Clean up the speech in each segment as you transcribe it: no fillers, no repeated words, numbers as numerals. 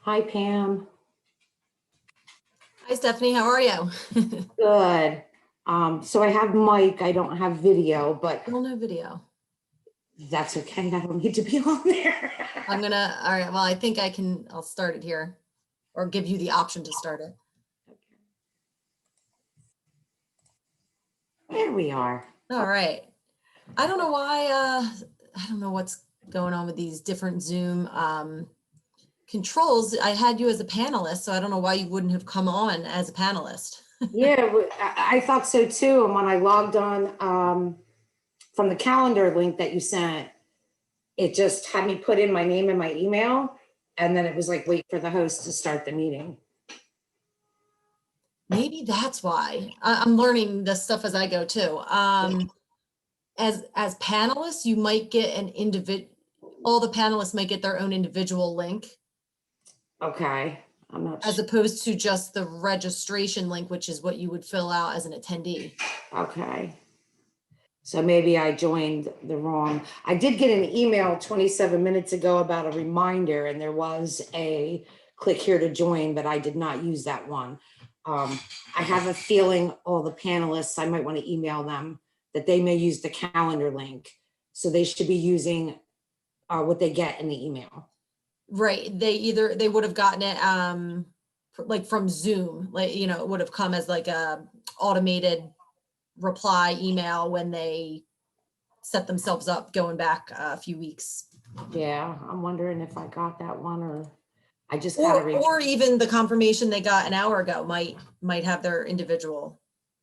Hi, Pam. Hi, Stephanie. How are you? Good. So I have mic. I don't have video, but No video. That's okay. I don't need to be on there. All right. Well, I think I'll start it here or give you the option to start it. There we are. All right. I don't know why, I don't know what's going on with these different Zoom controls. I had you as a panelist, so I don't know why you wouldn't have come on as a panelist. Yeah, I thought so too. And when I logged on from the calendar link that you sent, it just had me put in my name and my email. And then it was like, wait for the host to start the meeting. Maybe that's why. I'm learning this stuff as I go too. As panelists, you might get an all the panelists might get their own individual link. Okay. I'm not as opposed to just the registration link, which is what you would fill out as an attendee. Okay. So maybe I joined the wrong. I did get an email 27 minutes ago about a reminder, and there was a click here to join, but I did not use that one. I have a feeling all the panelists, I might want to email them that they may use the calendar link. So they should be using what they get in the email. Right. They would have gotten it like from Zoom, like, you know, it would have come as like a automated reply email when they set themselves up going back a few weeks. Yeah, I'm wondering if I got that one or I just got it. Or even the confirmation they got an hour ago might have their individual.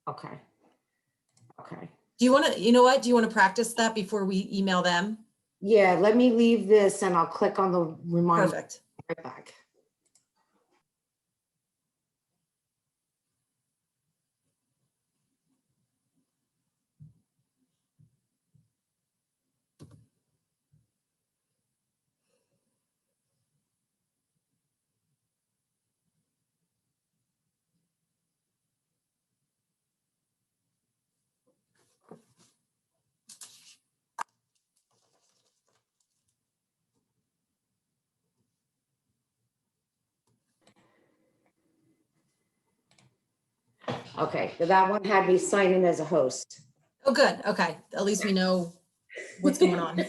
Okay. Okay. Do you want to, you know what? Do you want to practice that before we email them? Yeah, let me leave this and I'll click on the reminder. Perfect. Right back. Okay, so that one had me sign in as a host. Oh, good. Okay. At least we know what's going on.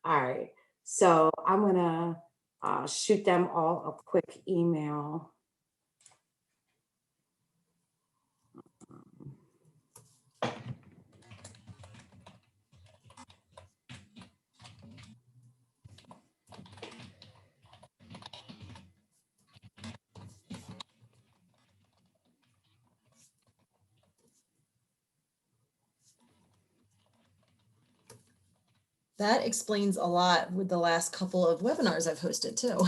All right. So I'm going to shoot them all a quick email. That explains a lot with the last couple of webinars I've hosted too.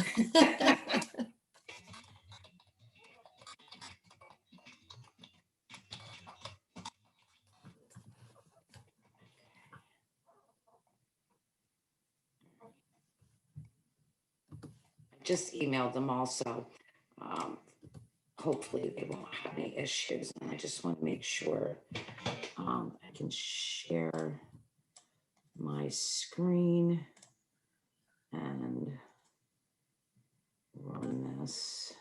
just emailed them also. Hopefully they won't have any issues. And I just want to make sure I can share my screen and run this.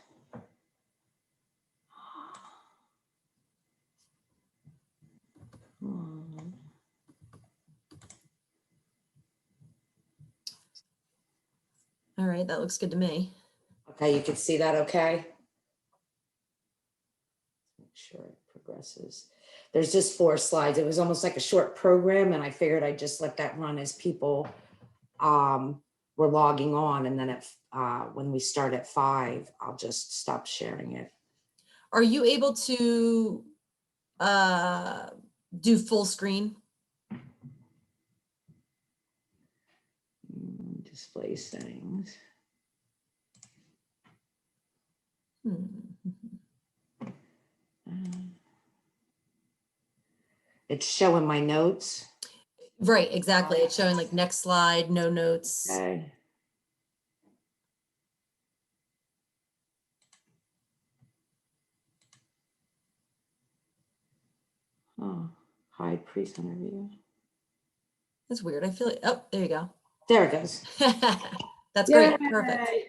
All right, that looks good to me. Okay, you can see that okay? Make sure it progresses. There's just 4 slides. It was almost like a short program, and I figured I'd just let that run as people were logging on, and then when we start at 5, I'll just stop sharing it. Are you able to do full screen? Display settings. It's showing my notes. Right, exactly. It's showing like next slide, no notes. Okay. Oh, hide presenter view. That's weird. I feel like, oh, there you go. There it goes. That's great. Perfect.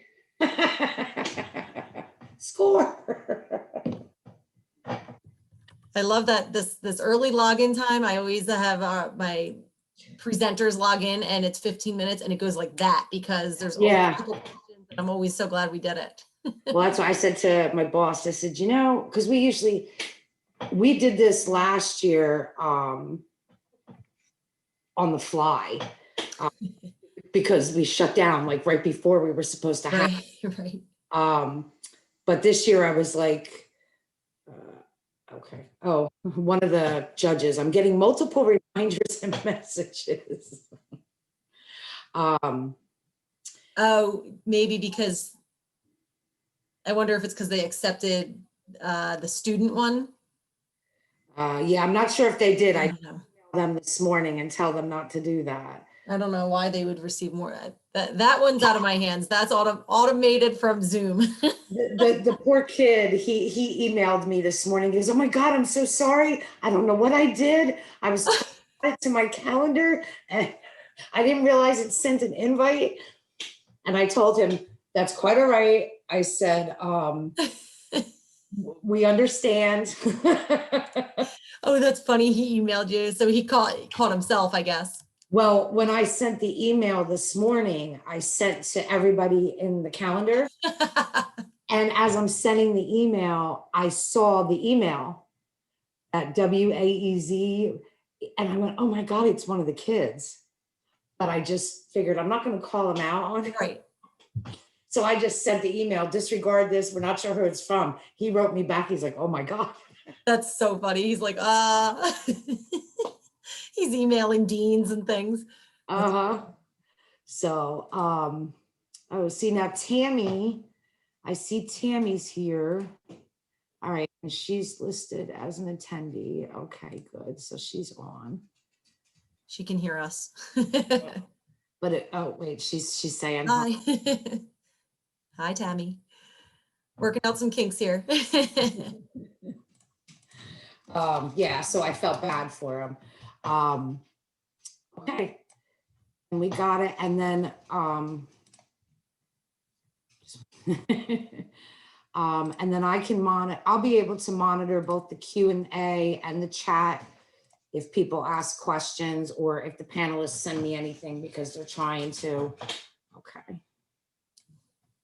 Score. I love that this early login time. I always have my presenters log in and it's 15 minutes and it goes like that because there's always people questions, and I'm always so glad we did it. Well, that's what I said to my boss. I said, you know, because we did this last year on the fly because we shut down like right before we were supposed to have. Right. But this year I was like, okay. Oh, one of the judges, I'm getting multiple reminders and messages. Oh, maybe because I wonder if it's because they accepted the student one. Yeah, I'm not sure if they did. I I don't know. them this morning and tell them not to do that. I don't know why they would receive more. That one's out of my hands. That's automated from Zoom. The poor kid, he emailed me this morning. He goes, oh my God, I'm so sorry. I don't know what I did. I was it to my calendar and I didn't realize it sent an invite. And I told him, that's quite all right. I said, we understand. Oh, that's funny. He emailed you. So he caught himself, I guess. Well, when I sent the email this morning, I sent to everybody in the calendar. And as I'm sending the email, I saw the email at WAEZ. And I went, oh my God, it's one of the kids. But I just figured I'm not going to call him out on it. Right. So I just sent the email, disregard this. We're not sure who it's from. He wrote me back. He's like, oh my God. That's so funny. He's like, he's emailing deans and things. So, oh, see now Tammy, I see Tammy's here. All right, and she's listed as an attendee. Okay, good. So she's on. She can hear us. But oh wait, she's saying hi. Hi, Tammy. Working out some kinks here. Yeah, so I felt bad for him. Okay, and we got it, and then and then I can monitor. I'll be able to monitor both the Q&A and the chat if people ask questions or if the panelists send me anything because they're trying to. Okay.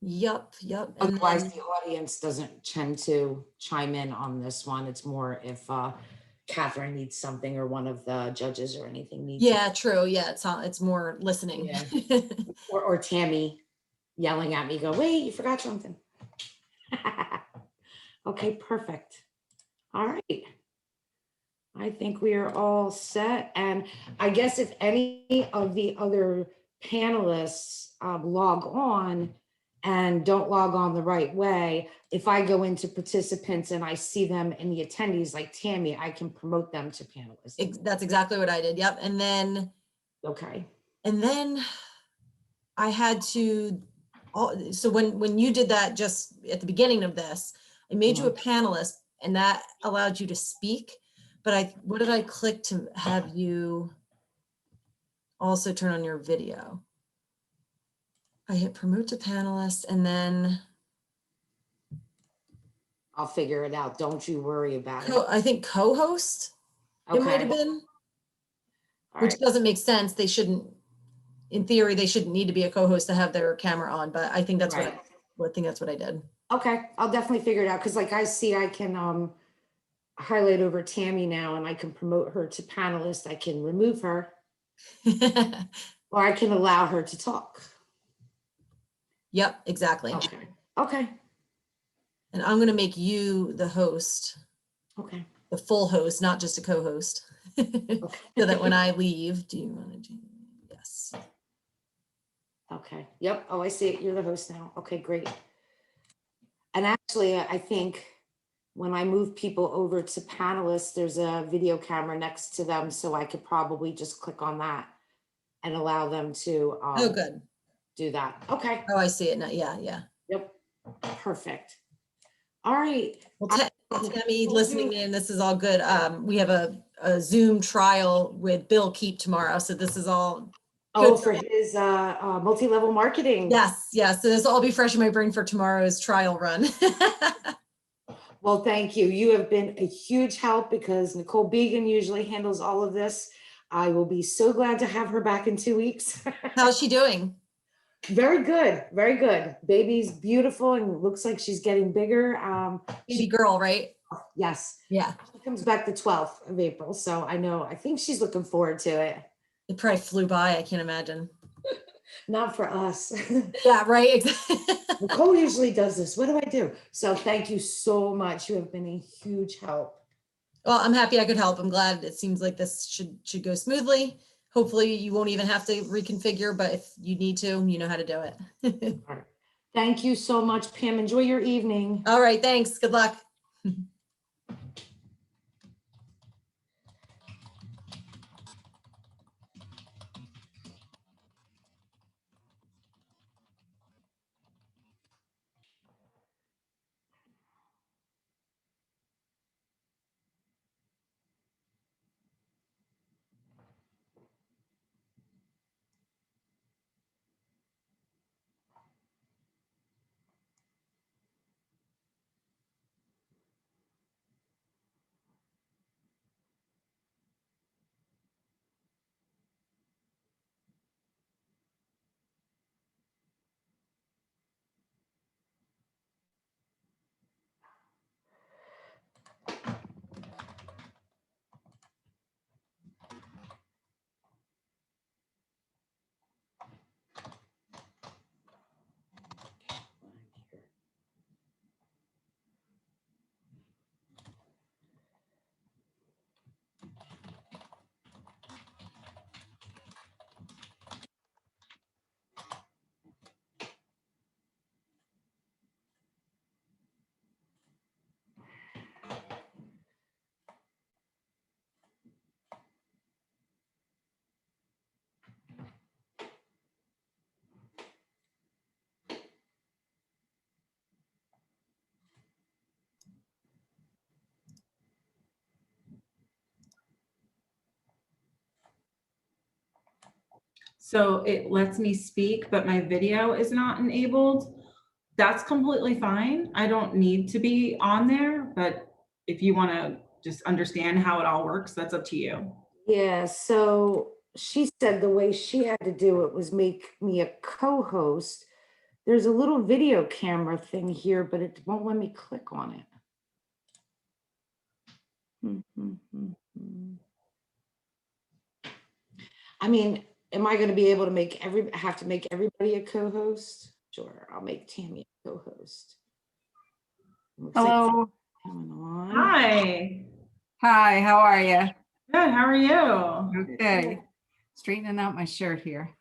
Yep. Otherwise, the audience doesn't tend to chime in on this one. It's more if Catherine needs something or one of the judges or anything needs. Yeah, true. Yeah, it's more listening. Yeah. or Tammy yelling at me, go, wait, you forgot something. Okay, perfect. All right. I think we are all set. And I guess if any of the other panelists log on and don't log on the right way, if I go into participants and I see them in the attendees like Tammy, I can promote them to panelists. That's exactly what I did. Yep. And then, okay. And then I had to so when you did that just at the beginning of this, I made you a panelist and that allowed you to speak. But what did I click to have you also turn on your video? I hit promote to panelist and then I'll figure it out. Don't you worry about it. I think co-host, it might have been, which doesn't make sense. They shouldn't, in theory, they shouldn't need to be a co-host to have their camera on, but I think that's I think that's what I did. Okay, I'll definitely figure it out. Cause like I see, I can highlight over Tammy now and I can promote her to panelist. I can remove her or I can allow her to talk. Yep, exactly. Okay. And I'm going to make you the host. Okay. The full host, not just a co-host. So that when I leave, do you want to do? Yes. Okay. Yep. Oh, I see it. You're the host now. Okay, great. And actually, I think when I move people over to panelists, there's a video camera next to them. So I could probably just click on that and allow them to Oh, good. Do that. Okay. Oh, I see it now. Yeah. Yep. Perfect. All right. Well, Tammy, listening in, this is all good. We have a Zoom trial with Bill Keep tomorrow. So this is all good. For his multi-level marketing. Yes. So this will all be fresh in my brain for tomorrow's trial run. Well, thank you. You have been a huge help because Nicole Began usually handles all of this. I will be so glad to have her back in 2 weeks. How's she doing? Very good. Very good. Baby's beautiful and looks like she's getting bigger. Baby girl, right? Yes. Yeah. She comes back the 12th of April. So I think she's looking forward to it. It probably flew by. I can't imagine. Not for us. Yeah, right. Exactly. Nicole usually does this. What do I do? So thank you so much. You have been a huge help. Well, I'm happy I could help. I'm glad it seems like this should go smoothly. Hopefully you won't even have to reconfigure, but if you need to, you know how to do it. All right. Thank you so much, Pam. Enjoy your evening. All right. Thanks. Good luck. So it lets me speak, but my video is not enabled. That's completely fine. I don't need to be on there, but if you want to just understand how it all works, that's up to you. Yeah, so she said the way she had to do it was make me a co-host. There's a little video camera thing here, but it won't let me click on it. I mean, am I going to be able to have to make everybody a co-host? Sure, I'll make Tammy a co-host. Hello. Hi. Hi, how are you? Good, how are you? Okay. Straightening out my shirt here.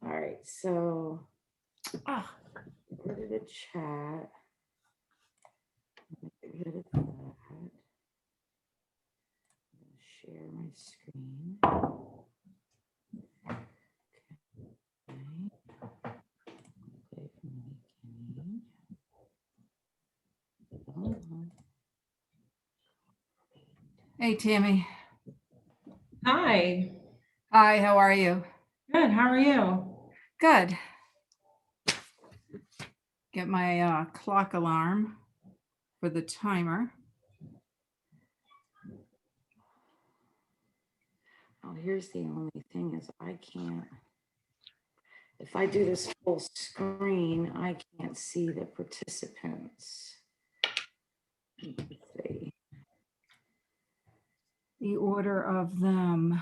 All right, so go to the chat. Get rid of that. Share my screen. Okay. Hey, Tammy. Hi. Hi, how are you? Good. How are you? Good. Get my clock alarm for the timer. Oh, here's the only thing is I can't. If I do this full screen, I can't see the participants. Let's see. The order of them.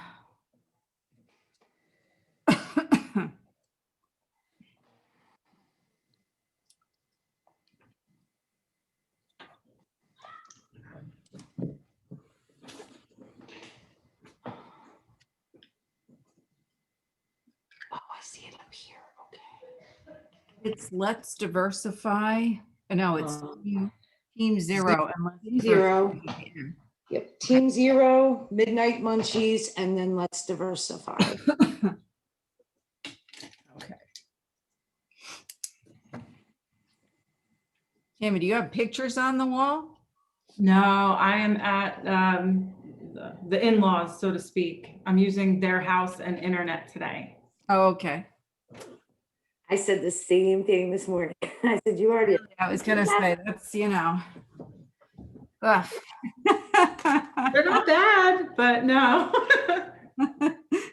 Oh, I see it up here. Okay. It's Let's Diversify. No, it's Um, Team Zero. And Let's Team Zero. Diversify. Yep. Team Zero, Midnight Munchies, and then Let's Diversify. Okay. Tammy, do you have pictures on the wall? No, I am at the in-laws, so to speak. I'm using their house and internet today. Oh, okay. I said the same thing this morning. I said, you already. I was gonna say, that's, ugh. They're not bad, but no.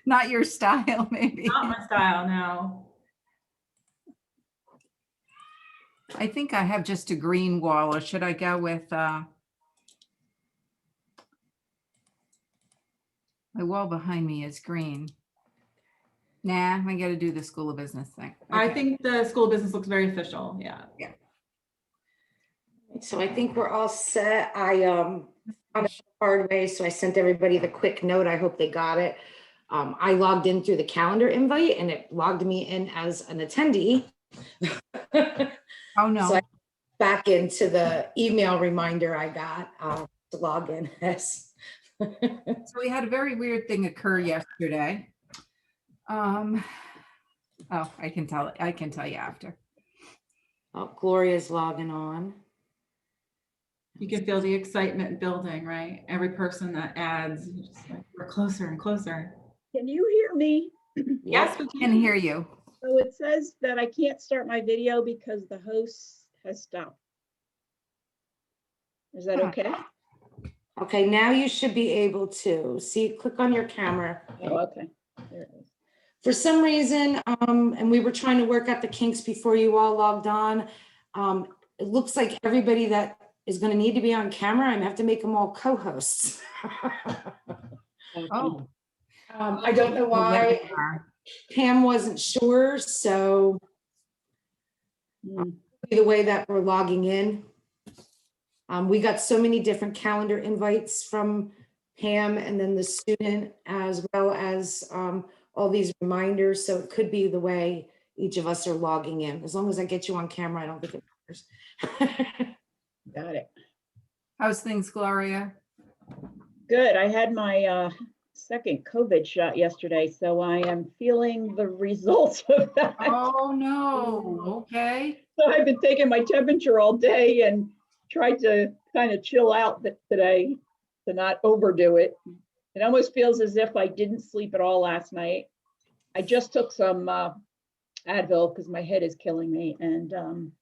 Not your style, maybe. Not my style, no. I think I have just a green wall, or should I go with my wall behind me is green. Nah, I gotta do the School of Business thing. I Okay. think the School of Business looks very official. Yeah. So I think we're all set. I found it the hard way, so I sent everybody the quick note. I hope they got it. I logged in through the calendar invite and it logged me in as an attendee. Oh, no. So I back into the email reminder I got to log in as. So we had a very weird thing occur yesterday. Oh, I can tell you after. Oh, Gloria's logging on. You can feel the excitement building, right? Every person that adds, you're just like, we're closer and closer. Can you hear me? Yes, I can hear you. So it says that I can't start my video because the host has stopped. Is that Huh. okay? Okay, now you should be able to see, click on your camera. Oh, okay. There it is. For some reason, and we were trying to work out the kinks before you all logged on. It looks like everybody that is going to need to be on camera, I'm gonna have to make them all co-hosts. Okay. Oh. I don't know why. Pam wasn't sure, so Hmm. the way that we're logging in. We got so many different calendar invites from Pam and then the student, as well as all these reminders. So it could be the way each of us are logging in. As long as I get you on camera, I don't think it matters. Got it. How's things, Gloria? Good. I had my second COVID shot yesterday, so I am feeling the results of that. Oh, no. Okay. So I've been taking my temperature all day and tried to kind of chill out today to not overdo it. It almost feels as if I didn't sleep at all last night. I just took some Advil because my head is killing me, and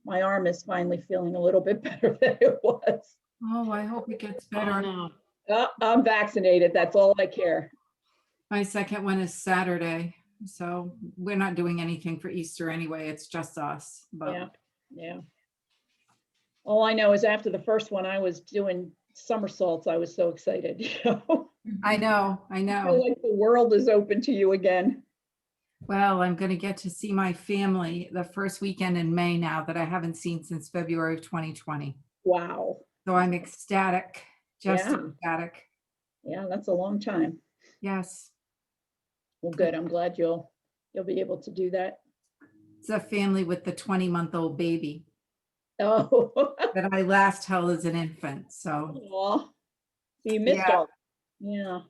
my arm is finally feeling a little bit better than it was. Oh, I hope it gets Oh, better. no. I'm vaccinated. That's all I care. My second one is Saturday, so we're not doing anything for Easter anyway. It's just us. But Yeah, yeah. All I know is after the first one, I was doing somersaults. I was so excited. I know. I feel like the world is open to you again. Well, I'm going to get to see my family the first weekend in May now that I haven't seen since February of 2020. Wow. So I'm ecstatic, just Yeah. ecstatic. Yeah, that's a long time. Yes. Well, good. I'm glad you'll be able to do that. It's a family with the 20-month-old baby Oh, that I last held as an infant. So aw. So you missed Yeah. all. Yeah,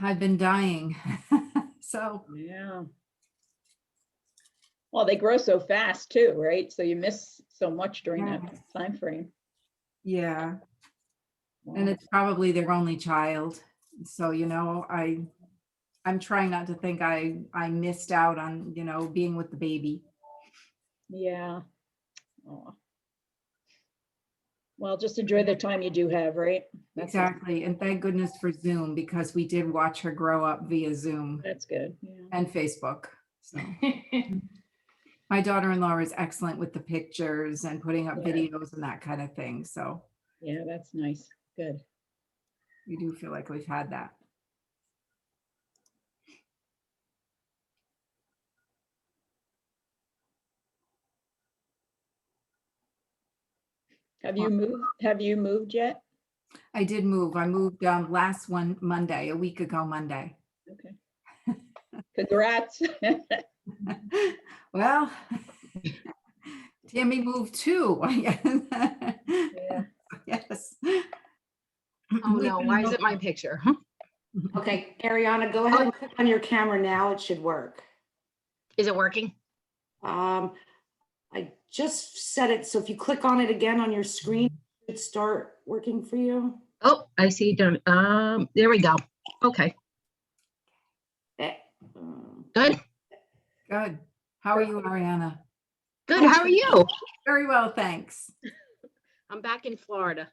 I've been dying. So yeah. Well, they grow so fast too, right? So you miss so much during that Yes. time frame. yeah. And it's probably their only child. So, you know, I'm trying not to think I missed out on, you know, being with the baby. Yeah. Aw. Well, just enjoy the time you do have, right? That's it. Exactly. And thank goodness for Zoom, because we did watch her grow up via Zoom That's good. Yeah. and Facebook. So my daughter-in-law is excellent with the pictures and putting up Yeah. videos and that kind of thing. So Yeah, that's nice. Good. we do feel like we've had that. Have you moved yet? I did move. I moved last Monday, a week ago Monday. Okay. Congrats. Well, Tammy moved too. Yeah. Yes. Oh no, why is it my picture? Huh? Okay, Ariana, go ahead and click on your camera now. It should work. Is it working? I just set it, so if you click on it again on your screen, it should start working for you. Oh, I see. There we go. Okay, Eh, good. Good. How are you, Ariana? Good. How are you? Very well, thanks. I'm back in Florida.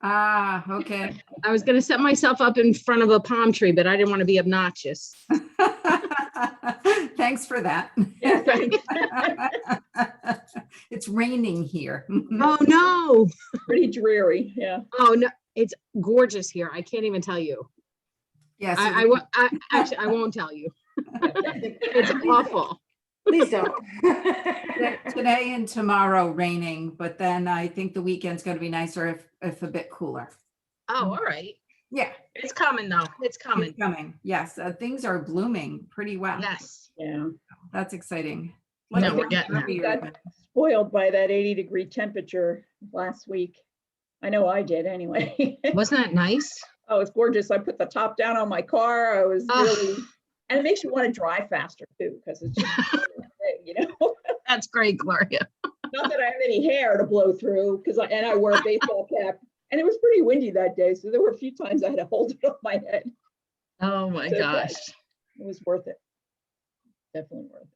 Ah, okay. I was going to set myself up in front of a palm tree, but I didn't want to be obnoxious. Thanks for that. Yeah, thanks. It's raining here. Oh, no. Pretty dreary. Yeah. Oh, no. It's gorgeous here. I can't even tell you. Yes. Actually, I won't tell you. It's awful. Please don't. Today and tomorrow raining, but then I think the weekend's going to be nicer if a bit cooler. Oh, all right. Yeah, It's coming, though. It's coming. it's coming. Yes, things are blooming pretty well. Yes. Yeah. That's exciting. No, we're getting there. We got spoiled by that 80-degree temperature last week. I know I did anyway. Wasn't that nice? Oh, it's gorgeous. I put the top down on my car. I was really, and it makes you want to drive faster too, because it's just, you know, That's great, Gloria. not that I have any hair to blow through, because I wear a baseball cap, and it was pretty windy that day. So there were a few times I had to hold it on my head. Oh, my It's okay. gosh. It was worth it. Definitely worth it.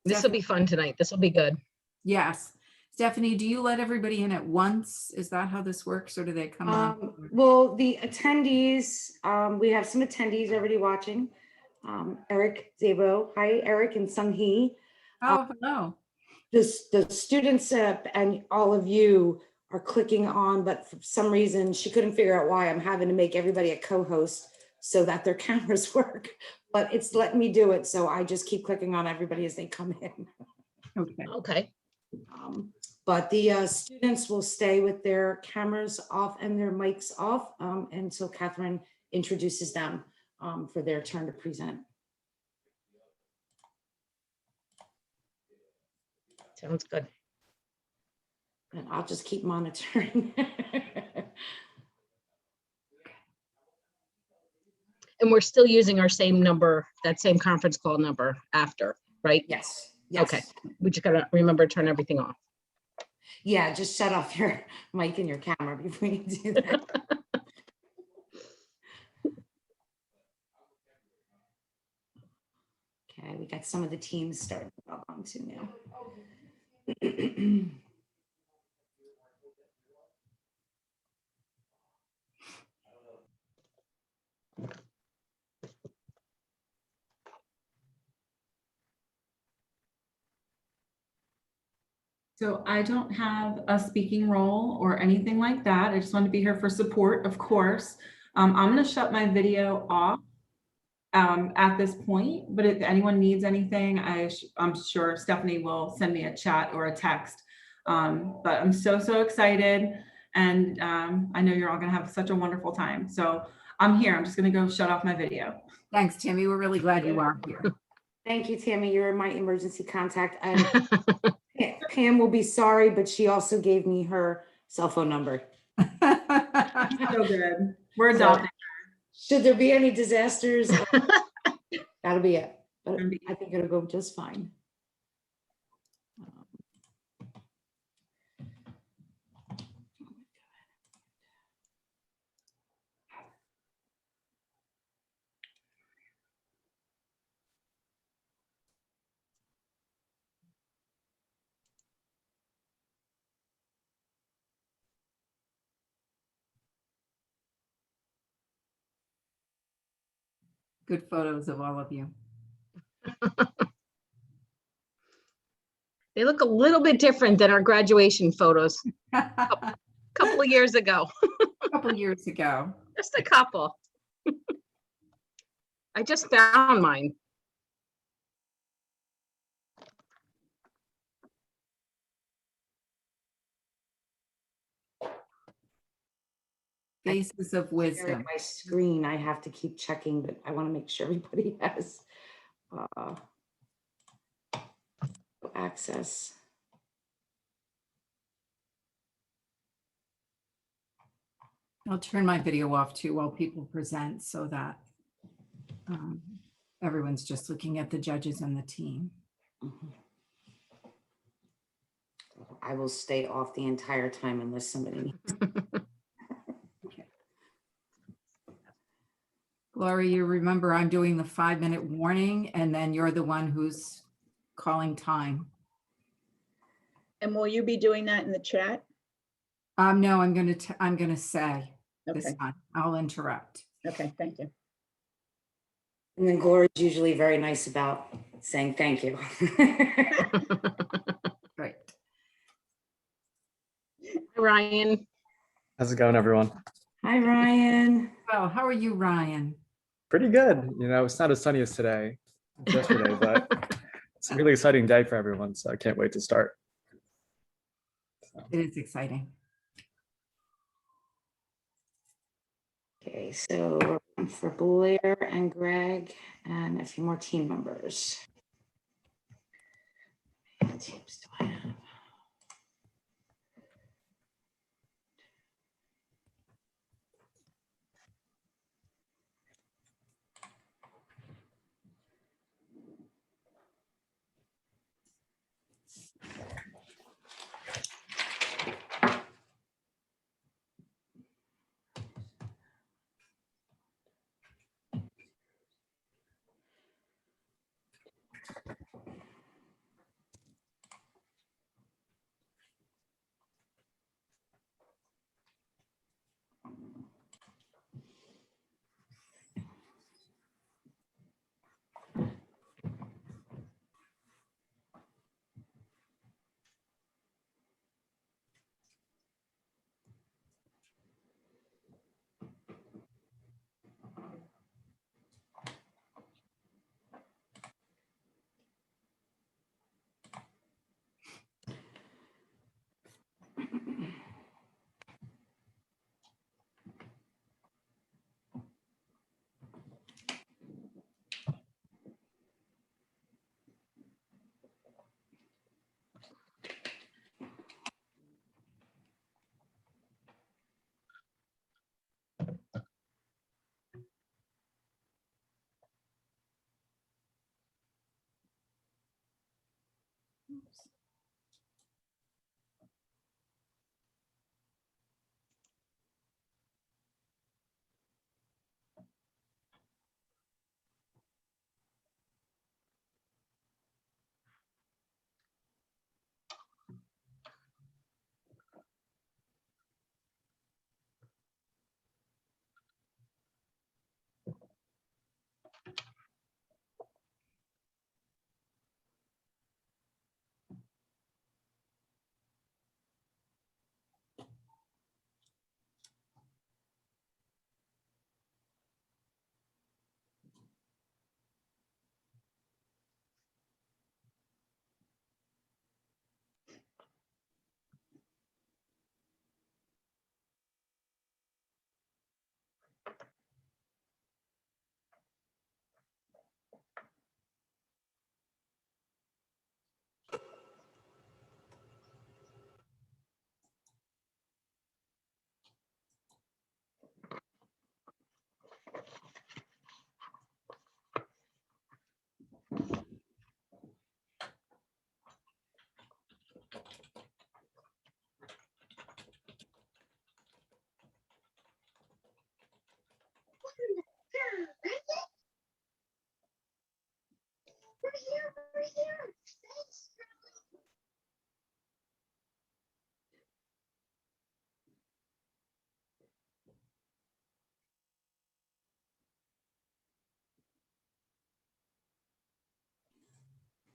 This will be fun tonight. This will be good. Yes. Stephanie, do you let everybody in at once? Is that how this works, or do they come on? Well, the attendees, we have some attendees already watching. Eric Zabo, hi, Eric and Sung Hee. Oh, hello. The students and all of you are clicking on, but for some reason she couldn't figure out why. I'm having to make everybody a co-host so that their cameras work, but it's letting me do it. So I just keep clicking on everybody as they come in. Okay. Okay. But the students will stay with their cameras off and their mics off until Catherine introduces them for their turn to present. Sounds good. And I'll just keep monitoring. And we're still using our same number, that same conference call number after, right? Yes. Yes. Okay. We just gotta remember to turn everything off. Yeah, just shut off your mic and your camera before you do that. Okay, we got some of the teams starting to log on too now. So I don't have a speaking role or anything like that. I just want to be here for support, of course. I'm going to shut my video off at this point, but if anyone needs anything, I'm sure Stephanie will send me a chat or a text. But I'm so excited, and I know you're all going to have such a wonderful time. So I'm here. I'm just going to go shut off my video. Thanks, Tammy. We're really glad you are here. Thank you, Tammy. You're my emergency contact. And Pam will be sorry, but she also gave me her cell phone number. So good. We're So, adopting. should there be any disasters, that'll be it. But I think it'll go just fine. Good photos of all of you. They look a little bit different than our graduation photos a couple of years ago. Couple years ago. Just a couple. I just found mine. Faces of Share wisdom. My screen, I have to keep checking, but I want to make sure everybody has access. I'll turn my video off too while people present so that everyone's just looking at the judges and the team. Mhm. I will stay off the entire time unless somebody needs. Okay. Gloria, you remember I'm doing the 5-minute warning and then you're the one who's calling time. And will you be doing that in the chat? No, I'm gonna say this Okay, time. I'll interrupt. okay, thank you. And then Gloria's usually very nice about saying thank you. Great. Ryan, How's it going, everyone? Hi, Ryan. Well, how are you, Ryan? Pretty good. You know, it's not as sunny as today, as yesterday, but it's a really exciting day for everyone. So I can't wait to start. It is exciting. Okay, so we're looking for Blair and Greg and a few more team members. How many teams do I have?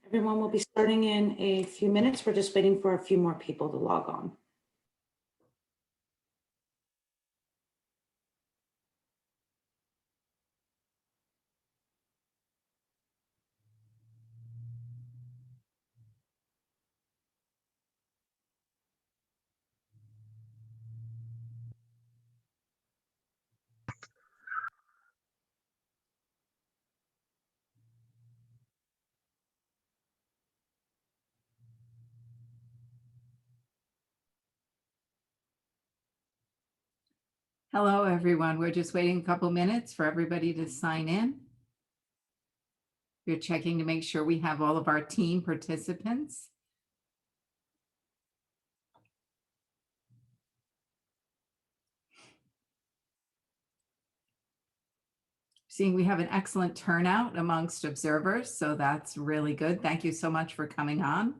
Everyone will be starting in a few minutes. We're just waiting for a few more people to log on. Hello, everyone. We're just waiting a couple minutes for everybody to sign in. We're checking to make sure we have all of our team participants. Seeing we have an excellent turnout amongst observers, so that's really good. Thank you so much for coming on.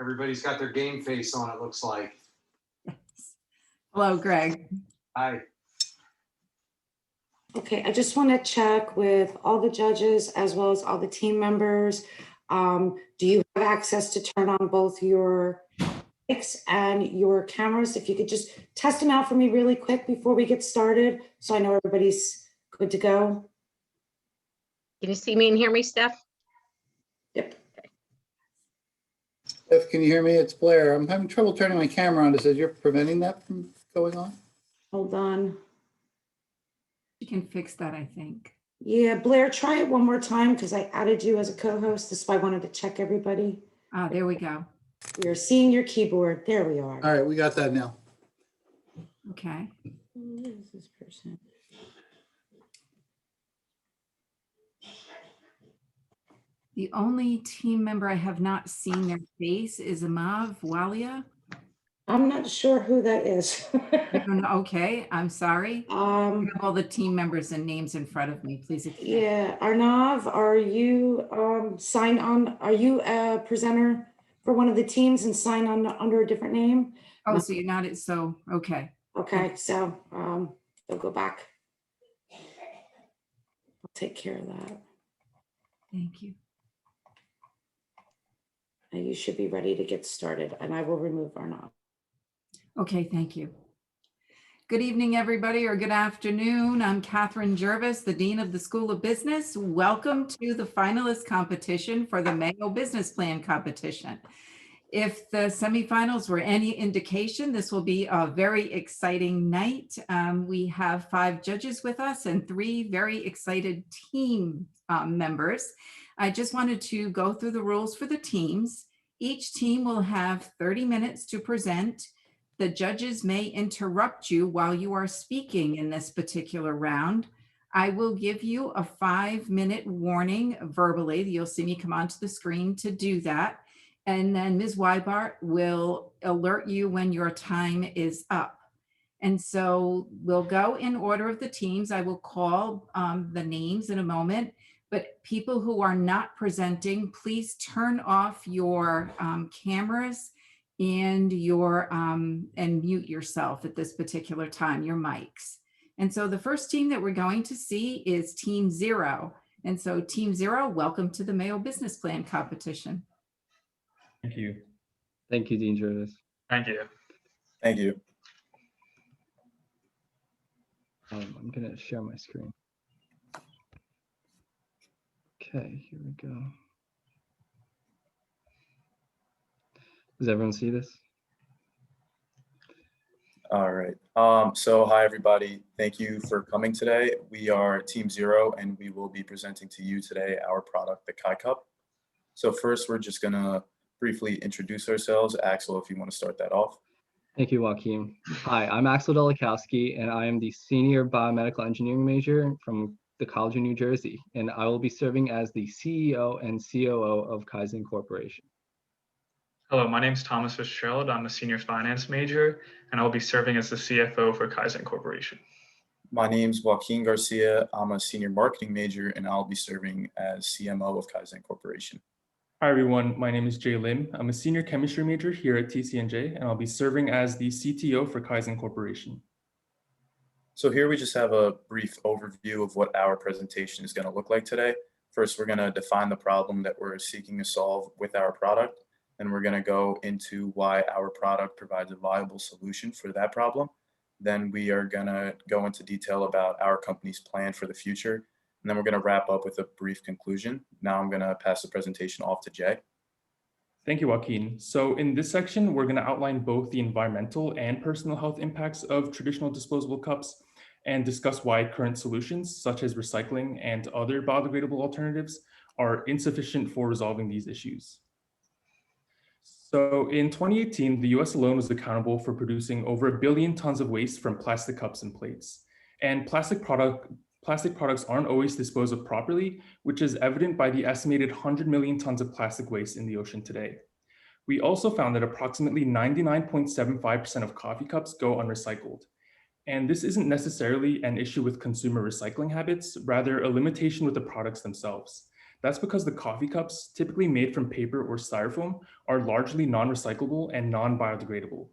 Everybody's got their game face on, it looks like. Hello, Greg. Hi. Okay, I just want to check with all the judges as well as all the team members. Do you have access to turn on both your mics and your cameras? If you could just test them out for me really quick before we get started, so I know everybody's good to go. Can you see me and hear me, Steph? Yep. Steph, can you hear me? It's Blair. I'm having trouble turning my camera on. It says you're preventing that from going on? Hold on. You can fix that, I think. Yeah, Blair, try it one more time because I added you as a co-host. This is why I wanted to check everybody. Ah, there we go. We are seeing your keyboard. There we are. All right, we got that now. Okay. Who is this person? The only team member I have not seen their face is Amav Walia. I'm not sure who that is. I don't know. Okay, I'm sorry. I um, have all the team members and names in front of me. Please. yeah, Arnav, are you signed on? Are you a presenter for one of the teams and sign on under a different name? Oh, so you're not, so, okay. Okay, so they'll go back. I'll take care of that. Thank you. And you should be ready to get started, and I will remove Arnav. Okay, thank you. Good evening, everybody, or good afternoon. I'm Catherine Jervis, the Dean of the School of Business. Welcome to the finalist competition for the Mayo Business Plan Competition. If the semifinals were any indication, this will be a very exciting night. We have 5 judges with us and 3 very excited team members. I just wanted to go through the rules for the teams. Each team will have 30 minutes to present. The judges may interrupt you while you are speaking in this particular round. I will give you a 5-minute warning verbally. You'll see me come onto the screen to do that. And then Ms. Weibart will alert you when your time is up. And so we'll go in order of the teams. I will call the names in a moment, but people who are not presenting, please turn off your cameras and and mute yourself at this particular time, your mics. And so the first team that we're going to see is Team 0. And so Team 0, welcome to the Mayo Business Plan Competition. Thank you. Thank you, Dean Jervis. Thank you. Thank you. I'm going to share my screen. Okay, here we go. Does everyone see this? All right. So hi, everybody. Thank you for coming today. We are Team 0, and we will be presenting to you today our product, the Kai Cup. So first, we're just going to briefly introduce ourselves. Axel, if you want to start that off. Thank you, Joaquin. Hi, I'm Axel Delakowski, and I am the senior biomedical engineering major from the College of New Jersey, and I will be serving as the CEO and COO of Kaizen Corporation. Hello, my name is Thomas Fitzgerald. I'm a senior finance major, and I'll be serving as the CFO for Kaizen Corporation. My name's Joaquin Garcia. I'm a senior marketing major, and I'll be serving as CMO of Kaizen Corporation. Hi everyone, my name is Jay Lim. I'm a senior chemistry major here at TCNJ, and I'll be serving as the CTO for Kaizen Corporation. So here we just have a brief overview of what our presentation is going to look like today. First, we're going to define the problem that we're seeking to solve with our product. Then we're going to go into why our product provides a viable solution for that problem. Then we are going to go into detail about our company's plan for the future. And then we're going to wrap up with a brief conclusion. Now I'm going to pass the presentation off to Jay. Thank you, Joaquin. So in this section, we're going to outline both the environmental and personal health impacts of traditional disposable cups and discuss why current solutions, such as recycling and other biodegradable alternatives, are insufficient for resolving these issues. So in 2018, the US alone was accountable for producing over 1 billion tons of waste from plastic cups and plates. And plastic products aren't always disposed of properly, which is evident by the estimated 100 million tons of plastic waste in the ocean today. We also found that approximately 99.75% of coffee cups go unrecycled. And this isn't necessarily an issue with consumer recycling habits, rather a limitation with the products themselves. That's because the coffee cups, typically made from paper or styrofoam, are largely non-recyclable and non-biodegradable.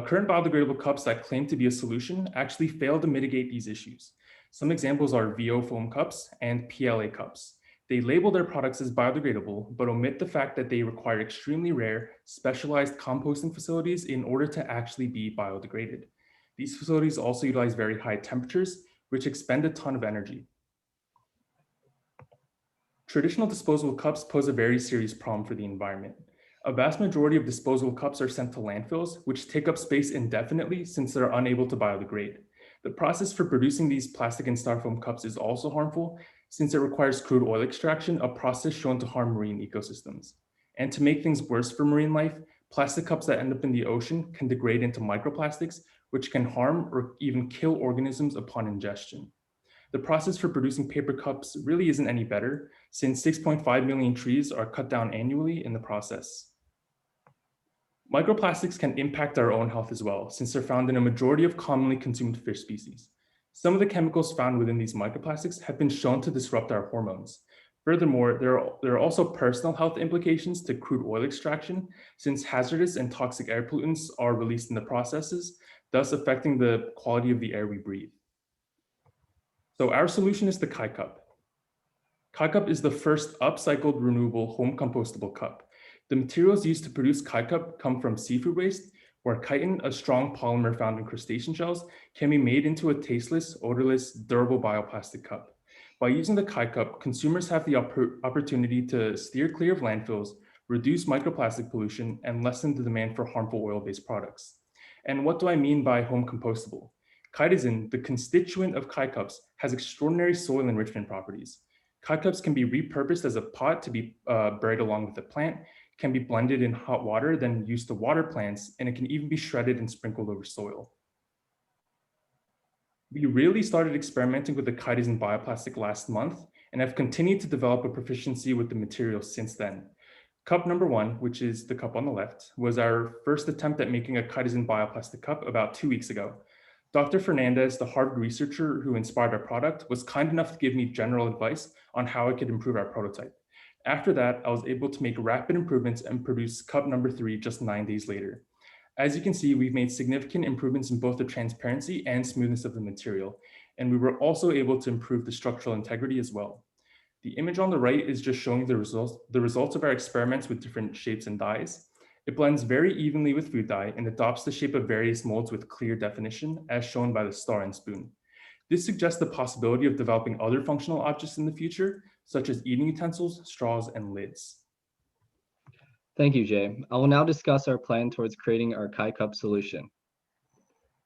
Current biodegradable cups that claim to be a solution actually fail to mitigate these issues. Some examples are VO foam cups and PLA cups. They label their products as biodegradable, but omit the fact that they require extremely rare, specialized composting facilities in order to actually be biodegraded. These facilities also utilize very high temperatures, which expend a ton of energy. Traditional disposable cups pose a very serious problem for the environment. A vast majority of disposable cups are sent to landfills, which take up space indefinitely since they're unable to biodegrade. The process for producing these plastic and styrofoam cups is also harmful since it requires crude oil extraction, a process shown to harm marine ecosystems. And to make things worse for marine life, plastic cups that end up in the ocean can degrade into microplastics, which can harm or even kill organisms upon ingestion. The process for producing paper cups really isn't any better, since 6.5 million trees are cut down annually in the process. Microplastics can impact our own health as well, since they're found in a majority of commonly consumed fish species. Some of the chemicals found within these microplastics have been shown to disrupt our hormones. Furthermore, there are also personal health implications to crude oil extraction, since hazardous and toxic air pollutants are released in the processes, thus affecting the quality of the air we breathe. So our solution is the Kai Cup. Kai Cup is the first upcycled, renewable, home compostable cup. The materials used to produce Kai Cup come from seafood waste, where chitin, a strong polymer found in crustacean shells, can be made into a tasteless, odorless, durable bioplastic cup. By using the Kai Cup, consumers have the opportunity to steer clear of landfills, reduce microplastic pollution, and lessen the demand for harmful oil-based products. And what do I mean by home compostable? Chitosan, the constituent of Kai Cups, has extraordinary soil enrichment properties. Kai Cups can be repurposed as a pot to be buried along with the plant, can be blended in hot water, then used to water plants, and it can even be shredded and sprinkled over soil. We really started experimenting with the chitosan bioplastic last month and have continued to develop a proficiency with the material since then. Cup number 1, which is the cup on the left, was our first attempt at making a chitosan bioplastic cup about 2 weeks ago. Dr. Fernandez, the Harvard researcher who inspired our product, was kind enough to give me general advice on how I could improve our prototype. After that, I was able to make rapid improvements and produce cup number 3 just 9 days later. As you can see, we've made significant improvements in both the transparency and smoothness of the material, and we were also able to improve the structural integrity as well. The image on the right is just showing the results of our experiments with different shapes and dyes. It blends very evenly with food dye and adopts the shape of various molds with clear definition, as shown by the star and spoon. This suggests the possibility of developing other functional objects in the future, such as eating utensils, straws, and lids. Thank you, Jay. I will now discuss our plan towards creating our Kai Cup solution.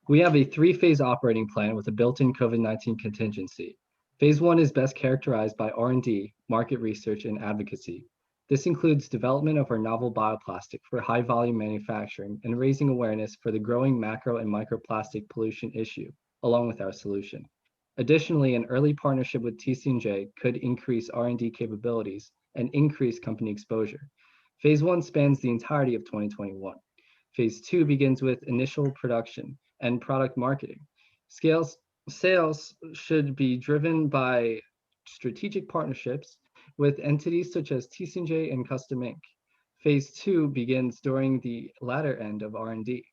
We have a 3-phase operating plan with a built-in COVID-19 contingency. Phase 1 is best characterized by R&D, market research, and advocacy. This includes development of our novel bioplastic for high-volume manufacturing and raising awareness for the growing macro and microplastic pollution issue, along with our solution. Additionally, an early partnership with TCNJ could increase R&D capabilities and increase company exposure. Phase 1 spans the entirety of 2021. Phase 2 begins with initial production and product marketing. Sales should be driven by strategic partnerships with entities such as TCJ and Custom Inc. Phase 2 begins during the latter end of R&D.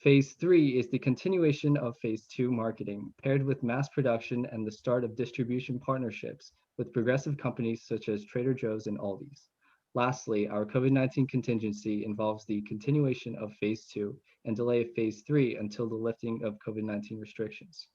Phase 3 is the continuation of Phase 2 marketing, paired with mass production and the start of distribution partnerships with progressive companies such as Trader Joe's and Aldi's. Lastly, our COVID-19 contingency involves the continuation of Phase 2 and delay of Phase 3 until the lifting of COVID-19 restrictions.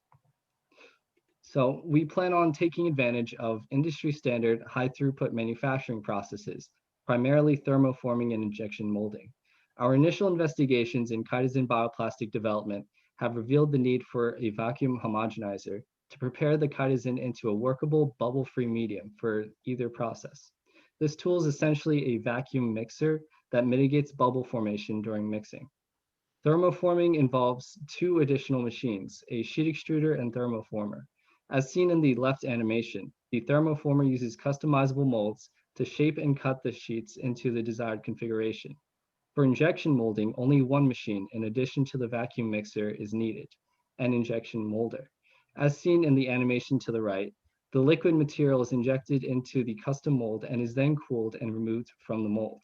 So we plan on taking advantage of industry standard high throughput manufacturing processes, primarily thermoforming and injection molding. Our initial investigations in chitosan bioplastic development have revealed the need for a vacuum homogenizer to prepare the chitosan into a workable bubble-free medium for either process. This tool is essentially a vacuum mixer that mitigates bubble formation during mixing. Thermoforming involves two additional machines, a sheet extruder and thermoformer. As seen in the left animation, the thermoformer uses customizable molds to shape and cut the sheets into the desired configuration. For injection molding, only one machine, in addition to the vacuum mixer, is needed, an injection molder. As seen in the animation to the right, the liquid material is injected into the custom mold and is then cooled and removed from the mold.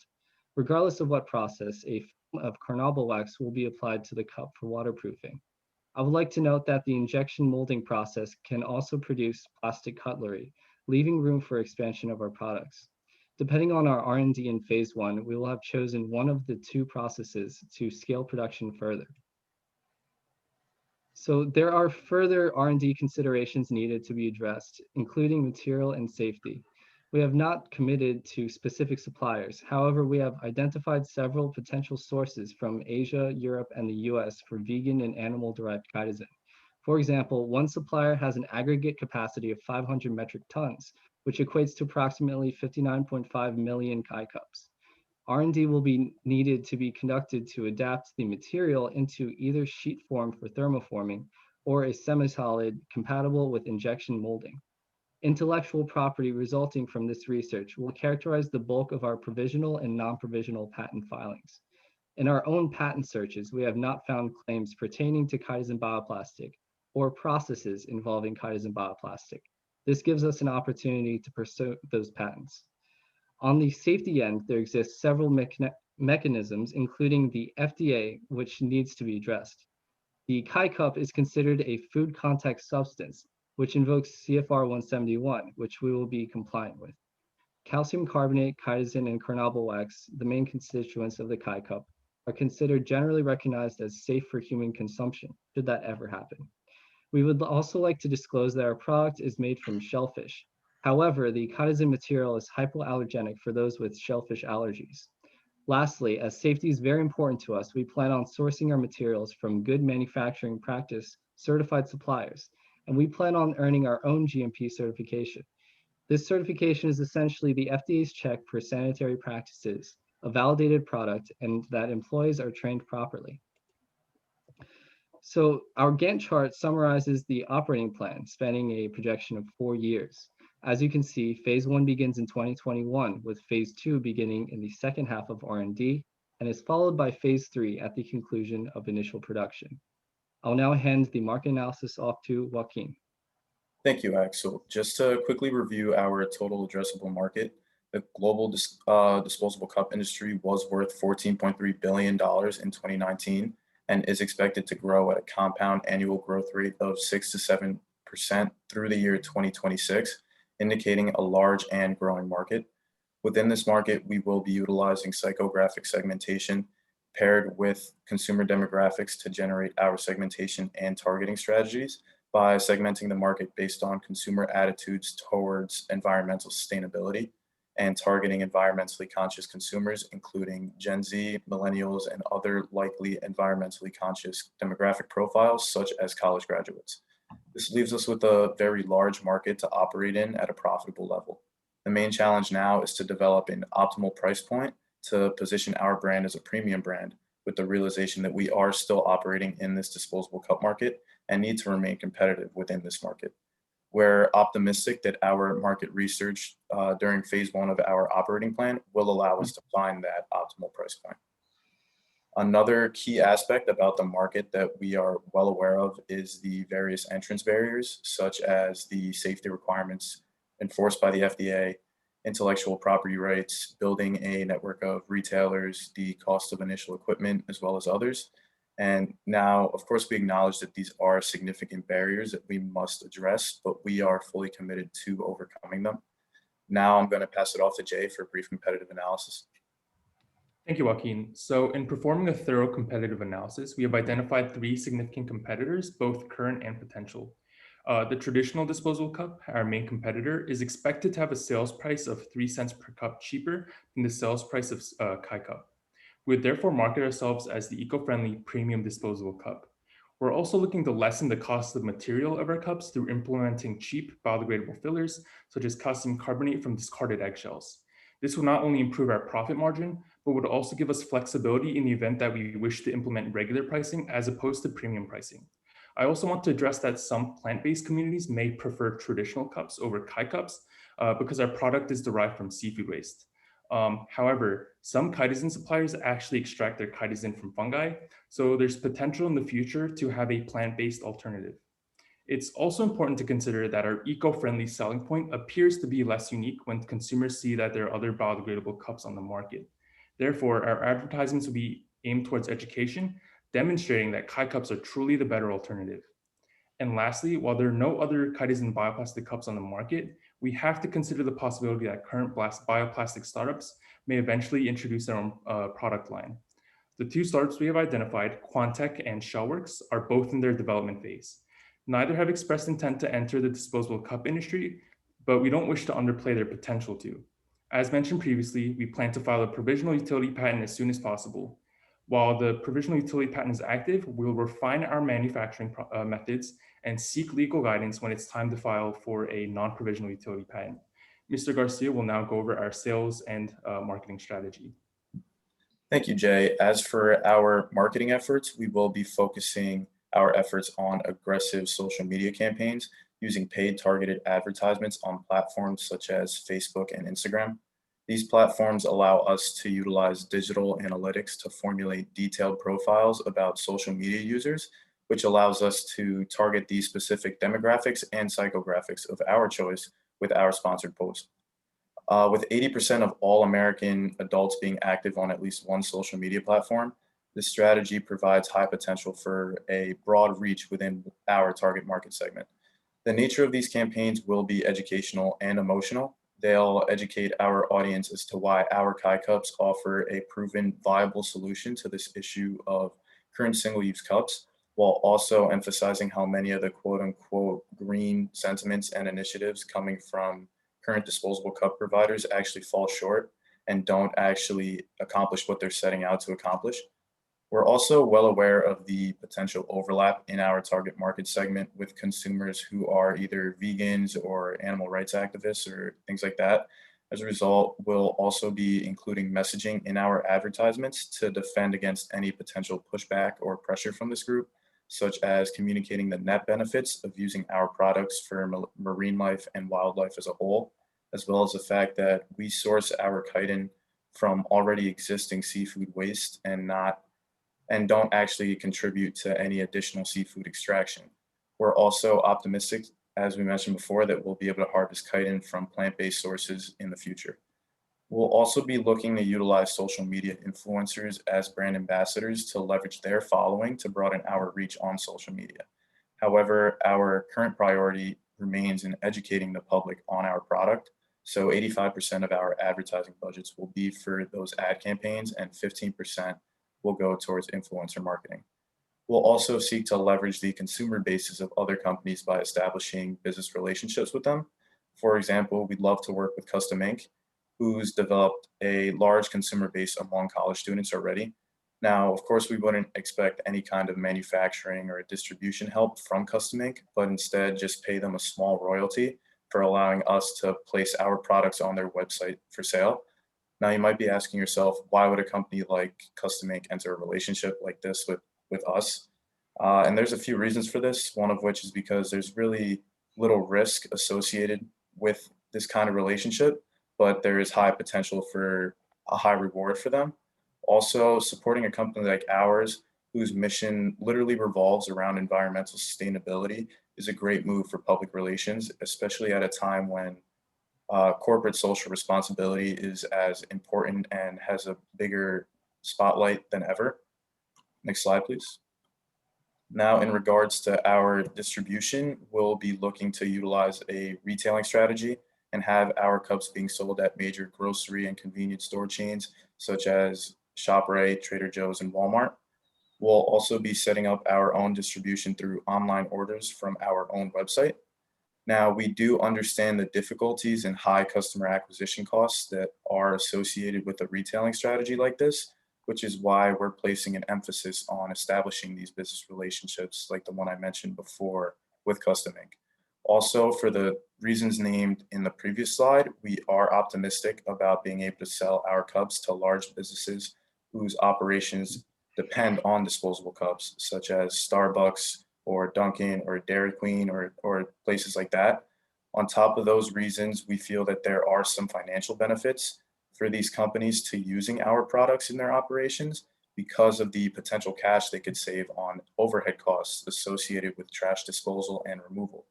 Regardless of what process, a film of carnauba wax will be applied to the cup for waterproofing. I would like to note that the injection molding process can also produce plastic cutlery, leaving room for expansion of our products. Depending on our R&D in Phase 1, we will have chosen one of the two processes to scale production further. So there are further R&D considerations needed to be addressed, including material and safety. We have not committed to specific suppliers. However, we have identified several potential sources from Asia, Europe, and the US for vegan and animal-derived chitosan. For example, one supplier has an aggregate capacity of 500 metric tons, which equates to approximately 59.5 million Kai cups. R&D will be needed to be conducted to adapt the material into either sheet form for thermoforming or a semi-solid compatible with injection molding. Intellectual property resulting from this research will characterize the bulk of our provisional and non-provisional patent filings. In our own patent searches, we have not found claims pertaining to chitosan bioplastic or processes involving chitosan bioplastic. This gives us an opportunity to pursue those patents. On the safety end, there exist several mechanisms, including the FDA, which needs to be addressed. The Kai cup is considered a food contact substance, which invokes CFR 171, which we will be compliant with. Calcium carbonate, chitosan, and carnauba wax, the main constituents of the Kai cup, are considered generally recognized as safe for human consumption, should that ever happen. We would also like to disclose that our product is made from shellfish. However, the chitosan material is hypoallergenic for those with shellfish allergies. Lastly, as safety is very important to us, we plan on sourcing our materials from good manufacturing practice certified suppliers, and we plan on earning our own GMP certification. This certification is essentially the FDA's check for sanitary practices, a validated product, and that employees are trained properly. So our Gantt chart summarizes the operating plan, spanning a projection of 4 years. As you can see, Phase 1 begins in 2021, with Phase 2 beginning in the second half of R&D, and is followed by Phase 3 at the conclusion of initial production. I'll now hand the market analysis off to Joaquin. Thank you, Axel. Just to quickly review our total addressable market, the global disposable cup industry was worth $14.3 billion in 2019 and is expected to grow at a compound annual growth rate of 6 to 7% through the year 2026, indicating a large and growing market. Within this market, we will be utilizing psychographic segmentation paired with consumer demographics to generate our segmentation and targeting strategies by segmenting the market based on consumer attitudes towards environmental sustainability and targeting environmentally conscious consumers, including Gen Z, millennials, and other likely environmentally conscious demographic profiles, such as college graduates. This leaves us with a very large market to operate in at a profitable level. The main challenge now is to develop an optimal price point to position our brand as a premium brand, with the realization that we are still operating in this disposable cup market and need to remain competitive within this market. We're optimistic that our market research during Phase 1 of our operating plan will allow us to find that optimal price point. Another key aspect about the market that we are well aware of is the various entrance barriers, such as the safety requirements enforced by the FDA intellectual property rights, building a network of retailers, the cost of initial equipment, as well as others. And now, of course, we acknowledge that these are significant barriers that we must address, but we are fully committed to overcoming them. Now I'm going to pass it off to Jay for a brief competitive analysis. Thank you, Joaquin. So in performing a thorough competitive analysis, we have identified 3 significant competitors, both current and potential. The traditional disposable cup, our main competitor, is expected to have a sales price of 3 cents per cup cheaper than the sales price of Kai Cup. We would therefore market ourselves as the eco-friendly premium disposable cup. We're also looking to lessen the cost of material of our cups through implementing cheap biodegradable fillers, such as calcium carbonate from discarded eggshells. This will not only improve our profit margin, but would also give us flexibility in the event that we wish to implement regular pricing as opposed to premium pricing. I also want to address that some plant-based communities may prefer traditional cups over Kai cups because our product is derived from seafood waste. However, some chitosan suppliers actually extract their chitosan from fungi, so there's potential in the future to have a plant-based alternative. It's also important to consider that our eco-friendly selling point appears to be less unique when consumers see that there are other biodegradable cups on the market. Therefore, our advertisements will be aimed towards education, demonstrating that Kai cups are truly the better alternative. And lastly, while there are no other chitosan bioplastic cups on the market, we have to consider the possibility that current bioplastic startups may eventually introduce their own product line. The 2 startups we have identified, Quantec and Shellworks, are both in their development phase. Neither have expressed intent to enter the disposable cup industry, but we don't wish to underplay their potential to. As mentioned previously, we plan to file a provisional utility patent as soon as possible. While the provisional utility patent is active, we will refine our manufacturing methods and seek legal guidance when it's time to file for a non-provisional utility patent. Mr. Garcia will now go over our sales and marketing strategy. Thank you, Jay. As for our marketing efforts, we will be focusing our efforts on aggressive social media campaigns using paid targeted advertisements on platforms such as Facebook and Instagram. These platforms allow us to utilize digital analytics to formulate detailed profiles about social media users, which allows us to target these specific demographics and psychographics of our choice with our sponsored posts. With 80% of all American adults being active on at least one social media platform, this strategy provides high potential for a broad reach within our target market segment. The nature of these campaigns will be educational and emotional. They'll educate our audience as to why our Kai cups offer a proven viable solution to this issue of current single-use cups, while also emphasizing how many of the quote-unquote green sentiments and initiatives coming from current disposable cup providers actually fall short and don't actually accomplish what they're setting out to accomplish. We're also well aware of the potential overlap in our target market segment with consumers who are either vegans or animal rights activists or things like that. As a result, we'll also be including messaging in our advertisements to defend against any potential pushback or pressure from this group, such as communicating the net benefits of using our products for marine life and wildlife as a whole, as well as the fact that we source our chitin from already existing seafood waste and don't actually contribute to any additional seafood extraction. We're also optimistic, as we mentioned before, that we'll be able to harvest chitin from plant-based sources in the future. We'll also be looking to utilize social media influencers as brand ambassadors to leverage their following to broaden our reach on social media. However, our current priority remains in educating the public on our product. So 85% of our advertising budgets will be for those ad campaigns and 15% will go towards influencer marketing. We'll also seek to leverage the consumer bases of other companies by establishing business relationships with them. For example, we'd love to work with Custom Ink, who's developed a large consumer base among college students already. Now, of course, we wouldn't expect any kind of manufacturing or distribution help from Custom Ink, but instead just pay them a small royalty for allowing us to place our products on their website for sale. Now, you might be asking yourself, why would a company like Custom Ink enter a relationship like this with us? And there's a few reasons for this, one of which is because there's really little risk associated with this kind of relationship, but there is high potential for a high reward for them. Also, supporting a company like ours, whose mission literally revolves around environmental sustainability, is a great move for public relations, especially at a time when corporate social responsibility is as important and has a bigger spotlight than ever. Next slide, please. Now, in regards to our distribution, we'll be looking to utilize a retailing strategy and have our cups being sold at major grocery and convenience store chains such as ShopRite, Trader Joe's, and Walmart. We'll also be setting up our own distribution through online orders from our own website. Now, we do understand the difficulties and high customer acquisition costs that are associated with a retailing strategy like this, which is why we're placing an emphasis on establishing these business relationships like the one I mentioned before with Custom Ink. Also, for the reasons named in the previous slide, we are optimistic about being able to sell our cups to large businesses whose operations depend on disposable cups, such as Starbucks or Dunkin' or Dairy Queen or places like that. On top of those reasons, we feel that there are some financial benefits for these companies to using our products in their operations because of the potential cash they could save on overhead costs associated with trash disposal and removal.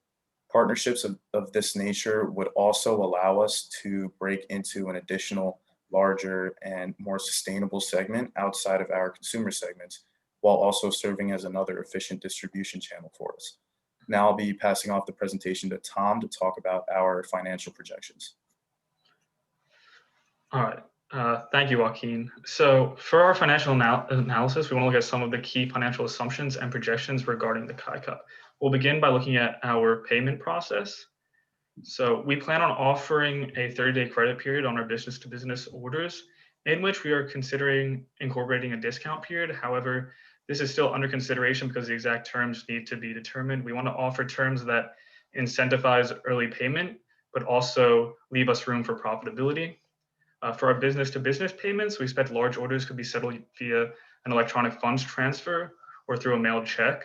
Partnerships of this nature would also allow us to break into an additional larger and more sustainable segment outside of our consumer segments, while also serving as another efficient distribution channel for us. Now I'll be passing off the presentation to Tom to talk about our financial projections. All right, thank you, Joaquin. So for our financial analysis, we want to look at some of the key financial assumptions and projections regarding the Kai Cup. We'll begin by looking at our payment process. So we plan on offering a 30-day credit period on our business-to-business orders, in which we are considering incorporating a discount period. However, this is still under consideration because the exact terms need to be determined. We want to offer terms that incentivize early payment, but also leave us room for profitability. For our business-to-business payments, we expect large orders could be settled via an electronic funds transfer or through a mailed check.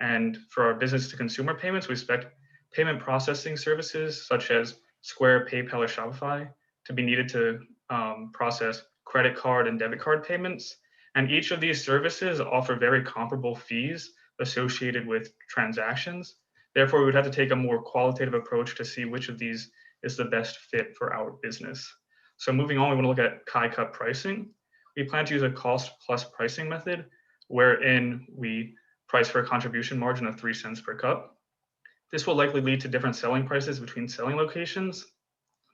And for our business-to-consumer payments, we expect payment processing services such as Square, PayPal, or Shopify to be needed to process credit card and debit card payments. And each of these services offer very comparable fees associated with transactions. Therefore, we would have to take a more qualitative approach to see which of these is the best fit for our business. So moving on, we want to look at Kai Cup pricing. We plan to use a cost plus pricing method, wherein we price for a contribution margin of 3 cents per cup. This will likely lead to different selling prices between selling locations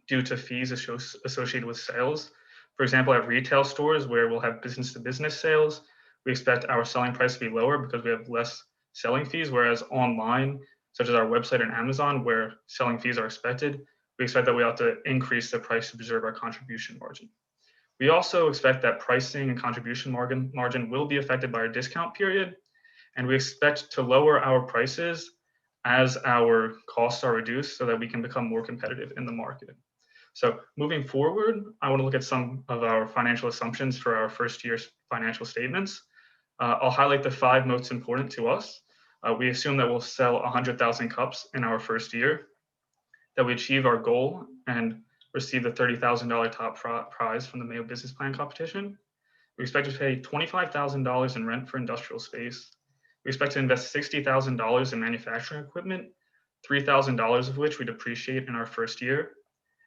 due to fees associated with sales. For example, at retail stores where we'll have business-to-business sales, we expect our selling price to be lower because we have less selling fees, whereas online, such as our website and Amazon, where selling fees are expected, we expect that we have to increase the price to preserve our contribution margin. We also expect that pricing and contribution margin will be affected by our discount period, and we expect to lower our prices as our costs are reduced so that we can become more competitive in the market. So moving forward, I want to look at some of our financial assumptions for our first year's financial statements. I'll highlight the 5 most important to us. We assume that we'll sell 100,000 cups in our first year, that we achieve our goal and receive the $30,000 top prize from the Mayo Business Plan Competition. We expect to pay $25,000 in rent for industrial space. We expect to invest $60,000 in manufacturing equipment, $3,000 of which we depreciate in our first year.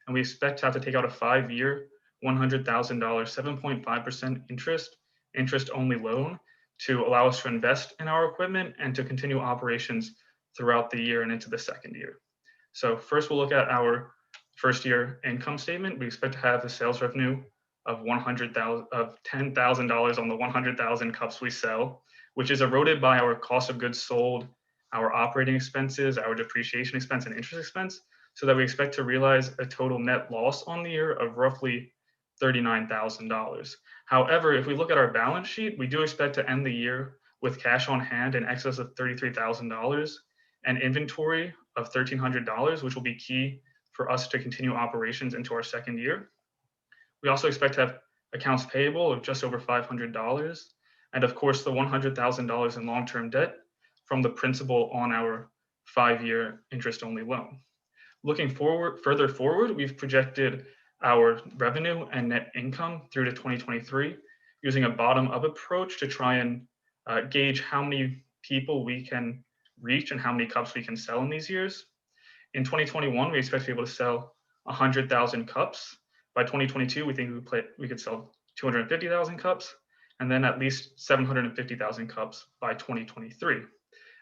And we expect to have to take out a 5-year, $100,000, 7.5% interest-only loan to allow us to invest in our equipment and to continue operations throughout the year and into the second year. So first, we'll look at our first year income statement. We expect to have a sales revenue of $10,000 on the 100,000 cups we sell, which is eroded by our cost of goods sold, our operating expenses, our depreciation expense, and interest expense, so that we expect to realize a total net loss on the year of roughly $39,000. However, if we look at our balance sheet, we do expect to end the year with cash on hand in excess of $33,000 and inventory of $1,300, which will be key for us to continue operations into our second year. We also expect to have accounts payable of just over $500, and of course the $100,000 in long-term debt from the principal on our 5-year interest-only loan. Looking further forward, we've projected our revenue and net income through to 2023 using a bottom-up approach to try and gauge how many people we can reach and how many cups we can sell in these years. In 2021, we expect to be able to sell 100,000 cups. By 2022, we think we could sell 250,000 cups, and then at least 750,000 cups by 2023.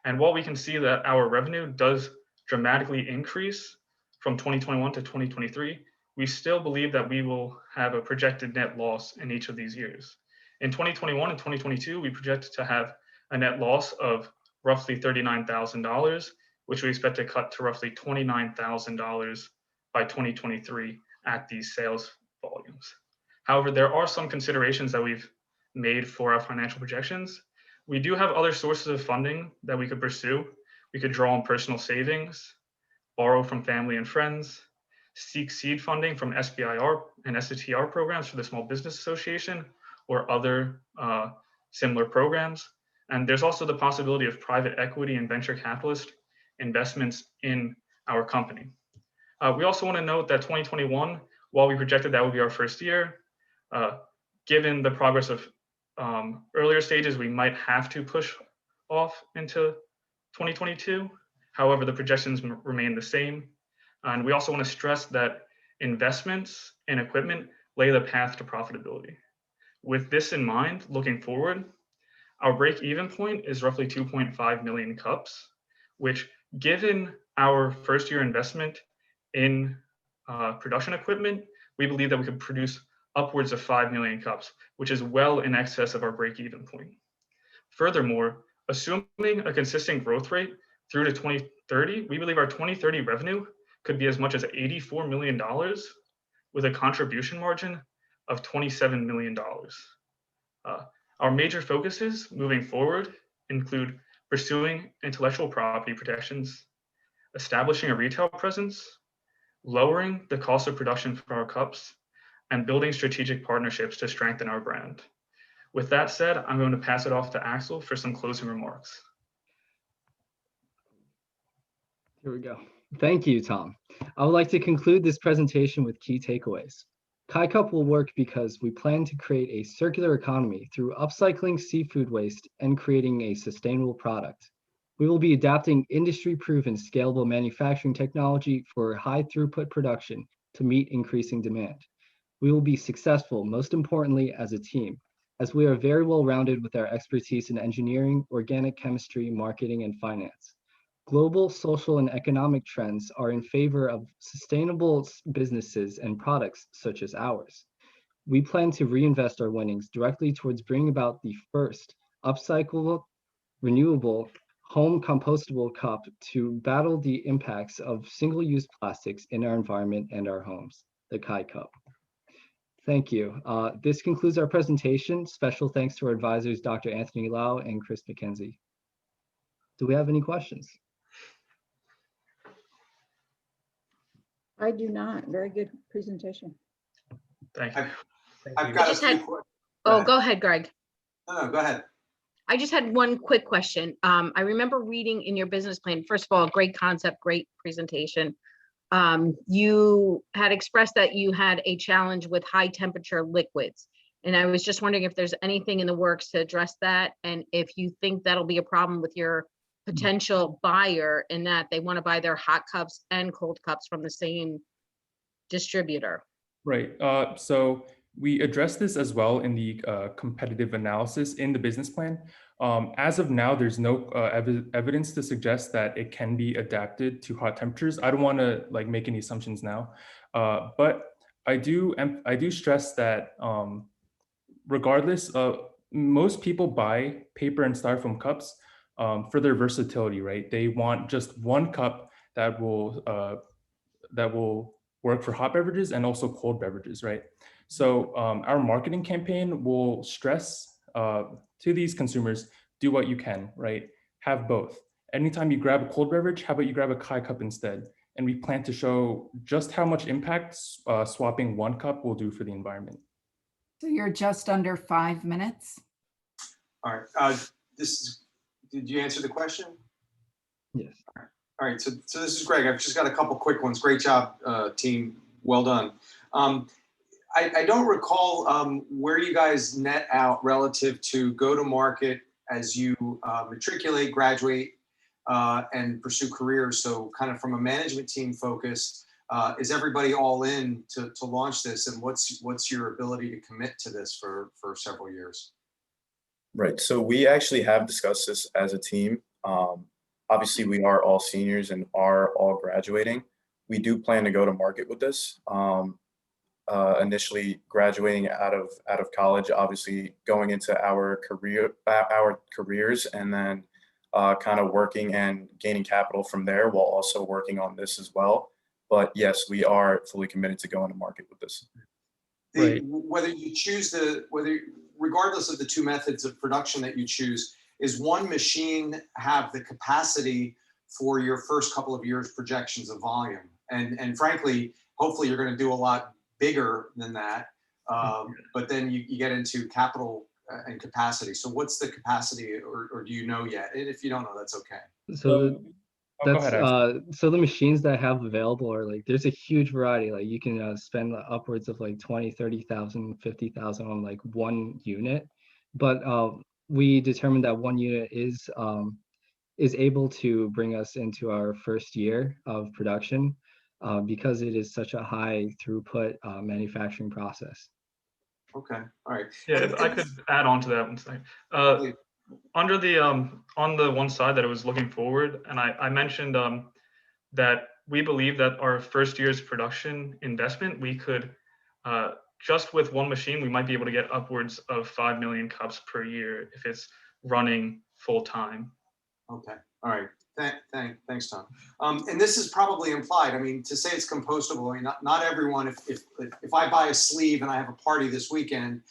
And while we can see that our revenue does dramatically increase from 2021 to 2023, we still believe that we will have a projected net loss in each of these years. In 2021 and 2022, we project to have a net loss of roughly $39,000, which we expect to cut to roughly $29,000 by 2023 at these sales volumes. However, there are some considerations that we've made for our financial projections. We do have other sources of funding that we could pursue. We could draw on personal savings, borrow from family and friends, seek seed funding from SBIR and STR programs for the Small Business Association or other similar programs. And there's also the possibility of private equity and venture capitalist investments in our company. We also want to note that 2021, while we projected that would be our first year, given the progress of earlier stages, we might have to push off into 2022. However, the projections remain the same. And we also want to stress that investments in equipment lay the path to profitability. With this in mind, looking forward, our break-even point is roughly 2.5 million cups, which, given our first-year investment in production equipment, we believe that we could produce upwards of 5 million cups, which is well in excess of our break-even point. Furthermore, assuming a consistent growth rate through to 2030, we believe our 2030 revenue could be as much as $84 million with a contribution margin of $27 million. Our major focuses moving forward include pursuing intellectual property protections, establishing a retail presence, lowering the cost of production for our cups, and building strategic partnerships to strengthen our brand. With that said, I'm going to pass it off to Axel for some closing remarks. Here we go. Thank you, Tom. I would like to conclude this presentation with key takeaways. KaiCup will work because we plan to create a circular economy through upcycling seafood waste and creating a sustainable product. We will be adapting industry-proven scalable manufacturing technology for high throughput production to meet increasing demand. We will be successful, most importantly, as a team, as we are very well-rounded with our expertise in engineering, organic chemistry, marketing, and finance. Global, social, and economic trends are in favor of sustainable businesses and products such as ours. We plan to reinvest our winnings directly towards bringing about the first upcyclable, renewable, home compostable cup to battle the impacts of single-use plastics in our environment and our homes, the KaiCup. Thank you. This concludes our presentation. Special thanks to our advisors, Dr. Anthony Lau and Chris McKenzie. Do we have any questions? I do not. Very good presentation. Thank you. I've got a few. Go ahead, Greg. No, go ahead. I just had one quick question. I remember reading in your business plan, first of all, great concept, great presentation. You had expressed that you had a challenge with high temperature liquids. And I was just wondering if there's anything in the works to address that, and if you think that'll be a problem with your potential buyer in that they want to buy their hot cups and cold cups from the same distributor. Right. So we addressed this as well in the competitive analysis in the business plan. As of now, there's no evidence to suggest that it can be adapted to hot temperatures. I don't want to make any assumptions now, but I do stress that regardless, most people buy paper and styrofoam cups for their versatility, right? They want just one cup that will work for hot beverages and also cold beverages, right? So our marketing campaign will stress to these consumers, do what you can, right? Have both. Anytime you grab a cold beverage, how about you grab a KaiCup instead? And we plan to show just how much impact swapping one cup will do for the environment. So you're just under 5 minutes. All right. Did you answer the question? Yes. All right. So this is Greg. I've just got a couple quick ones. Great job, team. Well done. I don't recall where you guys net out relative to go to market as you matriculate, graduate, and pursue careers. So kind of from a management team focus, Is everybody all in to launch this? And what's your ability to commit to this for several years? Right. So we actually have discussed this as a team. Obviously, we are all seniors and are all graduating. We do plan to go to market with this. Initially graduating out of college, obviously going into our careers, and then kind of working and gaining capital from there while also working on this as well. But yes, we are fully committed to going to market with this. Right. Whether you choose regardless of the two methods of production that you choose, is one machine have the capacity for your first couple of years projections of volume? And frankly, hopefully you're going to do a lot bigger than that. But then you get into capital and capacity. So what's the capacity, or do you know yet? And if you don't know, that's okay. So go ahead, so the machines that I have available are like, there's a huge variety. Like you can spend upwards of like 20, 30,000, 50,000 on like one unit. But we determined that one unit is able to bring us into our first year of production because it is such a high throughput manufacturing process. Okay, all right. Yeah, if I could add on to that one second. Under the on the one side that it was looking forward, and I mentioned that we believe that our first year's production investment, we could just with one machine, we might be able to get upwards of 5 million cups per year if it's running full time. Okay, all right. Thanks, Tom. And this is probably implied. I mean, to say it's compostable, I mean, not everyone. If I buy a sleeve and I have a party this weekend,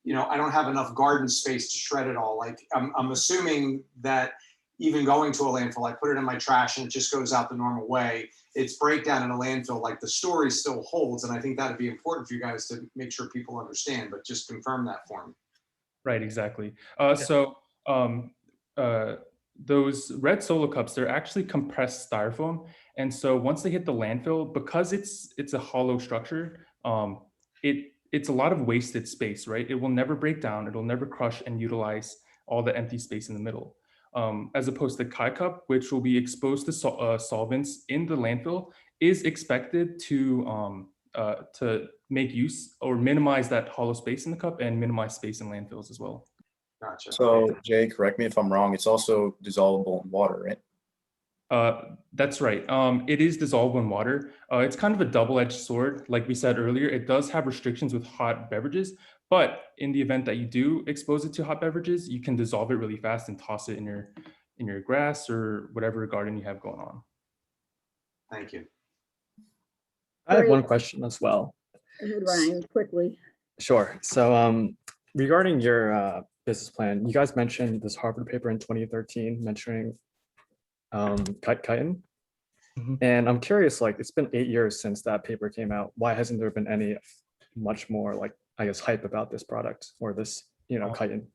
you know, I don't have enough garden space to shred it all. Like I'm assuming that even going to a landfill, I put it in my trash and it just goes out the normal way. Its breakdown in a landfill, like the story still holds. And I think that'd be important for you guys to make sure people understand, but just confirm that for me. Right, exactly. Those red solo cups, they're actually compressed styrofoam. And so once they hit the landfill, because it's a hollow structure, it's a lot of wasted space, right? It will never break down. It'll never crush and utilize all the empty space in the middle. As opposed to Kai Cup, which will be exposed to solvents in the landfill, is expected to make use or minimize that hollow space in the cup and minimize space in landfills as well. Gotcha. So Jay, correct me if I'm wrong, it's also dissolvable in water, right? That's right. It is dissolvable in water. It's kind of a double-edged sword. Like we said earlier, it does have restrictions with hot beverages, but in the event that you do expose it to hot beverages, you can dissolve it really fast and toss it in your grass or whatever garden you have going on. Thank you. I have one question as well. Go ahead, Ryan, quickly. Sure. So regarding your business plan, you guys mentioned this Harvard paper in 2013 mentioning chitin. Mm-hmm. And I'm curious, like, it's been 8 years since that paper came out. Why hasn't there been any much more, like, I guess, hype about this product or this, chitin?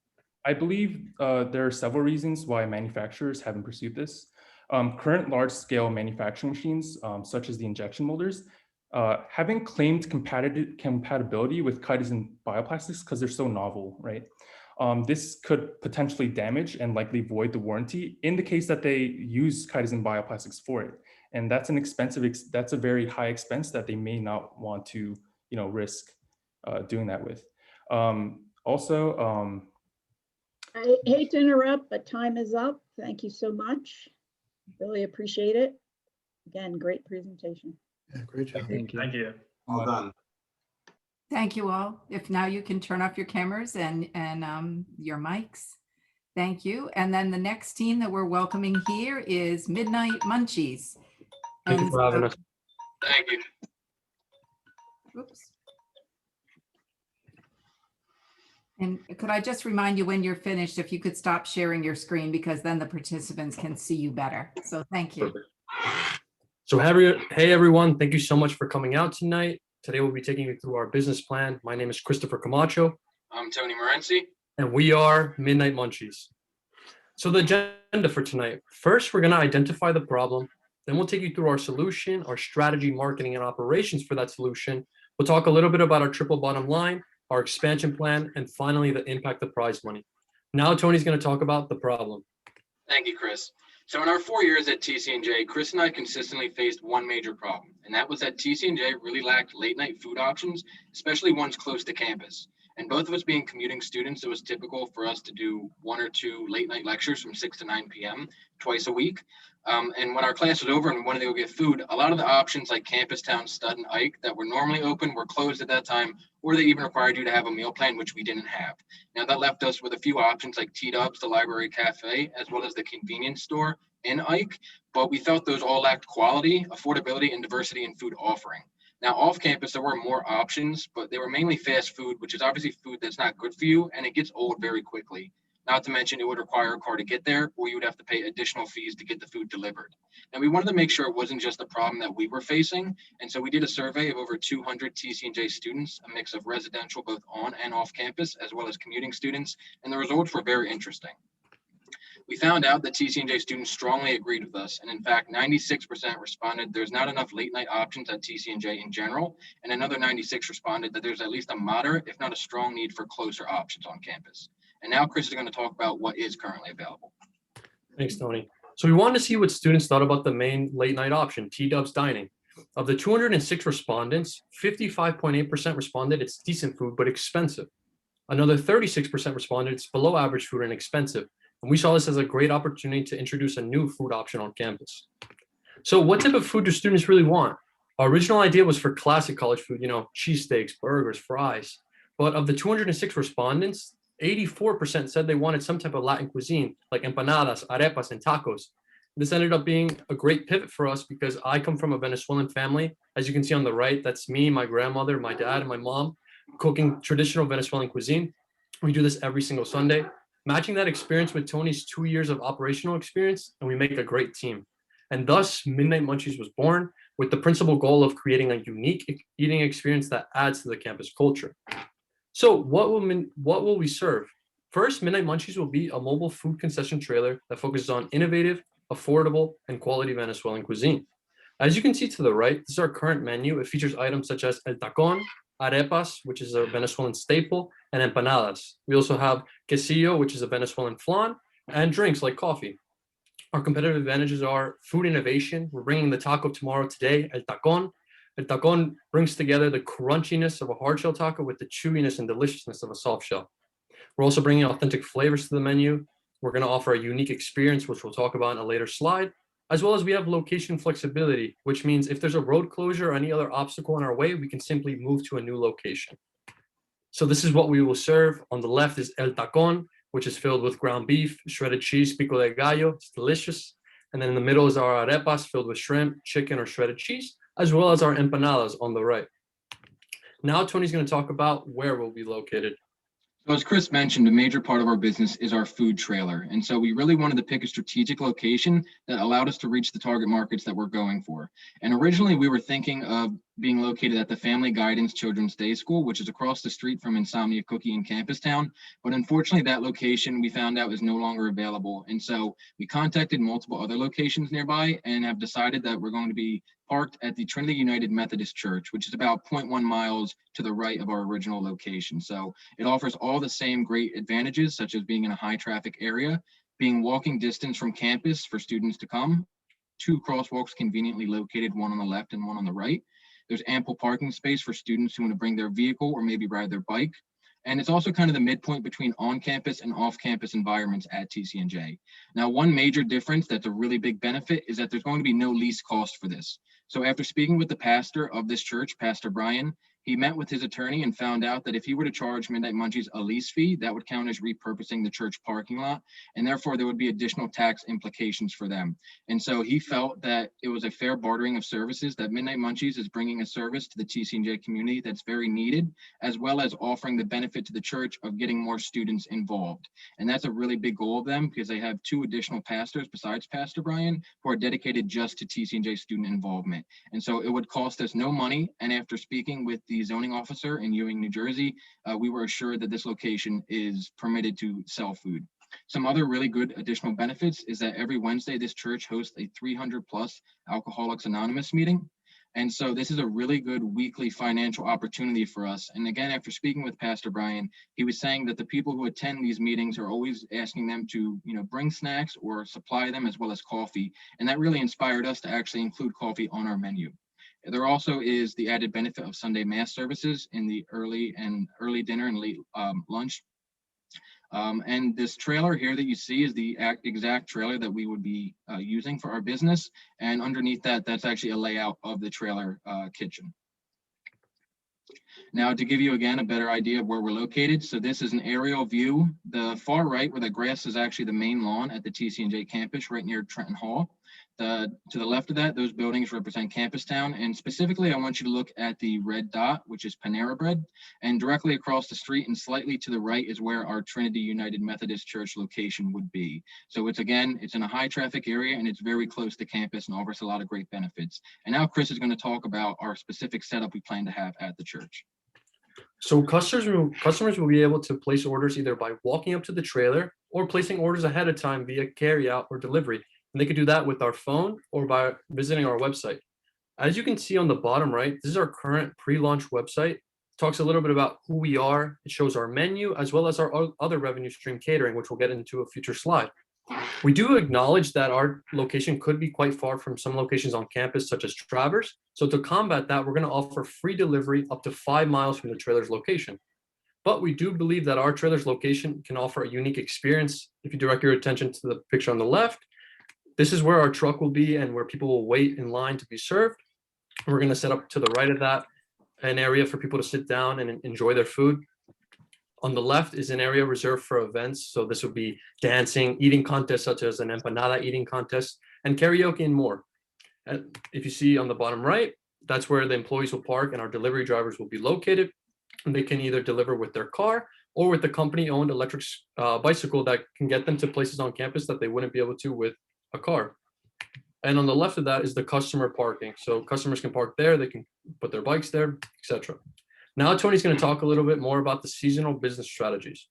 I believe there are several reasons why manufacturers haven't pursued this. Current large-scale manufacturing machines, such as the injection molders, haven't claimed compatibility with chitins and bioplastics because they're so novel, right? This could potentially damage and likely void the warranty in the case that they use chitins and bioplastics for it. And that's that's a very high expense that they may not want to, risk doing that with. I hate to interrupt, but time is up. Thank you so much. Really appreciate it. Again, great presentation. Yeah, great job. Thank you. Thank you. Well done. Thank you all. If now you can turn off your cameras and your mics. Thank you. And then the next team that we're welcoming here is Midnight Munchies. Thank you for having us. Thank you. Oops. And could I just remind you when you're finished, if you could stop sharing your screen, because then the participants can see you better. So thank you. So hey everyone, thank you so much for coming out tonight. Today we'll be taking you through our business plan. My name is Christopher Camacho. I'm Tony Morency. And we are Midnight Munchies. So the agenda for tonight, first we're going to identify the problem. Then we'll take you through our solution, our strategy, marketing, and operations for that solution. We'll talk a little bit about our triple bottom line, our expansion plan, and finally the impact of prize money. Now Tony's going to talk about the problem. Thank you, Chris. So in our 4 years at TC&J, Chris and I consistently faced one major problem, and that was that TC&J really lacked late night food options, especially ones close to campus. And both of us being commuting students, it was typical for us to do 1 or 2 late night lectures from 6 to 9 p.m. twice a week. And when our class was over and we wanted to go get food, a lot of the options like Campus Town, Stud, and Ike that were normally open were closed at that time, or they even required you to have a meal plan, which we didn't have. Now that left us with a few options like T-Dubs, the Library Cafe, as well as the convenience store in Ike, but we felt those all lacked quality, affordability, and diversity in food offering. Now off campus, there were more options, but they were mainly fast food, which is obviously food that's not good for you, and it gets old very quickly. Not to mention it would require a car to get there, or you would have to pay additional fees to get the food delivered. And we wanted to make sure it wasn't just a problem that we were facing. And so we did a survey of over 200 TC&J students, a mix of residential, both on and off campus, as well as commuting students. And the results were very interesting. We found out that TC&J students strongly agreed with us. And in fact, 96% responded there's not enough late night options at TC&J in general. And another 96 responded that there's at least a moderate, if not a strong need for closer options on campus. And now Chris is going to talk about what is currently available. Thanks, Tony. So we wanted to see what students thought about the main late night option, T-Dubs dining. Of the 206 respondents, 55.8% responded it's decent food, but expensive. Another 36% responded it's below average food and expensive. And we saw this as a great opportunity to introduce a new food option on campus. So what type of food do students really want? Our original idea was for classic college food, cheesesteaks, burgers, fries. But of the 206 respondents, 84% said they wanted some type of Latin cuisine, like empanadas, arepas, and tacos. This ended up being a great pivot for us because I come from a Venezuelan family. As you can see on the right, that's me, my grandmother, my dad, and my mom cooking traditional Venezuelan cuisine. We do this every single Sunday, matching that experience with Tony's 2 years of operational experience, and we make a great team. And thus, Midnight Munchies was born with the principal goal of creating a unique eating experience that adds to the campus culture. So what will we serve? First, Midnight Munchies will be a mobile food concession trailer that focuses on innovative, affordable, and quality Venezuelan cuisine. As you can see to the right, this is our current menu. It features items such as el tacón, arepas, which is a Venezuelan staple, and empanadas. We also have quesillo, which is a Venezuelan flan, and drinks like coffee. Our competitive advantages are food innovation. We're bringing the taco tomorrow today, el tacón. El tacón brings together the crunchiness of a hard shell taco with the chewiness and deliciousness of a soft shell. We're also bringing authentic flavors to the menu. We're going to offer a unique experience, which we'll talk about in a later slide, as well as we have location flexibility, which means if there's a road closure or any other obstacle in our way, we can simply move to a new location. So this is what we will serve. On the left is el tacón, which is filled with ground beef, shredded cheese, pico de gallo. It's delicious. And then in the middle is our arepas filled with shrimp, chicken, or shredded cheese, as well as our empanadas on the right. Now Tony's going to talk about where we'll be located. So as Chris mentioned, a major part of our business is our food trailer. And so we really wanted to pick a strategic location that allowed us to reach the target markets that we're going for. And originally we were thinking of being located at the Family Guidance Children's Day School, which is across the street from Insomnia Cookie in Campus Town. But unfortunately, that location we found out is no longer available. And so we contacted multiple other locations nearby and have decided that we're going to be parked at the Trinity United Methodist Church, which is about 0.1 miles to the right of our original location. So it offers all the same great advantages, such as being in a high traffic area, being walking distance from campus for students to come, 2 crosswalks conveniently located, one on the left and one on the right. There's ample parking space for students who want to bring their vehicle or maybe ride their bike. And it's also kind of the midpoint between on-campus and off-campus environments at TC&J. Now, one major difference that's a really big benefit is that there's going to be no lease cost for this. So after speaking with the pastor of this church, Pastor Brian, he met with his attorney and found out that if he were to charge Midnight Munchies a lease fee, that would count as repurposing the church parking lot, and therefore there would be additional tax implications for them. And so he felt that it was a fair bartering of services, that Midnight Munchies is bringing a service to the TC&J community that's very needed, as well as offering the benefit to the church of getting more students involved. And that's a really big goal of them because they have 2 additional pastors besides Pastor Brian who are dedicated just to TC&J student involvement. And so it would cost us no money. And after speaking with the zoning officer in Ewing, New Jersey, we were assured that this location is permitted to sell food. Some other really good additional benefits is that every Wednesday, this church hosts a 300+ Alcoholics Anonymous meeting. And so this is a really good weekly financial opportunity for us. And again, after speaking with Pastor Brian, he was saying that the people who attend these meetings are always asking them to, bring snacks or supply them, as well as coffee. And that really inspired us to actually include coffee on our menu. There also is the added benefit of Sunday mass services in the early dinner and late lunch. And this trailer here that you see is the exact trailer that we would be using for our business. And underneath that, that's actually a layout of the trailer kitchen. Now, to give you again a better idea of where we're located, so this is an aerial view. The far right, where the grass is actually the main lawn at the TC&J campus, right near Trenton Hall. To the left of that, those buildings represent Campus Town. And specifically, I want you to look at the red dot, which is Panera Bread. And directly across the street and slightly to the right is where our Trinity United Methodist Church location would be. So it's in a high traffic area and it's very close to campus and offers a lot of great benefits. And now Chris is going to talk about our specific setup we plan to have at the church. So customers will be able to place orders either by walking up to the trailer or placing orders ahead of time via carryout or delivery. And they could do that with our phone or by visiting our website. As you can see on the bottom right, this is our current pre-launch website. It talks a little bit about who we are. It shows our menu as well as our other revenue stream catering, which we'll get into a future slide. We do acknowledge that our location could be quite far from some locations on campus, such as Traverse. So to combat that, we're going to offer free delivery up to 5 miles from the trailer's location. But we do believe that our trailer's location can offer a unique experience. If you direct your attention to the picture on the left, this is where our truck will be and where people will wait in line to be served. We're going to set up to the right of that an area for people to sit down and enjoy their food. On the left is an area reserved for events. So this would be dancing, eating contests such as an empanada eating contest, and karaoke and more. And if you see on the bottom right, that's where the employees will park and our delivery drivers will be located. And they can either deliver with their car or with the company-owned electric bicycle that can get them to places on campus that they wouldn't be able to with a car. And on the left of that is the customer parking. So customers can park there, they can put their bikes there, etc. Now Tony's going to talk a little bit more about the seasonal business strategies.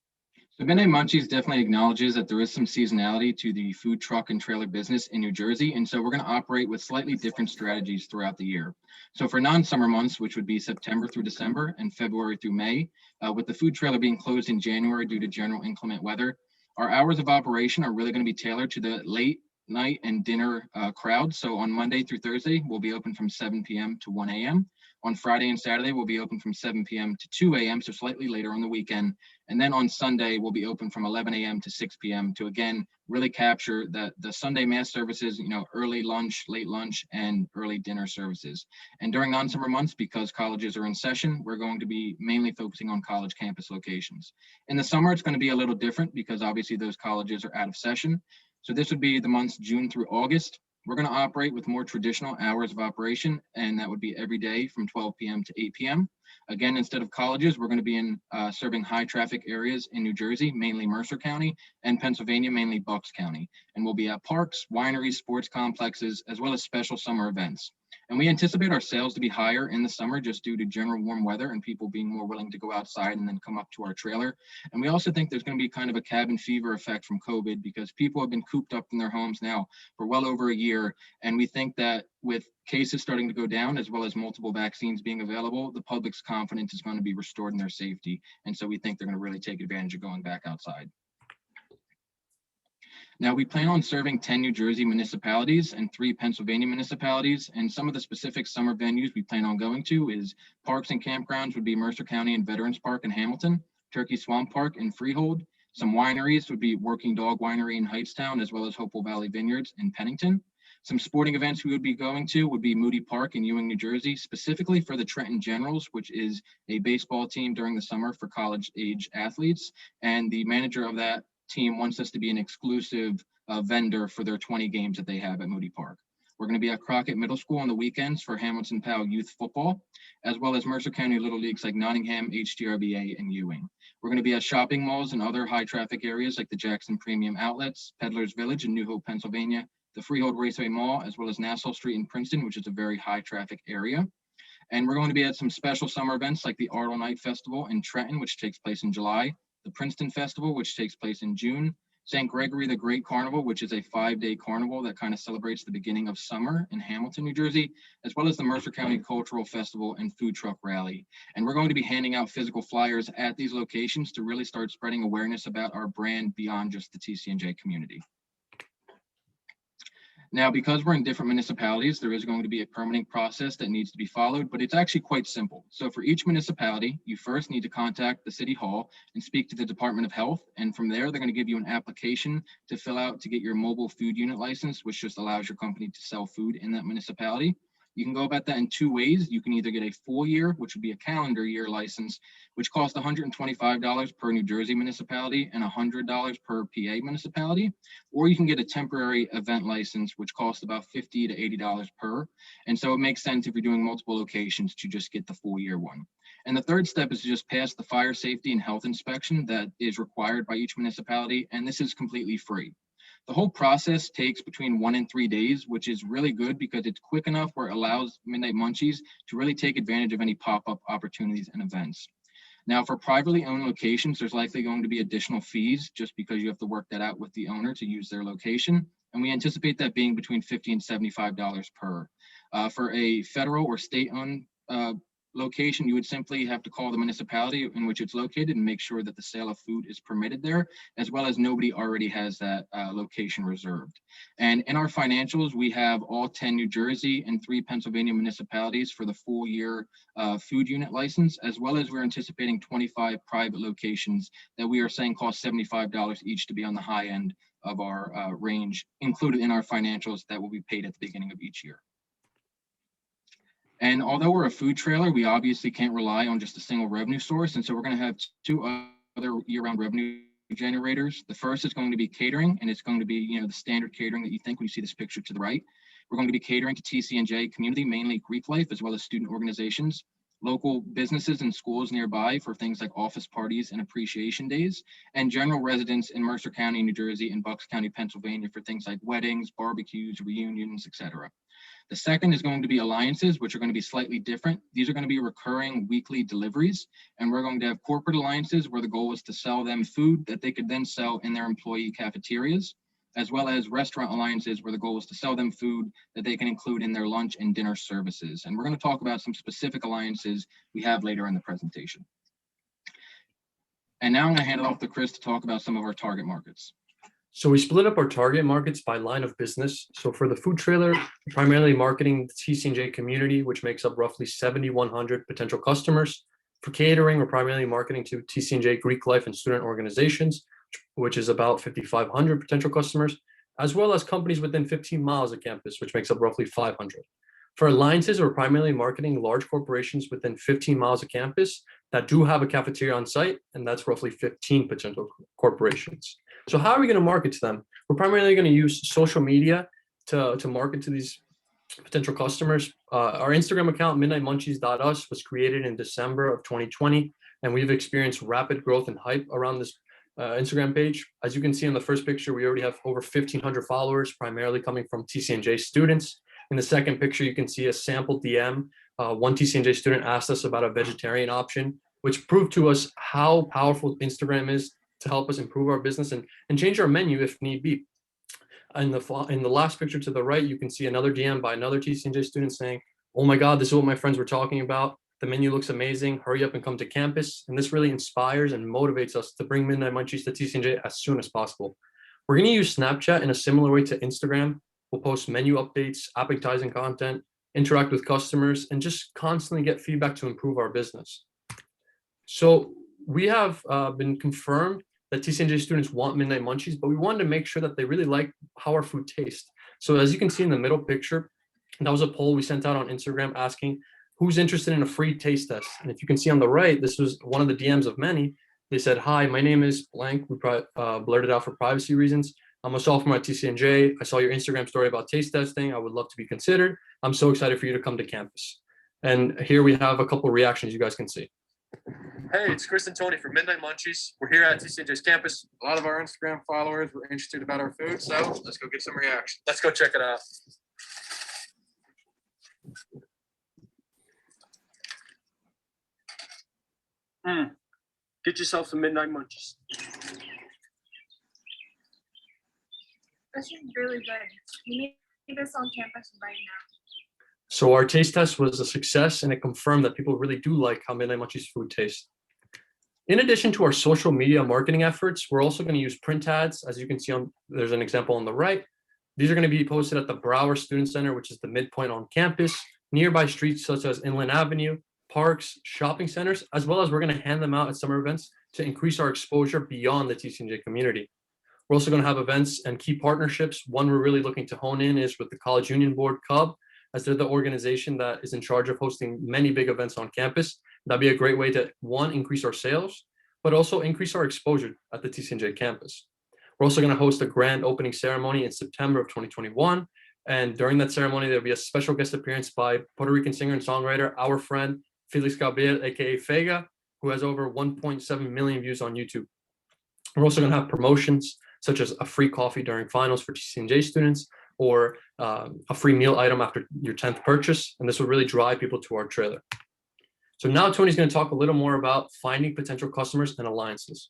So Midnight Munchies definitely acknowledges that there is some seasonality to the food truck and trailer business in New Jersey. And so we're going to operate with slightly different strategies throughout the year. So for non-summer months, which would be September through December and February through May, with the food trailer being closed in January due to general inclement weather, our hours of operation are really going to be tailored to the late night and dinner crowd. So on Monday through Thursday, we'll be open from 7 p.m. to 1 a.m. On Friday and Saturday, we'll be open from 7 p.m. to 2 a.m., so slightly later on the weekend. And then on Sunday, we'll be open from 11 a.m. to 6 p.m. to, again, really capture the Sunday mass services, early lunch, late lunch, and early dinner services. And during non-summer months, because colleges are in session, we're going to be mainly focusing on college campus locations. In the summer, it's going to be a little different because obviously those colleges are out of session. So this would be the months June through August. We're going to operate with more traditional hours of operation, and that would be every day from 12 p.m. to 8 p.m. Again, instead of colleges, we're going to be serving high traffic areas in New Jersey, mainly Mercer County, and Pennsylvania, mainly Bucks County. And we'll be at parks, wineries, sports complexes, as well as special summer events. And we anticipate our sales to be higher in the summer just due to general warm weather and people being more willing to go outside and then come up to our trailer. And we also think there's going to be kind of a cabin fever effect from COVID because people have been cooped up in their homes now for well over a year. And we think that with cases starting to go down, as well as multiple vaccines being available, the public's confidence is going to be restored in their safety. And so we think they're going to really take advantage of going back outside. Now, we plan on serving 10 New Jersey municipalities and 3 Pennsylvania municipalities. And some of the specific summer venues we plan on going to is parks and campgrounds would be Mercer County and Veterans Park in Hamilton, Turkey Swamp Park in Freehold. Some wineries would be Working Dog Winery in Hightstown, as well as Hopewell Valley Vineyards in Pennington. Some sporting events we would be going to would be Moody Park in Ewing, New Jersey, specifically for the Trenton Generals, which is a baseball team during the summer for college age athletes. And the manager of that team wants us to be an exclusive vendor for their 20 games that they have at Moody Park. We're going to be at Crockett Middle School on the weekends for Hamilton Powell youth football, as well as Mercer County Little Leagues like Nottingham, HDRBA, and Ewing. We're going to be at shopping malls and other high traffic areas like the Jackson Premium Outlets, Peddler's Village in New Hope, Pennsylvania, the Freehold Raceway Mall, as well as Nassau Street in Princeton, which is a very high traffic area. And we're going to be at some special summer events like the Ardle Night Festival in Trenton, which takes place in July, the Princeton Festival, which takes place in June, St. Gregory the Great Carnival, which is a 5-day carnival that kind of celebrates the beginning of summer in Hamilton, New Jersey, as well as the Mercer County Cultural Festival and Food Truck Rally. And we're going to be handing out physical flyers at these locations to really start spreading awareness about our brand beyond just the TCNJ community. Now, because we're in different municipalities, there is going to be a permitting process that needs to be followed, but it's actually quite simple. So for each municipality, you first need to contact the City Hall and speak to the Department of Health. And from there, they're going to give you an application to fill out to get your mobile food unit license, which just allows your company to sell food in that municipality. You can go about that in 2 ways. You can either get a full year, which would be a calendar year license, which costs $125 per New Jersey municipality and $100 per PA municipality, or you can get a temporary event license, which costs about $50 to $80 per. And so it makes sense if you're doing multiple locations to just get the full year one. And the third step is to just pass the fire safety and health inspection that is required by each municipality, and this is completely free. The whole process takes between 1 and 3 days, which is really good because it's quick enough where it allows Midnight Munchies to really take advantage of any pop-up opportunities and events. Now, for privately owned locations, there's likely going to be additional fees just because you have to work that out with the owner to use their location. And we anticipate that being between $50 and $75 per. For a federal or state-owned location, you would simply have to call the municipality in which it's located and make sure that the sale of food is permitted there, as well as nobody already has that location reserved. And in our financials, we have all 10 New Jersey and 3 Pennsylvania municipalities for the full year food unit license, as well as we're anticipating 25 private locations that we are saying cost $75 each to be on the high end of our range, included in our financials that will be paid at the beginning of each year. And although we're a food trailer, we obviously can't rely on just a single revenue source. And so we're going to have 2 other year-round revenue generators. The first is going to be catering, and it's going to be, the standard catering that you think when you see this picture to the right. We're going to be catering to TCNJ community, mainly Greek life, as well as student organizations, local businesses and schools nearby for things like office parties and appreciation days, and general residents in Mercer County, New Jersey, and Bucks County, Pennsylvania for things like weddings, barbecues, reunions, etc. The second is going to be alliances, which are going to be slightly different. These are going to be recurring weekly deliveries, and we're going to have corporate alliances where the goal is to sell them food that they could then sell in their employee cafeterias, as well as restaurant alliances where the goal is to sell them food that they can include in their lunch and dinner services. And we're going to talk about some specific alliances we have later in the presentation. And now I'm going to hand it off to Chris to talk about some of our target markets. So we split up our target markets by line of business. So for the food trailer, primarily marketing the TCNJ community, which makes up roughly 7,100 potential customers. For catering, we're primarily marketing to TCNJ Greek life and student organizations, which is about 5,500 potential customers, as well as companies within 15 miles of campus, which makes up roughly 500. For alliances, we're primarily marketing large corporations within 15 miles of campus that do have a cafeteria on site, and that's roughly 15 potential corporations. So how are we going to market to them? We're primarily going to use social media to market to these potential customers. Our Instagram account, midnightmunchies.us, was created in December of 2020, and we've experienced rapid growth and hype around this Instagram page. As you can see in the first picture, we already have over 1,500 followers, primarily coming from TCNJ students. In the second picture, you can see a sample DM. One TCNJ student asked us about a vegetarian option, which proved to us how powerful Instagram is to help us improve our business and change our menu if need be. In the last picture to the right, you can see another DM by another TCNJ student saying, "Oh my God, this is what my friends were talking about. The menu looks amazing. Hurry up and come to campus." And this really inspires and motivates us to bring Midnight Munchies to TCNJ as soon as possible. We're going to use Snapchat in a similar way to Instagram. We'll post menu updates, appetizing content, interact with customers, and just constantly get feedback to improve our business. So we have been confirmed that TCNJ students want Midnight Munchies, but we wanted to make sure that they really like how our food tastes. So as you can see in the middle picture, that was a poll we sent out on Instagram asking who's interested in a free taste test. And if you can see on the right, this was one of the DMs of many. They said, "Hi, my name is blank." We blurted out for privacy reasons. "I'm a sophomore at TCNJ. I saw your Instagram story about taste testing. I would love to be considered. I'm so excited for you to come to campus." And here we have a couple of reactions you guys can see. Hey, it's Chris and Tony from Midnight Munchies. We're here at TCNJ's campus. A lot of our Instagram followers were interested about our food, so let's go get some reactions. Let's go check it out. Get yourself some Midnight Munchies. This is really good. We need this on campus right now. So our taste test was a success, and it confirmed that people really do like how Midnight Munchies food tastes. In addition to our social media marketing efforts, we're also going to use print ads. As you can see, there's an example on the right. These are going to be posted at the Brower Student Center, which is the midpoint on campus, nearby streets such as Inland Avenue, parks, shopping centers, as well as we're going to hand them out at summer events to increase our exposure beyond the TCNJ community. We're also going to have events and key partnerships. One we're really looking to hone in is with the College Union Board, CUB, as they're the organization that is in charge of hosting many big events on campus. That'd be a great way to, one, increase our sales, but also increase our exposure at the TCNJ campus. We're also going to host a grand opening ceremony in September of 2021. And during that ceremony, there'll be a special guest appearance by Puerto Rican singer and songwriter, our friend, Felix Gabriel, aka Fega, who has over 1.7 million views on YouTube. We're also going to have promotions such as a free coffee during finals for TCNJ students, or a free meal item after your 10th purchase. And this will really drive people to our trailer. So now Tony's going to talk a little more about finding potential customers and alliances.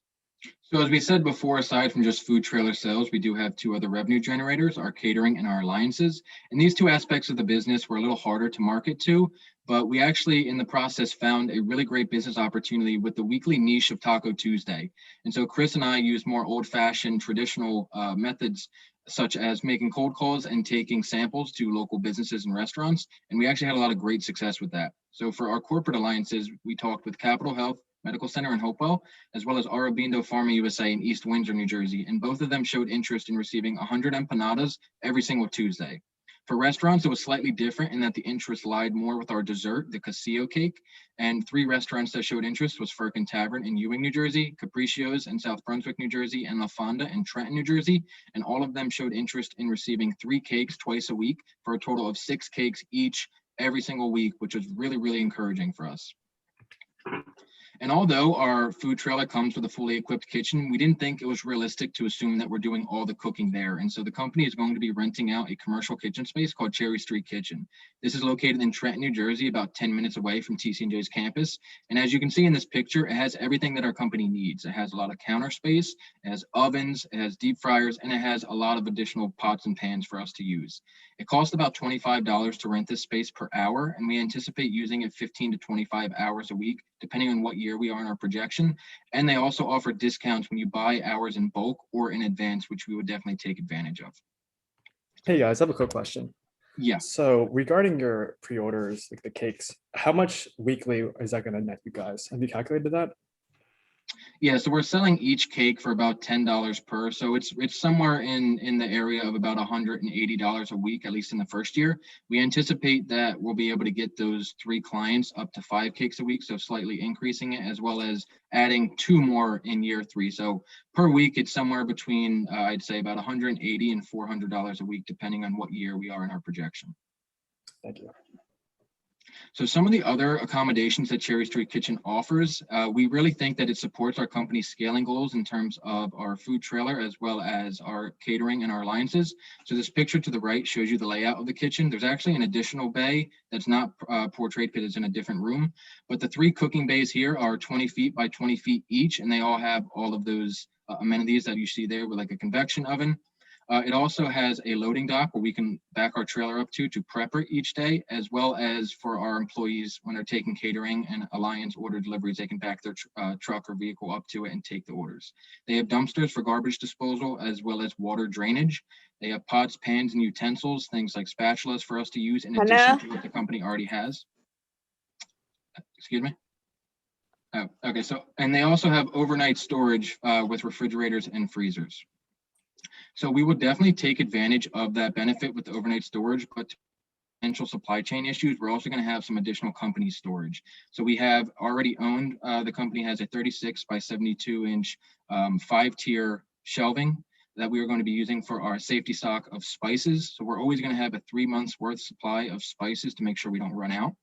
So as we said before, aside from just food trailer sales, we do have two other revenue generators, our catering and our alliances. And these two aspects of the business were a little harder to market to, but we actually in the process found a really great business opportunity with the weekly niche of Taco Tuesday. And so Chris and I use more old-fashioned traditional methods, such as making cold calls and taking samples to local businesses and restaurants. And we actually had a lot of great success with that. So for our corporate alliances, we talked with Capital Health Medical Center in Hopewell, as well as Aurobindo Pharma USA in East Windsor, New Jersey. And both of them showed interest in receiving 100 empanadas every single Tuesday. For restaurants, it was slightly different in that the interest lied more with our dessert, the Casio cake. And 3 restaurants that showed interest was Firkin Tavern in Ewing, New Jersey, Capricio's in South Brunswick, New Jersey, and La Fonda in Trenton, New Jersey. And all of them showed interest in receiving 3 cakes twice a week for a total of 6 cakes each every single week, which was really, really encouraging for us. And although our food trailer comes with a fully equipped kitchen, we didn't think it was realistic to assume that we're doing all the cooking there. And so the company is going to be renting out a commercial kitchen space called Cherry Street Kitchen. This is located in Trenton, New Jersey, about 10 minutes away from TCNJ's campus. And as you can see in this picture, it has everything that our company needs. It has a lot of counter space, it has ovens, it has deep fryers, and it has a lot of additional pots and pans for us to use. It costs about $25 to rent this space per hour, and we anticipate using it 15 to 25 hours a week, depending on what year we are in our projection. And they also offer discounts when you buy hours in bulk or in advance, which we would definitely take advantage of. Hey guys, I have a quick question. Yeah. So regarding your pre-orders, like the cakes, how much weekly is that going to net you guys? Have you calculated that? Yeah, so we're selling each cake for about $10 per. So it's somewhere in the area of about $180 a week, at least in the first year. We anticipate that we'll be able to get those 3 clients up to 5 cakes a week, so slightly increasing it, as well as adding 2 more in year 3. So per week, it's somewhere between, I'd say about $180 and $400 a week, depending on what year we are in our projection. Thank you. So some of the other accommodations that Cherry Street Kitchen offers, we really think that it supports our company's scaling goals in terms of our food trailer, as well as our catering and our alliances. So this picture to the right shows you the layout of the kitchen. There's actually an additional bay that's not portrayed because it's in a different room. But the 3 cooking bays here are 20 feet by 20 feet each, and they all have all of those amenities that you see there with like a convection oven. It also has a loading dock where we can back our trailer up to prep it each day, as well as for our employees when they're taking catering and alliance order deliveries, they can back their truck or vehicle up to it and take the orders. They have dumpsters for garbage disposal, as well as water drainage. They have pots, pans, and utensils, things like spatulas for us to use in addition to what the company already has. Excuse me? Oh, okay, so, and they also have overnight storage with refrigerators and freezers. So we would definitely take advantage of that benefit with the overnight storage, but potential supply chain issues, we're also going to have some additional company storage. So we have already owned, the company has a 36 by 72 inch 5-tier shelving that we are going to be using for our safety stock of spices. So we're always going to have a 3 months worth supply of spices to make sure we don't run out.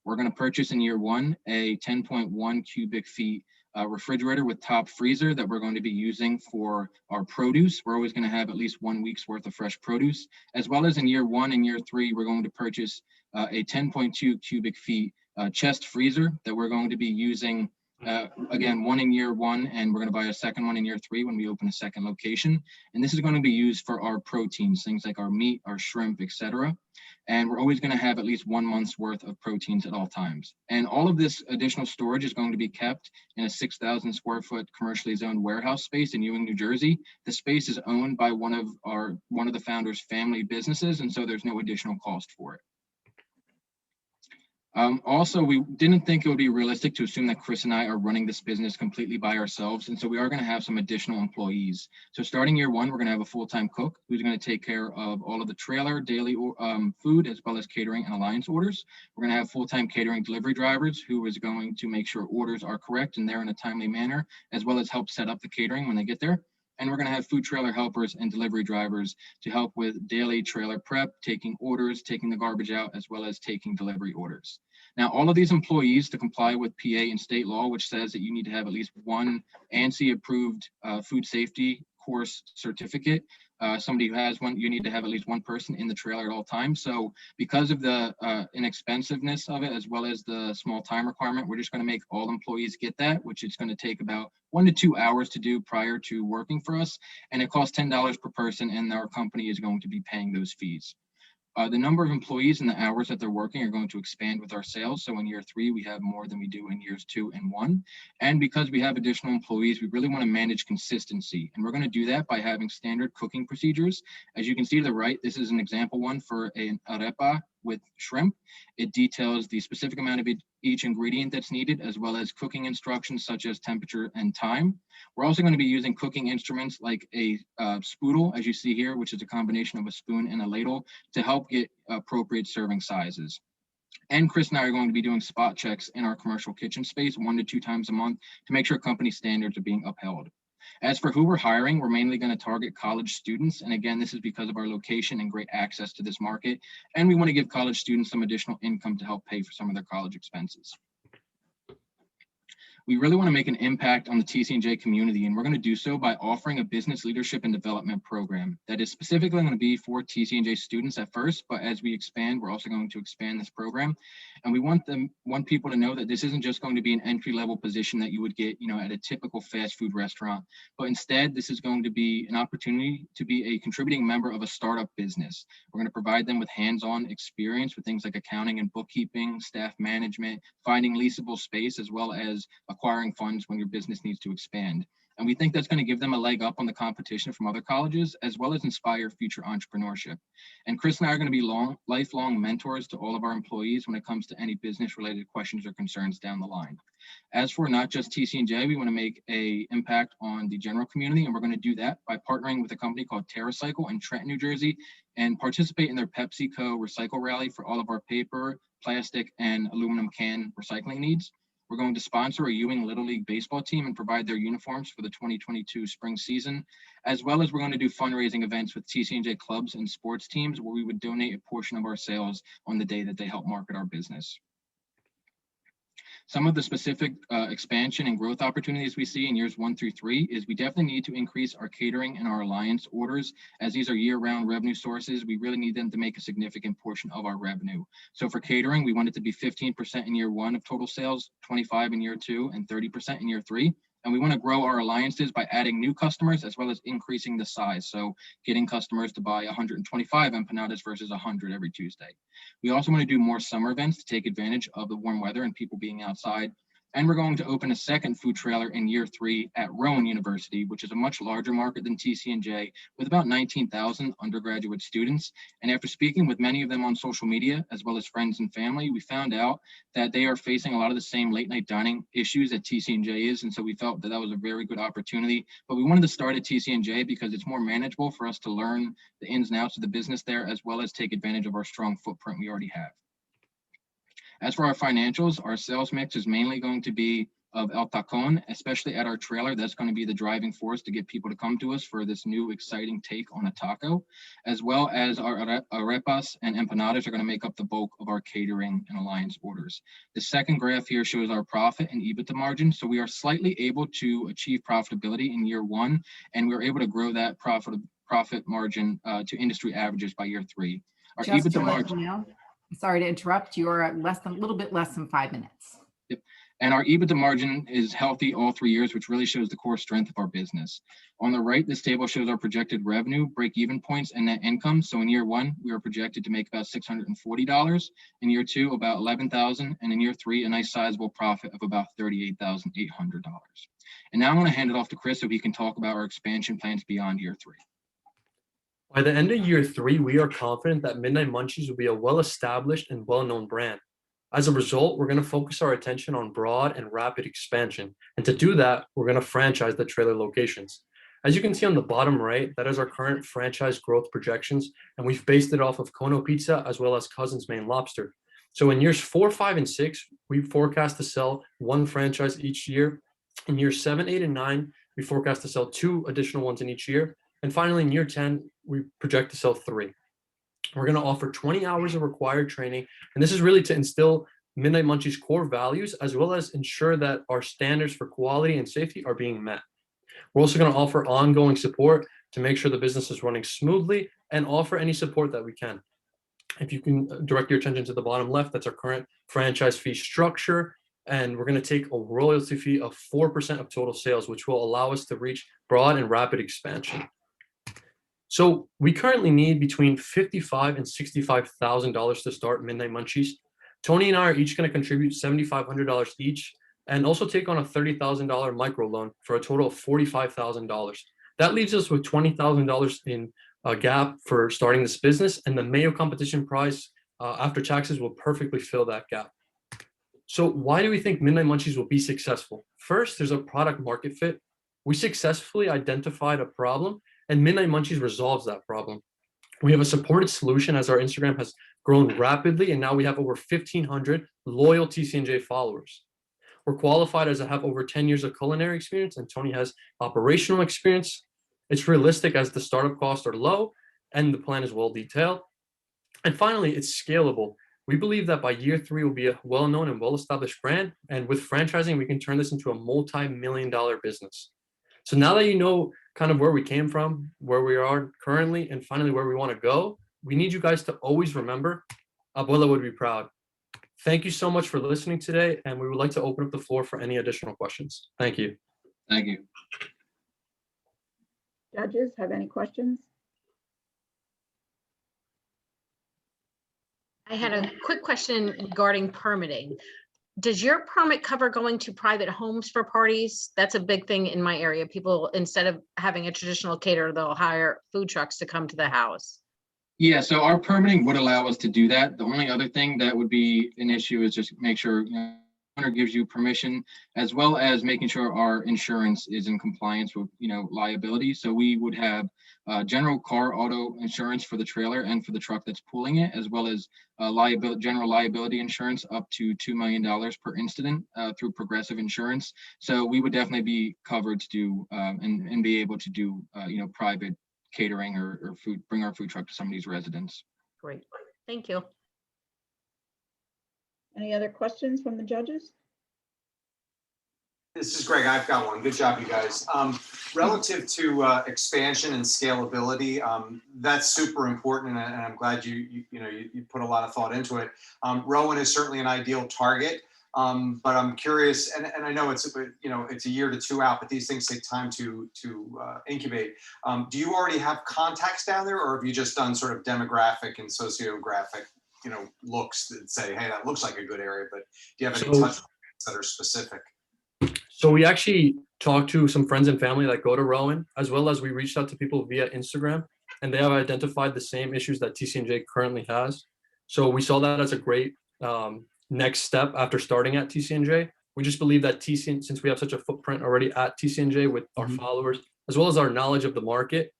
We're going to purchase in year 1 a 10.1 cubic feet refrigerator with top freezer that we're going to be using for our produce. We're always going to have at least 1 week's worth of fresh produce, as well as in year 1 and year 3, we're going to purchase a 10.2 cubic feet chest freezer that we're going to be using Again, one in year 1, and we're going to buy a second one in year 3 when we open a second location. And this is going to be used for our proteins, things like our meat, our shrimp, etc. And we're always going to have at least 1 month's worth of proteins at all times. And all of this additional storage is going to be kept in a 6,000 square foot commercially zoned warehouse space in Ewing, New Jersey. The space is owned by one of the founders' family businesses, and so there's no additional cost for it. Also, we didn't think it would be realistic to assume that Chris and I are running this business completely by ourselves. And so we are going to have some additional employees. So starting year 1, we're going to have a full-time cook who's going to take care of all of the trailer, daily food, as well as catering and alliance orders. We're going to have full-time catering delivery drivers who is going to make sure orders are correct and they're in a timely manner, as well as help set up the catering when they get there. And we're going to have food trailer helpers and delivery drivers to help with daily trailer prep, taking orders, taking the garbage out, as well as taking delivery orders. Now, all of these employees, to comply with PA and state law, which says that you need to have at least one ANSI approved food safety course certificate. Somebody who has one, you need to have at least one person in the trailer at all times. So because of the inexpensiveness of it, as well as the small time requirement, we're just going to make all employees get that, which is going to take about 1 to 2 hours to do prior to working for us. And it costs $10 per person, and our company is going to be paying those fees. The number of employees and the hours that they're working are going to expand with our sales. So in year 3, we have more than we do in years 2 and 1. And because we have additional employees, we really want to manage consistency. And we're going to do that by having standard cooking procedures. As you can see to the right, this is an example one for an arepa with shrimp. It details the specific amount of each ingredient that's needed, as well as cooking instructions such as temperature and time. We're also going to be using cooking instruments like a spoodle, as you see here, which is a combination of a spoon and a ladle, to help get appropriate serving sizes. And Chris and I are going to be doing spot checks in our commercial kitchen space 1 to 2 times a month to make sure company standards are being upheld. As for who we're hiring, we're mainly going to target college students. And again, this is because of our location and great access to this market. And we want to give college students some additional income to help pay for some of their college expenses. We really want to make an impact on the TC&J community, and we're going to do so by offering a business leadership and development program that is specifically going to be for TC&J students at first, but as we expand, we're also going to expand this program. And we want people to know that this isn't just going to be an entry-level position that you would get, at a typical fast food restaurant, but instead, this is going to be an opportunity to be a contributing member of a startup business. We're going to provide them with hands-on experience with things like accounting and bookkeeping, staff management, finding leasable space, as well as acquiring funds when your business needs to expand. And we think that's going to give them a leg up on the competition from other colleges, as well as inspire future entrepreneurship. And Chris and I are going to be lifelong mentors to all of our employees when it comes to any business-related questions or concerns down the line. As for not just TC&J, we want to make an impact on the general community, and we're going to do that by partnering with a company called TerraCycle in Trenton, New Jersey, and participate in their PepsiCo Recycle Rally for all of our paper, plastic, and aluminum can recycling needs. We're going to sponsor a Ewing Little League baseball team and provide their uniforms for the 2022 spring season, as well as we're going to do fundraising events with TC&J clubs and sports teams where we would donate a portion of our sales on the day that they help market our business. Some of the specific expansion and growth opportunities we see in years 1 through 3 is we definitely need to increase our catering and our alliance orders. As these are year-round revenue sources, we really need them to make a significant portion of our revenue. So for catering, we want it to be 15% in year 1 of total sales, 25% in year 2, and 30% in year 3. And we want to grow our alliances by adding new customers as well as increasing the size. So getting customers to buy 125 empanadas versus 100 every Tuesday. We also want to do more summer events to take advantage of the warm weather and people being outside. And we're going to open a second food trailer in year 3 at Rowan University, which is a much larger market than TC&J with about 19,000 undergraduate students. And after speaking with many of them on social media, as well as friends and family, we found out that they are facing a lot of the same late night dining issues that TC&J is. And so we felt that that was a very good opportunity, but we wanted to start at TC&J because it's more manageable for us to learn the ins and outs of the business there, as well as take advantage of our strong footprint we already have. As for our financials, our sales mix is mainly going to be of El Tacon, especially at our trailer. That's going to be the driving force to get people to come to us for this new exciting take on a taco, as well as our arepas and empanadas are going to make up the bulk of our catering and alliance orders. The second graph here shows our profit and EBITDA margin. So we are slightly able to achieve profitability in year 1, and we're able to grow that profit margin to industry averages by year 3. Our Just EBITDA to let margin. you know, sorry to interrupt, you're at a little bit less than 5 minutes. Yep. And our EBITDA margin is healthy all 3 years, which really shows the core strength of our business. On the right, this table shows our projected revenue, break-even points, and net income. So in year 1, we are projected to make about $640. In year 2, about $11,000, and in year 3, a nice sizable profit of about $38,800. And now I'm going to hand it off to Chris so he can talk about our expansion plans beyond year 3. By the end of year 3, we are confident that Midnight Munchies will be a well-established and well-known brand. As a result, we're going to focus our attention on broad and rapid expansion. And to do that, we're going to franchise the trailer locations. As you can see on the bottom right, that is our current franchise growth projections, and we've based it off of Kono Pizza as well as Cousin's Maine Lobster. So in years 4, 5, and 6, we forecast to sell 1 franchise each year. In years 7, 8, and 9, we forecast to sell 2 additional ones in each year. And finally, in year 10, we project to sell 3. We're going to offer 20 hours of required training, and this is really to instill Midnight Munchies' core values, as well as ensure that our standards for quality and safety are being met. We're also going to offer ongoing support to make sure the business is running smoothly and offer any support that we can. If you can direct your attention to the bottom left, that's our current franchise fee structure, and we're going to take a royalty fee of 4% of total sales, which will allow us to reach broad and rapid expansion. So we currently need between $55,000 and $65,000 to start Midnight Munchies. Tony and I are each going to contribute $7,500 each, and also take on a $30,000 micro loan for a total of $45,000. That leaves us with $20,000 in a gap for starting this business, and the Mayo competition prize after taxes will perfectly fill that gap. So why do we think Midnight Munchies will be successful? First, there's a product market fit. We successfully identified a problem, and Midnight Munchies resolves that problem. We have a supported solution as our Instagram has grown rapidly, and now we have over 1,500 loyal TCNJ followers. We're qualified as I have over 10 years of culinary experience, and Tony has operational experience. It's realistic as the startup costs are low, and the plan is well detailed. And finally, it's scalable. We believe that by year 3, we'll be a well-known and well-established brand, and with franchising, we can turn this into a multi-million-dollar business. So now that you know kind of where we came from, where we are currently, and finally where we want to go, we need you guys to always remember, Abuela would be proud. Thank you so much for listening today, and we would like to open up the floor for any additional questions. Thank you. Thank you. Judges, have any questions? I had a quick question regarding permitting. Does your permit cover going to private homes for parties? That's a big thing in my area. People, instead of having a traditional caterer, they'll hire food trucks to come to the house. Yeah, so our permitting would allow us to do that. The only other thing that would be an issue is just make sure owner gives you permission, as well as making sure our insurance is in compliance with liability. So we would have general car auto insurance for the trailer and for the truck that's pulling it, as well as general liability insurance up to $2 million per incident through Progressive Insurance. So we would definitely be covered to do and be able to do private catering or food, bring our food truck to somebody's residence. Great, thank you. Any other questions from the judges? This is Greg. I've got one. Good job, you guys. Relative to expansion and scalability, that's super important, and I'm glad you put a lot of thought into it. Rowan is certainly an ideal target, but I'm curious, and I know it's a year to 2 out, but these things take time to incubate. Do you already have contacts down there, or have you just done sort of demographic and sociographic looks that say, hey, that looks like a good area, but do you have any touch points that are specific? So we actually talked to some friends and family that go to Rowan, as well as we reached out to people via Instagram, and they have identified the same issues that TCNJ currently has. So we saw that as a great next step after starting at TCNJ. We just believe that since we have such a footprint already at TCNJ with our followers, as well as our knowledge of the market,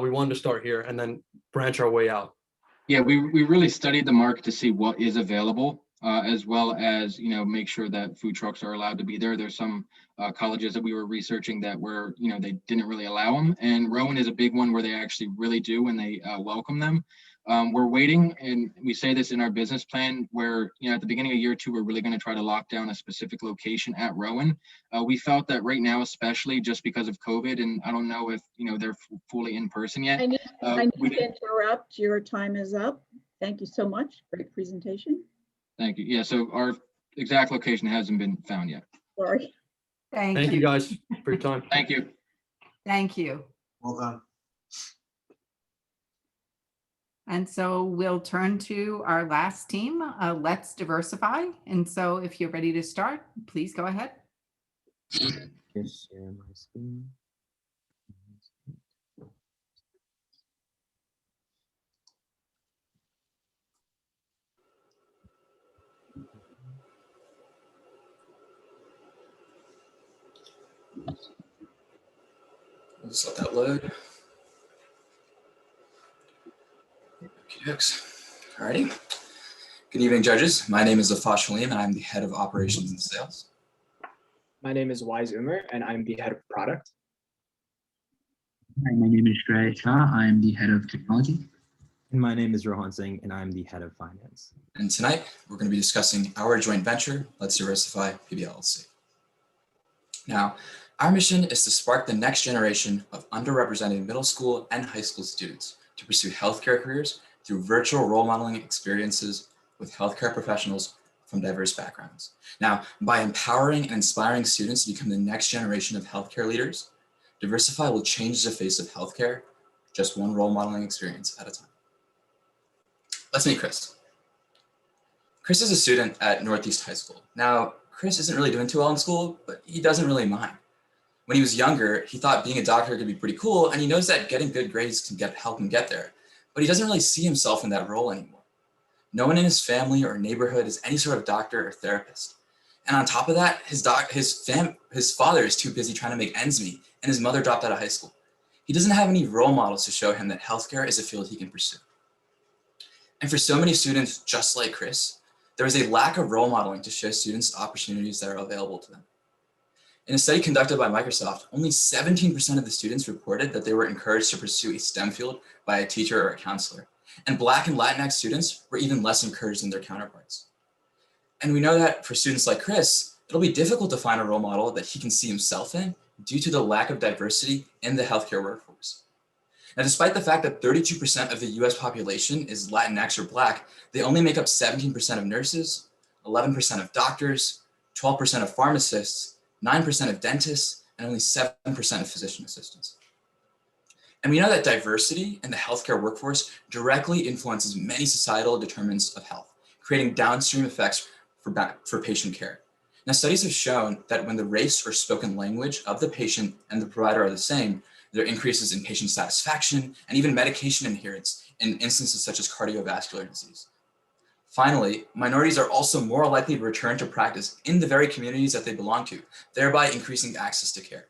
we wanted to start here and then branch our way out. Yeah, we really studied the market to see what is available, as well as, make sure that food trucks are allowed to be there. There's some colleges that we were researching that were, they didn't really allow them. And Rowan is a big one where they actually really do, and they welcome them. We're waiting, and we say this in our business plan, where, at the beginning of year 2, we're really going to try to lock down a specific location at Rowan. We felt that right now, especially just because of COVID, and I don't know if, they're fully in person yet. I need to interrupt. Your time is up. Thank you so much. Great presentation. Thank you. Yeah, so our exact location hasn't been found yet. Sorry. Thank you guys for your time. Thank you. Thank you. Well done. And so we'll turn to our last team, Let's Diversify. And so if you're ready to start, please go ahead. Just share my screen. We'll just let that load. Alrighty. Good evening, judges. My name is Afash Haleem, and I'm the head of operations and sales. My name is Waez Umer, and I'm the head of product. Hi, my name is Shrey Shah. I am the head of technology. And my name is Rohan Singh, and I'm the head of finance. And tonight, we're going to be discussing our joint venture, Let's Diversify PBLC. Now, our mission is to spark the next generation of underrepresented middle school and high school students to pursue healthcare careers through virtual role modeling experiences with healthcare professionals from diverse backgrounds. Now, by empowering and inspiring students to become the next generation of healthcare leaders, Diversify will change the face of healthcare, just one role modeling experience at a time. Let's meet Chris. Chris is a student at Northeast High School. Now, Chris isn't really doing too well in school, but he doesn't really mind. When he was younger, he thought being a doctor could be pretty cool, and he knows that getting good grades can help him get there, but he doesn't really see himself in that role anymore. No one in his family or neighborhood is any sort of doctor or therapist. And on top of that, his father is too busy trying to make ends meet, and his mother dropped out of high school. He doesn't have any role models to show him that healthcare is a field he can pursue. And for so many students just like Chris, there is a lack of role modeling to show students opportunities that are available to them. In a study conducted by Microsoft, only 17% of the students reported that they were encouraged to pursue a STEM field by a teacher or a counselor. And Black and Latinx students were even less encouraged than their counterparts. And we know that for students like Chris, it'll be difficult to find a role model that he can see himself in due to the lack of diversity in the healthcare workforce. Now, despite the fact that 32% of the US population is Latinx or Black, they only make up 17% of nurses, 11% of doctors, 12% of pharmacists, 9% of dentists, and only 7% of physician assistants. And we know that diversity in the healthcare workforce directly influences many societal determinants of health, creating downstream effects for patient care. Now, studies have shown that when the race or spoken language of the patient and the provider are the same, there are increases in patient satisfaction and even medication adherence in instances such as cardiovascular disease. Finally, minorities are also more likely to return to practice in the very communities that they belong to, thereby increasing access to care.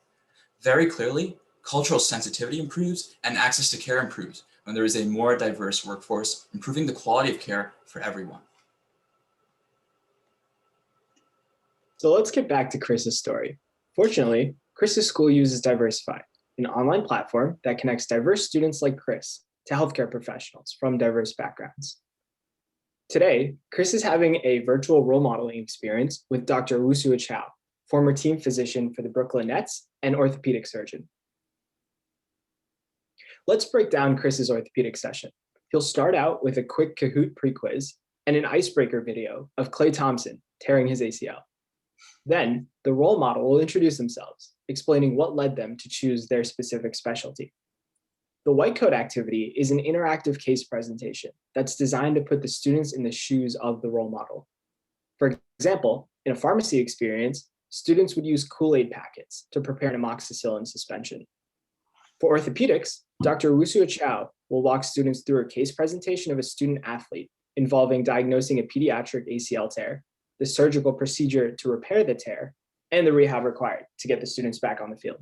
Very clearly, cultural sensitivity improves and access to care improves when there is a more diverse workforce, improving the quality of care for everyone. So let's get back to Chris's story. Fortunately, Chris's school uses Diversifi, an online platform that connects diverse students like Chris to healthcare professionals from diverse backgrounds. Today, Chris is having a virtual role modeling experience with Dr. Wusua Chow, former team physician for the Brooklyn Nets and orthopedic surgeon. Let's break down Chris's orthopedic session. He'll start out with a quick Kahoot pre-quiz and an icebreaker video of Klay Thompson tearing his ACL. Then, the role model will introduce themselves, explaining what led them to choose their specific specialty. The white coat activity is an interactive case presentation that's designed to put the students in the shoes of the role model. For example, in a pharmacy experience, students would use Kool-Aid packets to prepare an amoxicillin suspension. For orthopedics, Dr. Wusua Chow will walk students through a case presentation of a student athlete involving diagnosing a pediatric ACL tear, the surgical procedure to repair the tear, and the rehab required to get the students back on the field.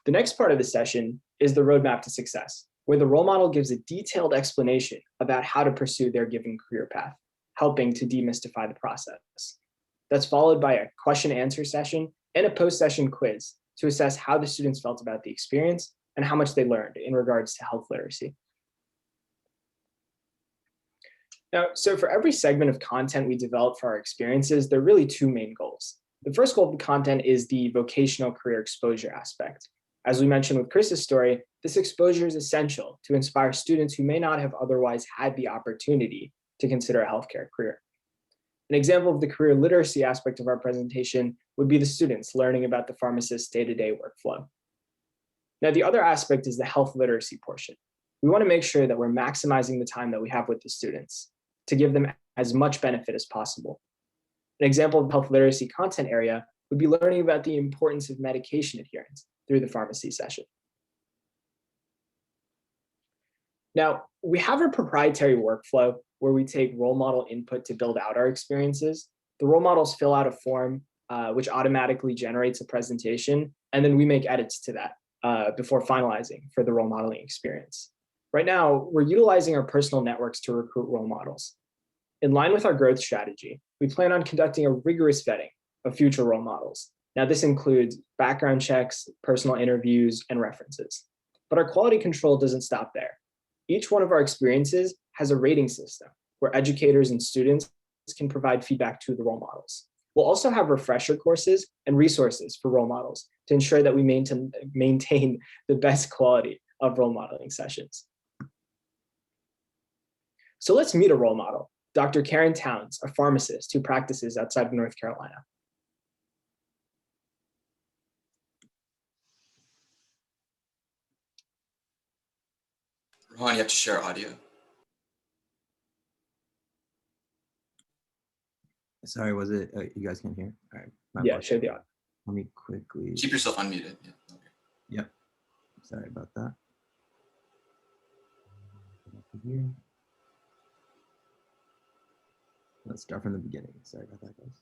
The next part of the session is the roadmap to success, where the role model gives a detailed explanation about how to pursue their given career path, helping to demystify the process. That's followed by a question and answer session and a post-session quiz to assess how the students felt about the experience and how much they learned in regards to health literacy. Now, so for every segment of content we develop for our experiences, there are really two main goals. The first goal of the content is the vocational career exposure aspect. As we mentioned with Chris's story, this exposure is essential to inspire students who may not have otherwise had the opportunity to consider a healthcare career. An example of the career literacy aspect of our presentation would be the students learning about the pharmacist's day-to-day workflow. Now, the other aspect is the health literacy portion. We want to make sure that we're maximizing the time that we have with the students to give them as much benefit as possible. An example of the health literacy content area would be learning about the importance of medication adherence through the pharmacy session. Now, we have a proprietary workflow where we take role model input to build out our experiences. The role models fill out a form which automatically generates a presentation, and then we make edits to that before finalizing for the role modeling experience. Right now, we're utilizing our personal networks to recruit role models. In line with our growth strategy, we plan on conducting a rigorous vetting of future role models. Now, this includes background checks, personal interviews, and references. But our quality control doesn't stop there. Each one of our experiences has a rating system where educators and students can provide feedback to the role models. We'll also have refresher courses and resources for role models to ensure that we maintain the best quality of role modeling sessions. So let's meet a role model, Dr. Karen Towns, a pharmacist who practices outside of North Carolina. Rohan, you have to share audio. Sorry, was it, you guys can hear? All right. Yeah, share the audio. Let me quickly. Keep yourself unmuted. Yeah. Okay. Yep. Sorry about that. Here. Let's start from the beginning. Sorry about that, guys.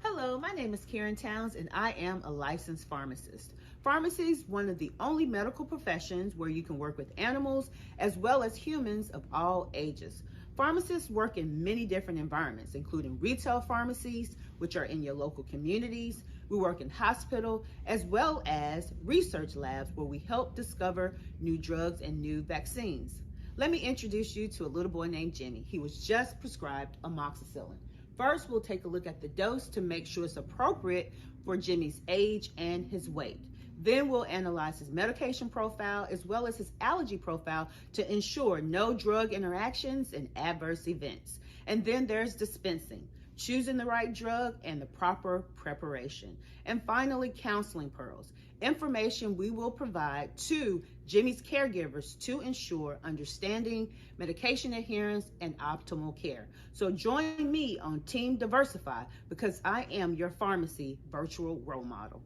Hello, my name is Karen Towns, and I am a licensed pharmacist. Pharmacy is one of the only medical professions where you can work with animals as well as humans of all ages. Pharmacists work in many different environments, including retail pharmacies, which are in your local communities. We work in hospital, as well as research labs where we help discover new drugs and new vaccines. Let me introduce you to a little boy named Jimmy. He was just prescribed amoxicillin. First, we'll take a look at the dose to make sure it's appropriate for Jimmy's age and his weight. Then we'll analyze his medication profile as well as his allergy profile to ensure no drug interactions and adverse events. And then there's dispensing, choosing the right drug and the proper preparation. And finally, counseling pearls, information we will provide to Jimmy's caregivers to ensure understanding, medication adherence, and optimal care. So join me on Team Diversifi because I am your pharmacy virtual role model.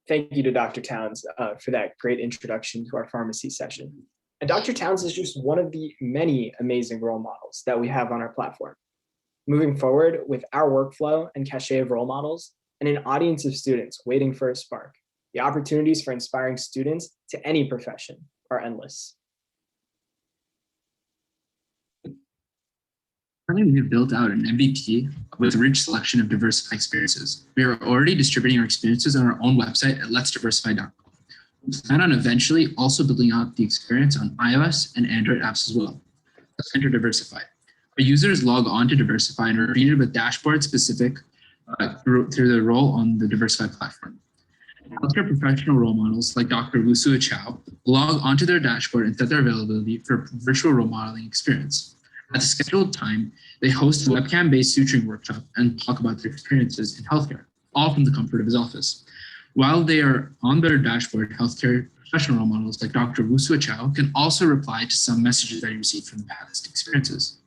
Thank you to Dr. Towns for that great introduction to our pharmacy session. And Dr. Towns is just one of the many amazing role models that we have on our platform. Moving forward with our workflow and cachet of role models and an audience of students waiting for a spark, the opportunities for inspiring students to any profession are endless. Currently, we have built out an MVP with a rich selection of Diversifi experiences. We are already distributing our experiences on our own website at letsdiversify.com. We plan on eventually also building out the experience on iOS and Android apps as well. Let's enter Diversifi. Our users log on to Diversifi and are greeted with dashboards specific through their role on the Diversifi platform. Healthcare professional role models like Dr. Wusua Chow log onto their dashboard and set their availability for a virtual role modeling experience. At the scheduled time, they host a webcam-based suturing workshop and talk about their experiences in healthcare, all from the comfort of his office. While they are on their dashboard, healthcare professional role models like Dr. Wusua Chow can also reply to some messages that he received from the past experiences.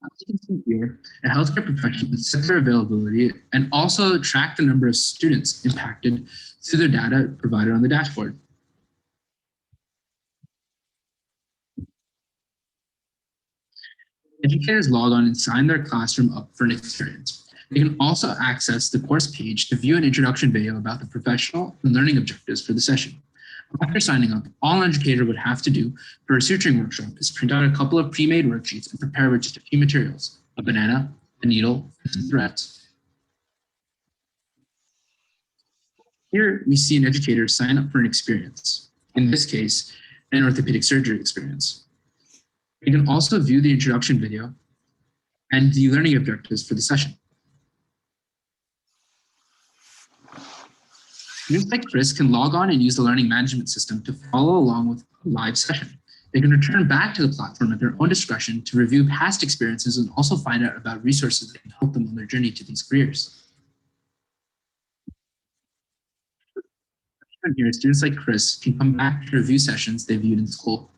As you can see here, a healthcare professional can set their availability and also track the number of students impacted through their data provided on the dashboard. Educators log on and sign their classroom up for an experience. They can also access the course page to view an introduction video about the professional and learning objectives for the session. After signing up, all an educator would have to do for a suturing workshop is print out a couple of pre-made worksheets and prepare with just a few materials, a banana, a needle, and some threads. Here we see an educator sign up for an experience, in this case, an orthopedic surgery experience. You can also view the introduction video and the learning objectives for the session. Students like Chris can log on and use the learning management system to follow along with a live session. They can return back to the platform at their own discretion to review past experiences and also find out about resources that can help them on their journey to these careers. Here, students like Chris can come back to review sessions they viewed in school.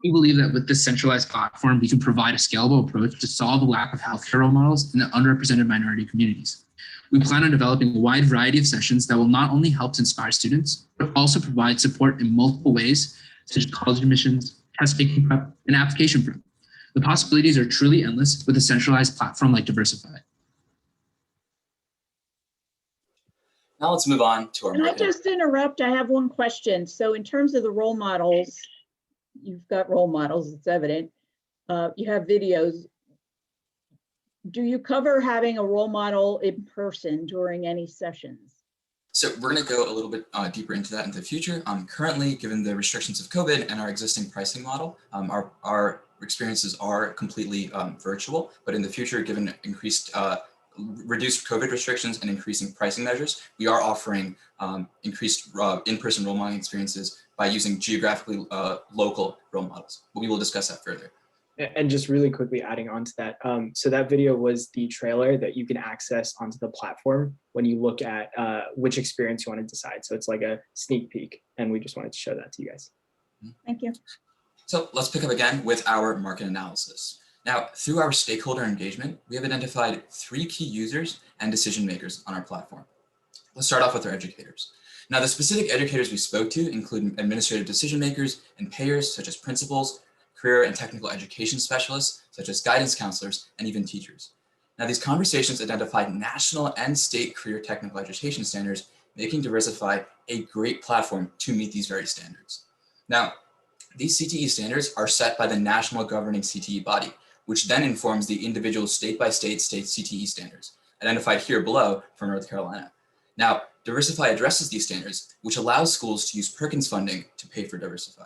We believe that with this centralized platform, we can provide a scalable approach to solve the lack of healthcare role models in the underrepresented minority communities. We plan on developing a wide variety of sessions that will not only help to inspire students, but also provide support in multiple ways, such as college admissions, test taking prep, and application prep. The possibilities are truly endless with a centralized platform like Diversifi. Now let's move on to our Can I marketing. just interrupt? I have one question. So in terms of the role models, you've got role models, it's evident. You have videos. Do you cover having a role model in person during any sessions? So we're going to go a little bit deeper into that in the future. Currently, given the restrictions of COVID and our existing pricing model, our experiences are completely virtual. But in the future, given increased reduced COVID restrictions and increasing pricing measures, we are offering increased in-person role modeling experiences by using geographically local role models. But we will discuss that further. And just really quickly adding on to that, so that video was the trailer that you can access onto the platform when you look at which experience you want to decide. So it's like a sneak peek, and we just wanted to show that to you guys. Thank you. So let's pick up again with our market analysis. Now, through our stakeholder engagement, we have identified 3 key users and decision makers on our platform. Let's start off with our educators. Now, the specific educators we spoke to include administrative decision makers and payers such as principals, career and technical education specialists, such as guidance counselors, and even teachers. Now, these conversations identified national and state career technical education standards, making Diversifi a great platform to meet these very standards. Now, these CTE standards are set by the national governing CTE body, which then informs the individual state-by-state CTE standards, identified here below for North Carolina. Now, Diversifi addresses these standards, which allows schools to use Perkins funding to pay for Diversifi.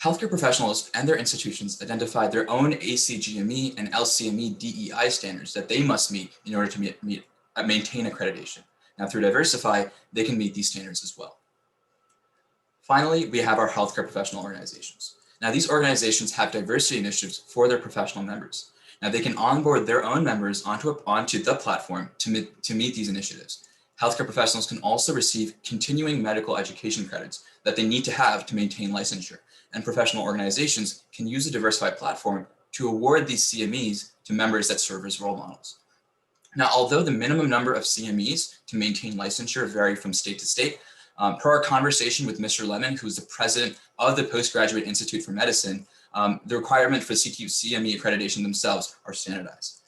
Healthcare professionals and their institutions identified their own ACGME and LCME DEI standards that they must meet in order to maintain accreditation. Now, through Diversifi, they can meet these standards as well. Finally, we have our healthcare professional organizations. Now, these organizations have diversity initiatives for their professional members. Now, they can onboard their own members onto the platform to meet these initiatives. Healthcare professionals can also receive continuing medical education credits that they need to have to maintain licensure. And professional organizations can use the Diversifi platform to award these CMEs to members that serve as role models. Now, although the minimum number of CMEs to maintain licensure vary from state to state, per our conversation with Mr. Lemon, who's the president of the Postgraduate Institute for Medicine, the requirement for CME accreditation themselves are standardized.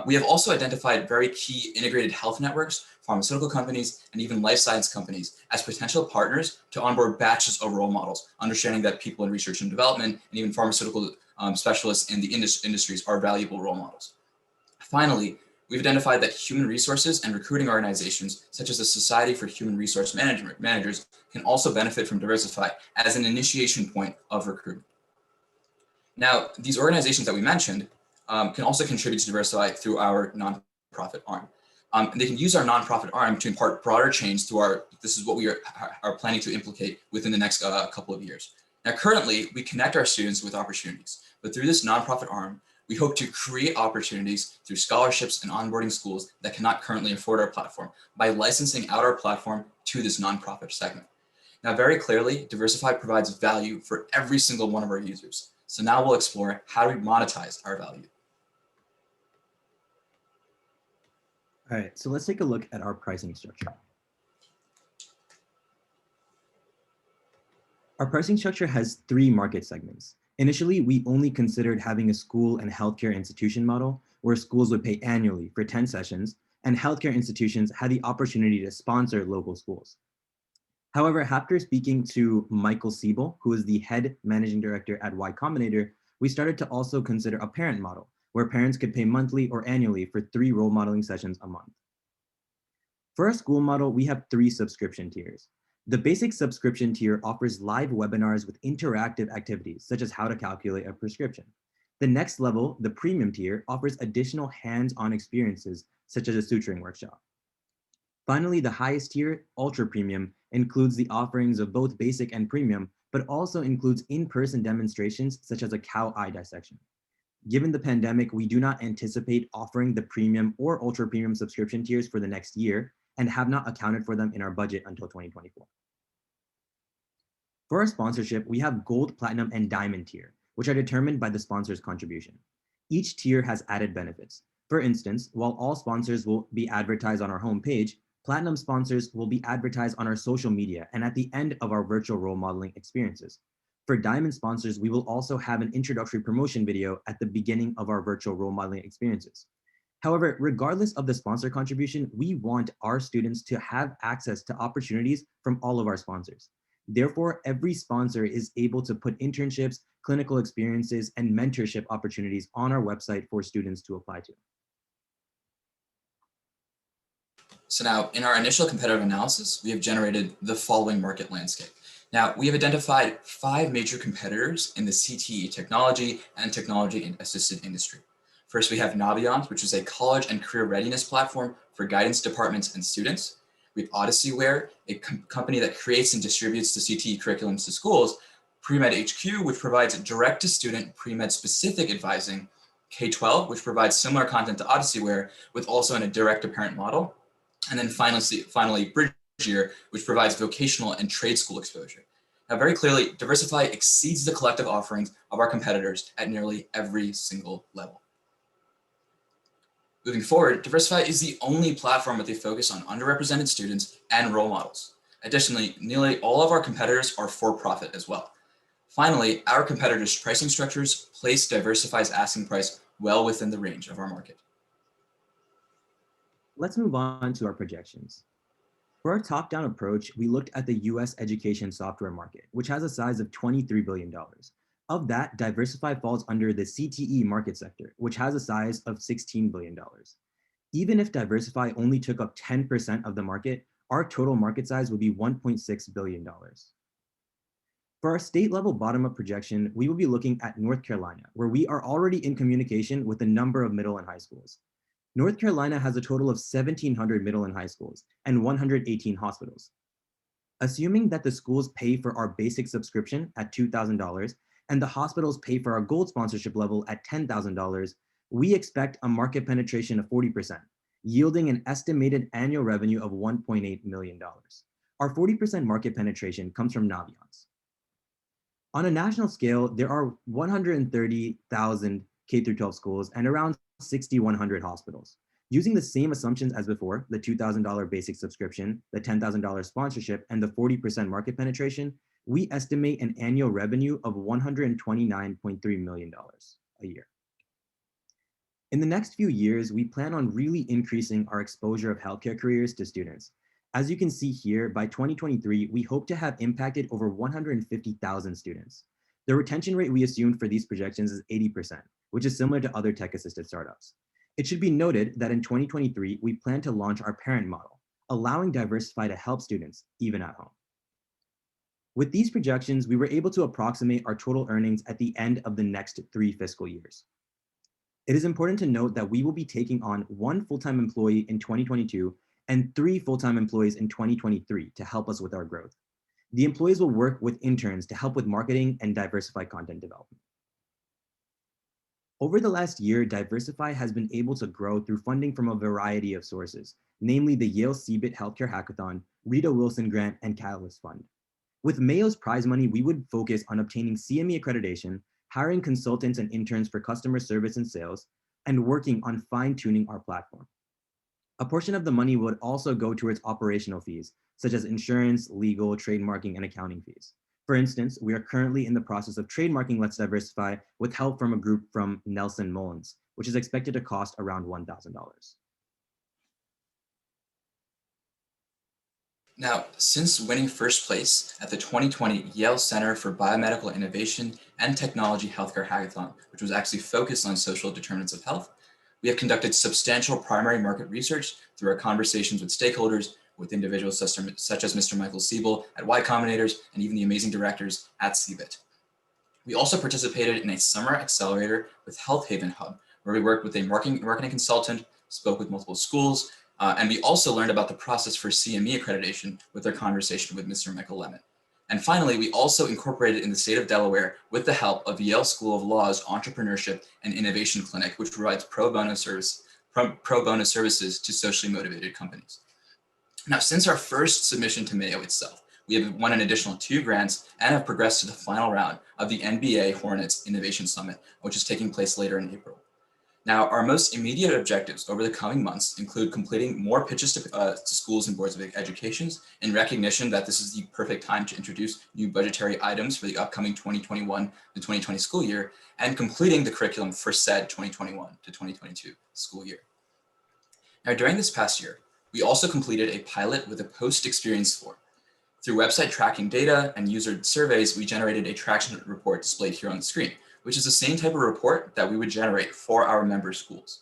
We have also identified very key integrated health networks, pharmaceutical companies, and even life science companies as potential partners to onboard batches of role models, understanding that people in research and development and even pharmaceutical specialists in the industries are valuable role models. Finally, we've identified that human resources and recruiting organizations, such as the Society for Human Resource Managers, can also benefit from Diversifi as an initiation point of recruitment. Now, these organizations that we mentioned can also contribute to Diversifi through our nonprofit arm. And they can use our nonprofit arm to impart broader change through this is what we are planning to implement within the next couple of years. Now, currently, we connect our students with opportunities, but through this nonprofit arm, we hope to create opportunities through scholarships and onboarding schools that cannot currently afford our platform by licensing out our platform to this nonprofit segment. Now, very clearly, Diversifi provides value for every single one of our users. So now we'll explore how do we monetize our value. All right, so let's take a look at our pricing structure. Our pricing structure has 3 market segments. Initially, we only considered having a school and healthcare institution model where schools would pay annually for 10 sessions and healthcare institutions had the opportunity to sponsor local schools. However, after speaking to Michael Siebel, who is the head managing director at Y Combinator, we started to also consider a parent model where parents could pay monthly or annually for 3 role modeling sessions a month. For our school model, we have 3 subscription tiers. The basic subscription tier offers live webinars with interactive activities, such as how to calculate a prescription. The next level, the premium tier, offers additional hands-on experiences, such as a suturing workshop. Finally, the highest tier, ultra premium, includes the offerings of both basic and premium, but also includes in-person demonstrations such as a cow eye dissection. Given the pandemic, we do not anticipate offering the premium or ultra premium subscription tiers for the next year and have not accounted for them in our budget until 2024. For our sponsorship, we have gold, platinum, and diamond tier, which are determined by the sponsor's contribution. Each tier has added benefits. For instance, while all sponsors will be advertised on our homepage, platinum sponsors will be advertised on our social media and at the end of our virtual role modeling experiences. For diamond sponsors, we will also have an introductory promotion video at the beginning of our virtual role modeling experiences. However, regardless of the sponsor contribution, we want our students to have access to opportunities from all of our sponsors. Therefore, every sponsor is able to put internships, clinical experiences, and mentorship opportunities on our website for students to apply to. So now, in our initial competitive analysis, we have generated the following market landscape. Now, we have identified 5 major competitors in the CTE technology and technology-assisted industry. First, we have Naviance, which is a college and career readiness platform for guidance departments and students. We have Odysseyware, a company that creates and distributes the CTE curriculums to schools. Pre-Med HQ, which provides direct-to-student pre-med specific advising. K-12, which provides similar content to Odysseyware, with also in a direct-to-parent model. And then finally, Bridgeyear, which provides vocational and trade school exposure. Now, very clearly, Diversifi exceeds the collective offerings of our competitors at nearly every single level. Moving forward, Diversifi is the only platform with a focus on underrepresented students and role models. Additionally, nearly all of our competitors are for-profit as well. Finally, our competitors' pricing structures place Diversifi's asking price well within the range of our market. Let's move on to our projections. For our top-down approach, we looked at the US education software market, which has a size of $23 billion. Of that, Diversifi falls under the CTE market sector, which has a size of $16 billion. Even if Diversifi only took up 10% of the market, our total market size would be $1.6 billion. For our state-level bottom-up projection, we will be looking at North Carolina, where we are already in communication with a number of middle and high schools. North Carolina has a total of 1,700 middle and high schools and 118 hospitals. Assuming that the schools pay for our basic subscription at $2,000 and the hospitals pay for our gold sponsorship level at $10,000, we expect a market penetration of 40%, yielding an estimated annual revenue of $1.8 million. Our 40% market penetration comes from Naviance. On a national scale, there are 130,000 K-12 schools and around 6,100 hospitals. Using the same assumptions as before, the $2,000 basic subscription, the $10,000 sponsorship, and the 40% market penetration, we estimate an annual revenue of $129.3 million a year. In the next few years, we plan on really increasing our exposure of healthcare careers to students. As you can see here, by 2023, we hope to have impacted over 150,000 students. The retention rate we assumed for these projections is 80%, which is similar to other tech-assisted startups. It should be noted that in 2023, we plan to launch our parent model, allowing Diversifi to help students, even at home. With these projections, we were able to approximate our total earnings at the end of the next 3 fiscal years. It is important to note that we will be taking on 1 full-time employee in 2022 and 3 full-time employees in 2023 to help us with our growth. The employees will work with interns to help with marketing and Diversifi content development. Over the last year, Diversifi has been able to grow through funding from a variety of sources, namely the Yale CBIT Healthcare Hackathon, Rita Wilson Grant, and Catalyst Fund. With Mayo's prize money, we would focus on obtaining CME accreditation, hiring consultants and interns for customer service and sales, and working on fine-tuning our platform. A portion of the money would also go towards operational fees, such as insurance, legal, trademarking, and accounting fees. For instance, we are currently in the process of trademarking Let's Diversifi with help from a group from Nelson Mullins, which is expected to cost around $1,000. Now, since winning first place at the 2020 Yale Center for Biomedical Innovation and Technology Healthcare Hackathon, which was actually focused on social determinants of health, we have conducted substantial primary market research through our conversations with stakeholders, with individuals such as Mr. Michael Siebel at Y Combinators, and even the amazing directors at CBIT. We also participated in a summer accelerator with Health Haven Hub, where we worked with a marketing consultant, spoke with multiple schools, and we also learned about the process for CME accreditation with our conversation with Mr. Michael Lemon. And finally, we also incorporated in the state of Delaware with the help of Yale School of Law's Entrepreneurship and Innovation Clinic, which provides pro bono services to socially motivated companies. Now, since our first submission to Mayo itself, we have won an additional 2 grants and have progressed to the final round of the NBA Hornets Innovation Summit, which is taking place later in April. Now, our most immediate objectives over the coming months include completing more pitches to schools and boards of education in recognition that this is the perfect time to introduce new budgetary items for the upcoming 2021 to 2020 school year, and completing the curriculum for said 2021 to 2022 school year. Now, during this past year, we also completed a pilot with a post-experience score. Through website tracking data and user surveys, we generated a traction report displayed here on the screen, which is the same type of report that we would generate for our member schools.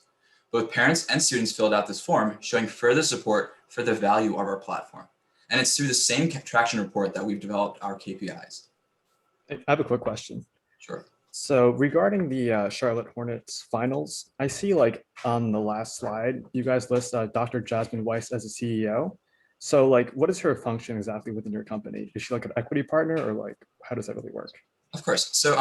Both parents and students filled out this form, showing further support for the value of our platform. And it's through the same traction report that we've developed our KPIs. I have a quick question. Sure. So regarding the Charlotte Hornets finals, I see like on the last slide, you guys list Dr. Jasmine Weiss as a CEO. So like, what is her function exactly within your company? Is she like an equity partner, or like, how does that really work? Of course. So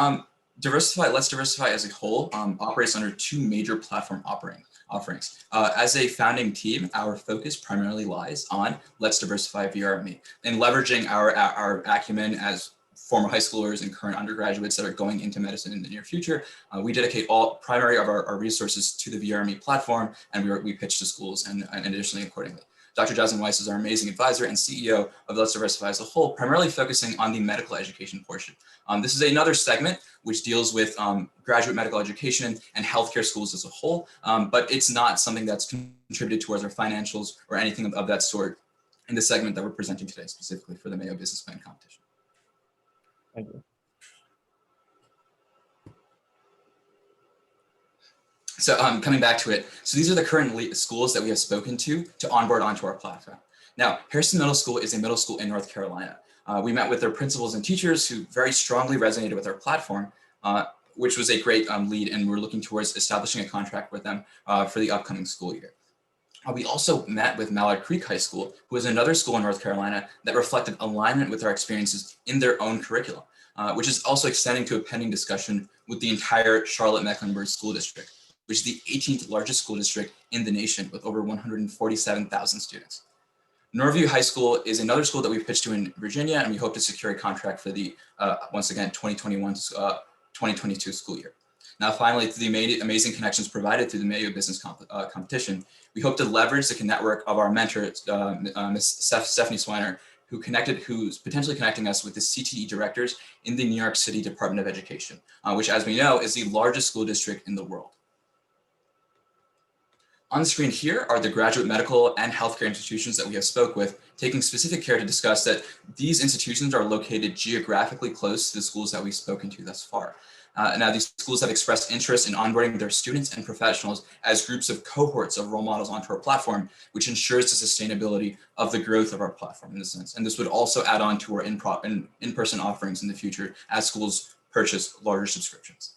Diversifi, Let's Diversify as a whole operates under 2 major platform offerings. As a founding team, our focus primarily lies on Let's Diversify VRME and leveraging our acumen as former high schoolers and current undergraduates that are going into medicine in the near future. We dedicate all primary of our resources to the VRME platform, and we pitch to schools and additionally accordingly. Dr. Jasmine Weiss is our amazing advisor and CEO of Let's Diversify as a whole, primarily focusing on the medical education portion. This is another segment which deals with graduate medical education and healthcare schools as a whole, but it's not something that's contributed towards our financials or anything of that sort in the segment that we're presenting today, specifically for the Mayo Business Plan Competition. Thank you. So coming back to it, so these are the current schools that we have spoken to onboard onto our platform. Now, Harrison Middle School is a middle school in North Carolina. We met with their principals and teachers who very strongly resonated with our platform, which was a great lead, and we're looking towards establishing a contract with them for the upcoming school year. We also met with Mallard Creek High School, who is another school in North Carolina that reflected alignment with our experiences in their own curriculum, which is also extending to a pending discussion with the entire Charlotte-Mecklenburg School District, which is the 18th largest school district in the nation with over 147,000 students. Norview High School is another school that we've pitched to in Virginia, and we hope to secure a contract for the, once again, 2021-2022 school year. Now, finally, through the amazing connections provided through the Mayo Business Competition, we hope to leverage the network of our mentor, Ms. Stephanie Swiner, who's potentially connecting us with the CTE directors in the New York City Department of Education, which, as we know, is the largest school district in the world. On the screen here are the graduate medical and healthcare institutions that we have spoke with, taking specific care to discuss that these institutions are located geographically close to the schools that we've spoken to thus far. Now, these schools have expressed interest in onboarding their students and professionals as groups of cohorts of role models onto our platform, which ensures the sustainability of the growth of our platform in this sense. And this would also add on to our in-person offerings in the future as schools purchase larger subscriptions.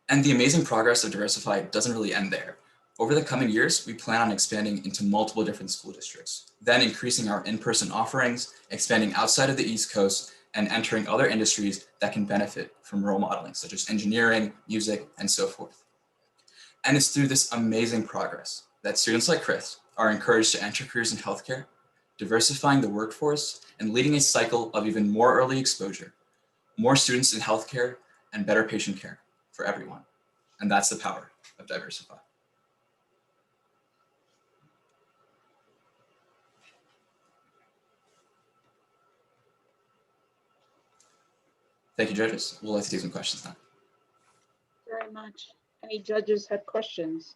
And the amazing progress of Diversifi doesn't really end there. Over the coming years, we plan on expanding into multiple different school districts, then increasing our in-person offerings, expanding outside of the East Coast, and entering other industries that can benefit from role modeling, such as engineering, music, and so forth. And it's through this amazing progress that students like Chris are encouraged to enter careers in healthcare, diversifying the workforce, and leading a cycle of even more early exposure, more students in healthcare, and better patient care for everyone. And that's the power of Diversifi. Thank you, judges. We'll like to take some questions now. Very much. Any judges have questions?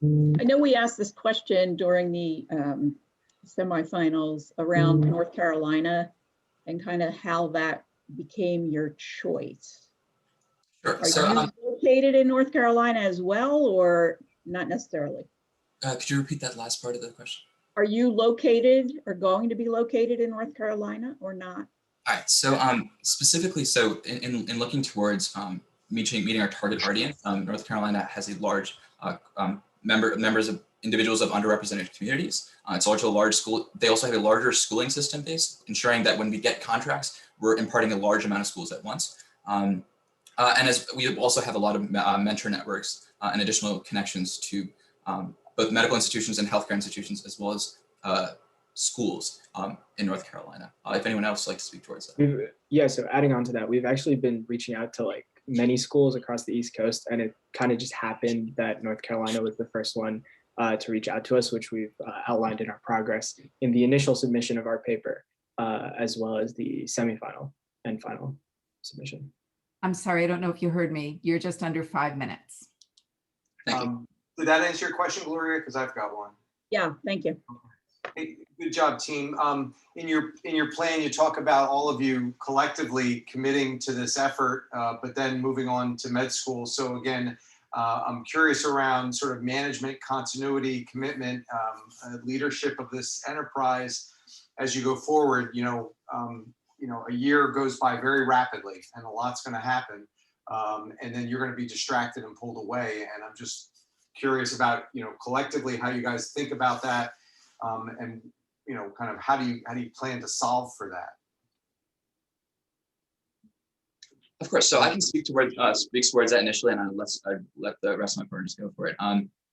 I know we asked this question during the semifinals around North Carolina and kind of how that became your choice. Sure. Are you located in North Carolina as well, or not necessarily? Could you repeat that last part of the question? Are you located or going to be located in North Carolina or not? All right, so specifically, so in looking towards meeting our target audience, North Carolina has a large members of individuals of underrepresented communities. It's also a large school. They also have a larger schooling system base, ensuring that when we get contracts, we're imparting a large amount of schools at once. And as we also have a lot of mentor networks and additional connections to both medical institutions and healthcare institutions, as well as schools in North Carolina. If anyone else would like to speak towards that. Yeah, so adding on to that, we've actually been reaching out to like many schools across the East Coast, and it kind of just happened that North Carolina was the first one to reach out to us, which we've outlined in our progress in the initial submission of our paper, as well as the semifinal and final submission. I'm sorry, I don't know if you heard me. You're just under 5 minutes. Thank you. Did that answer your question, Gloria? Because I've got one. Yeah, thank you. Hey, good job, team. In your plan, you talk about all of you collectively committing to this effort, but then moving on to med school. So again, I'm curious around sort of management continuity, commitment, leadership of this enterprise as you go forward. A year goes by very rapidly, and a lot's going to happen, and then you're going to be distracted and pulled away. And I'm just curious about collectively how you guys think about that. And kind of how do you plan to solve for that? Of course, so I can speak towards that initially, and I let the rest of my partners go for it.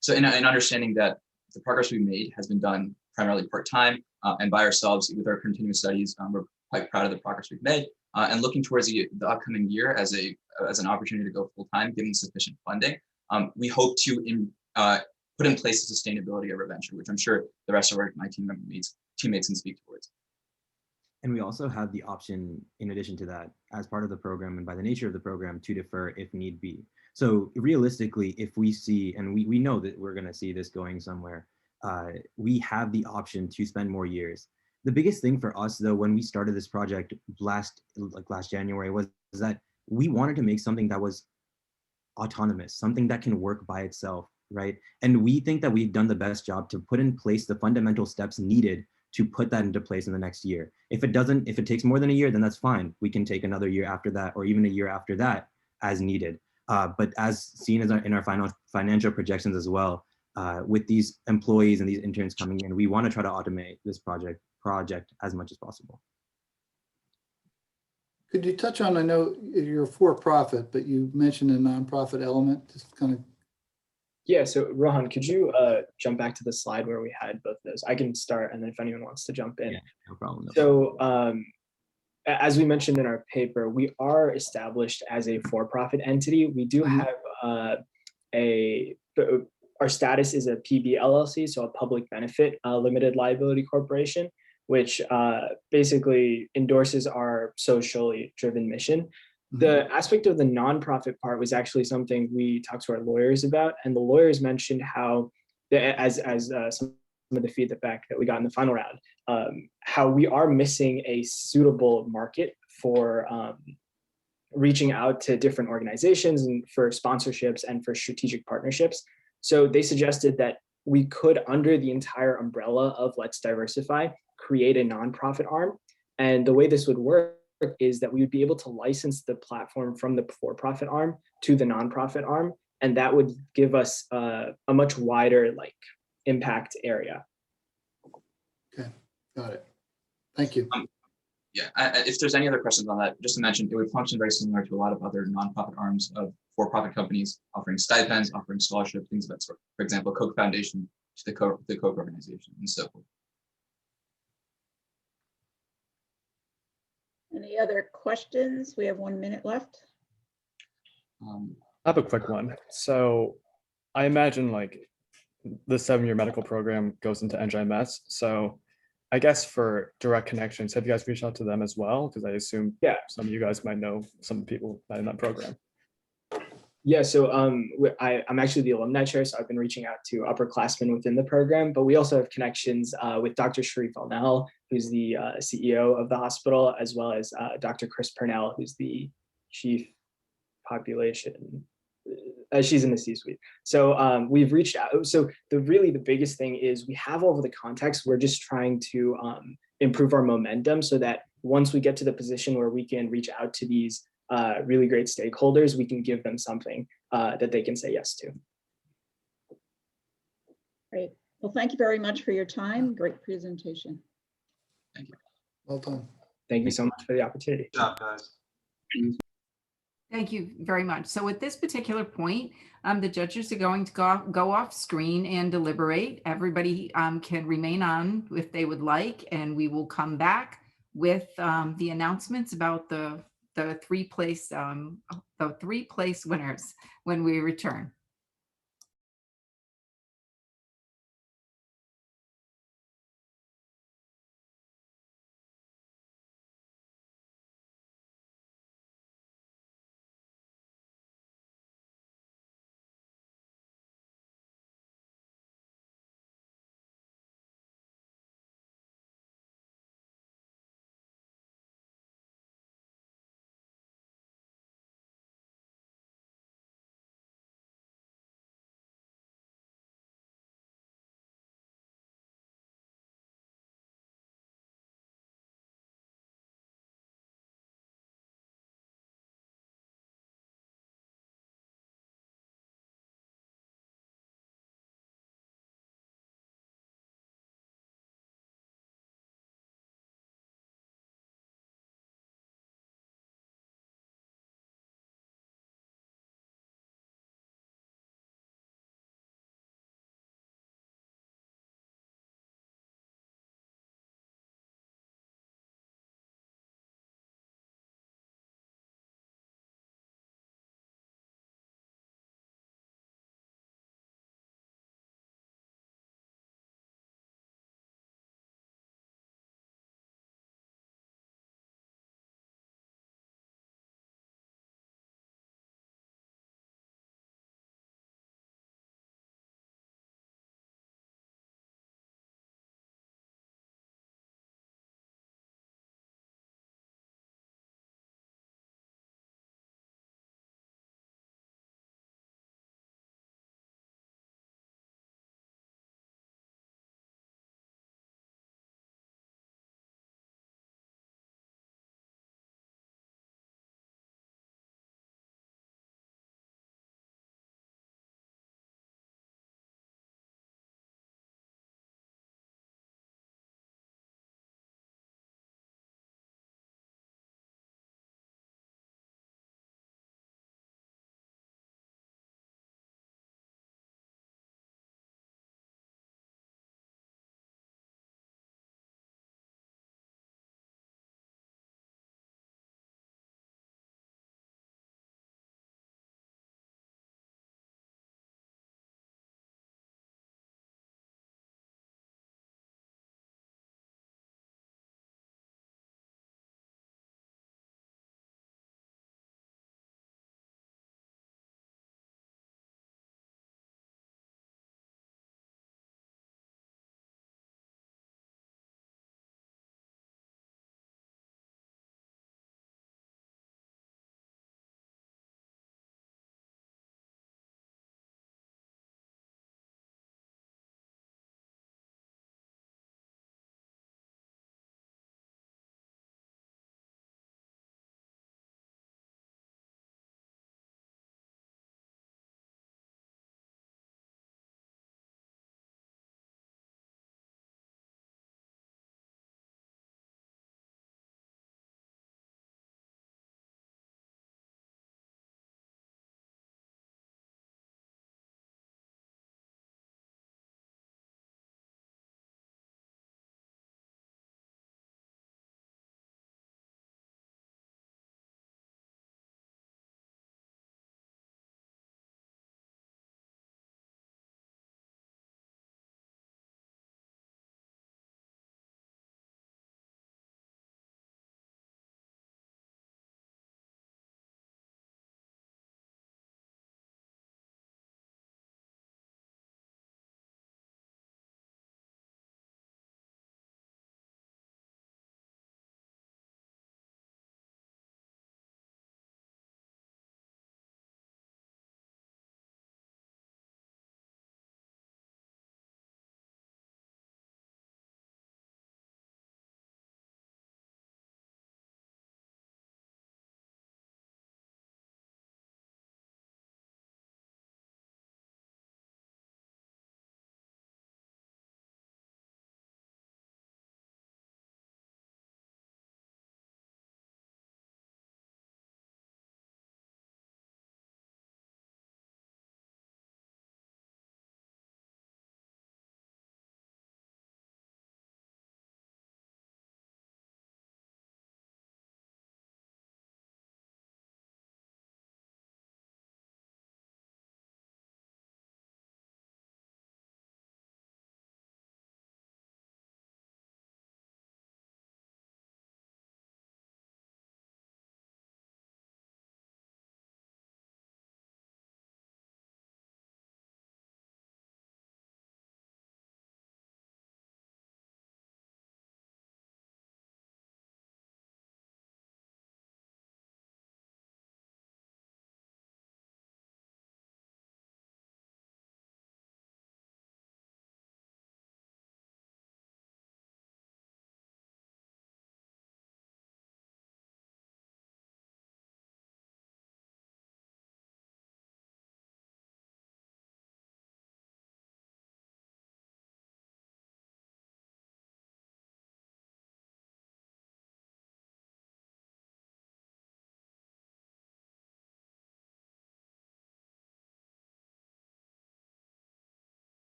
So in understanding that the progress we've made has been done primarily part-time and by ourselves with our continuous studies, we're quite proud of the progress we've made, and looking towards the upcoming year as an opportunity to go full-time, given sufficient funding. We hope to put in place the sustainability of our venture, which I'm sure the rest of my teammates can speak towards. And we also have the option, in addition to that, as part of the program and by the nature of the program, to defer if need be. So realistically, if we see, and we know that we're going to see this going somewhere, we have the option to spend more years. The biggest thing for us, though, when we started this project last January, was that we wanted to make something that was autonomous, something that can work by itself, right? And we think that we've done the best job to put in place the fundamental steps needed to put that into place in the next year. If it takes more than a year, then that's fine. We can take another year after that, or even a year after that as needed. But as seen in our final financial projections as well, with these employees and these interns coming in, we want to try to automate this project as much as possible. Could you touch on, I know you're for-profit, but you mentioned a nonprofit element, just kind of. Yeah, so Rohan, could you jump back to the slide where we had both of those? I can start, and then if anyone wants to jump in. Yeah, no problem. So as we mentioned in our paper, we are established as a for-profit entity. We do have our status is a PB LLC, so a public benefit limited liability corporation, which basically endorses our socially driven mission. The aspect of the nonprofit part was actually something we talked to our lawyers about, and the lawyers mentioned how, as some of the feedback that we got in the final round, how we are missing a suitable market for reaching out to different organizations and for sponsorships and for strategic partnerships. So they suggested that we could, under the entire umbrella of Let's Diversify, create a nonprofit arm. And the way this would work is that we would be able to license the platform from the for-profit arm to the nonprofit arm, and that would give us a much wider impact area. Okay, got it. Thank you. Yeah, if there's any other questions on that, just to mention, it would function very similar to a lot of other nonprofit arms of for-profit companies offering stipends, offering scholarships, things of that sort. For example, Koch Foundation to the Koch organization, and so forth. Any other questions? We have 1 minute left. I have a quick one. So I imagine the 7-year medical program goes into NGIMS. So I guess for direct connections, have you guys reached out to them as well? Because I assume some of you guys might know some people in that program. Yeah, so I'm actually the alumni chair, so I've been reaching out to upperclassmen within the program, but we also have connections with Dr. Shrey Shah, who's the CEO of the hospital, as well as Dr. Chris Purnell, who's the chief population She's in the C-suite. So we've reached out. So the biggest thing is we have all of the context. We're just trying to improve our momentum so that once we get to the position where we can reach out to these really great stakeholders, we can give them something that they can say yes to. Great. Well, thank you very much for your time. Great presentation. Thank you. Well done. Thank you so much for the opportunity. Good job, guys. Thank you very much. So at this particular point, the judges are going to go off screen and deliberate. Everybody can remain on if they would like, and we will come back with the announcements about the three place winners when we return.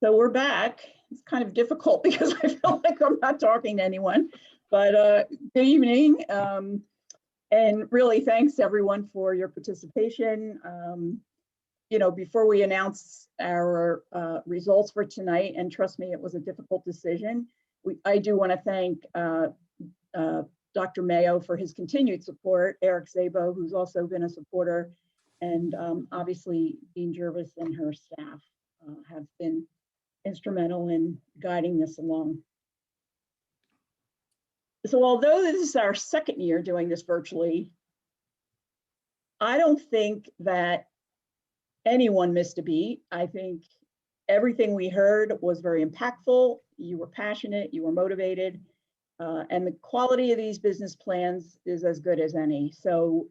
So we're back. It's kind of difficult because I feel like I'm not talking to anyone, but good evening. And really thanks everyone for your participation. You know, before we announce our results for tonight, and trust me, it was a difficult decision. I do want to thank Dr. Mayo for his continued support, Eric Szabo, who's also been a supporter, and obviously Dean Jervis and her staff have been instrumental in guiding this along. So although this is our second year doing this virtually, I don't think that anyone missed a beat. I think everything we heard was very impactful. You were passionate, you were motivated, and the quality of these business plans is as good as any. So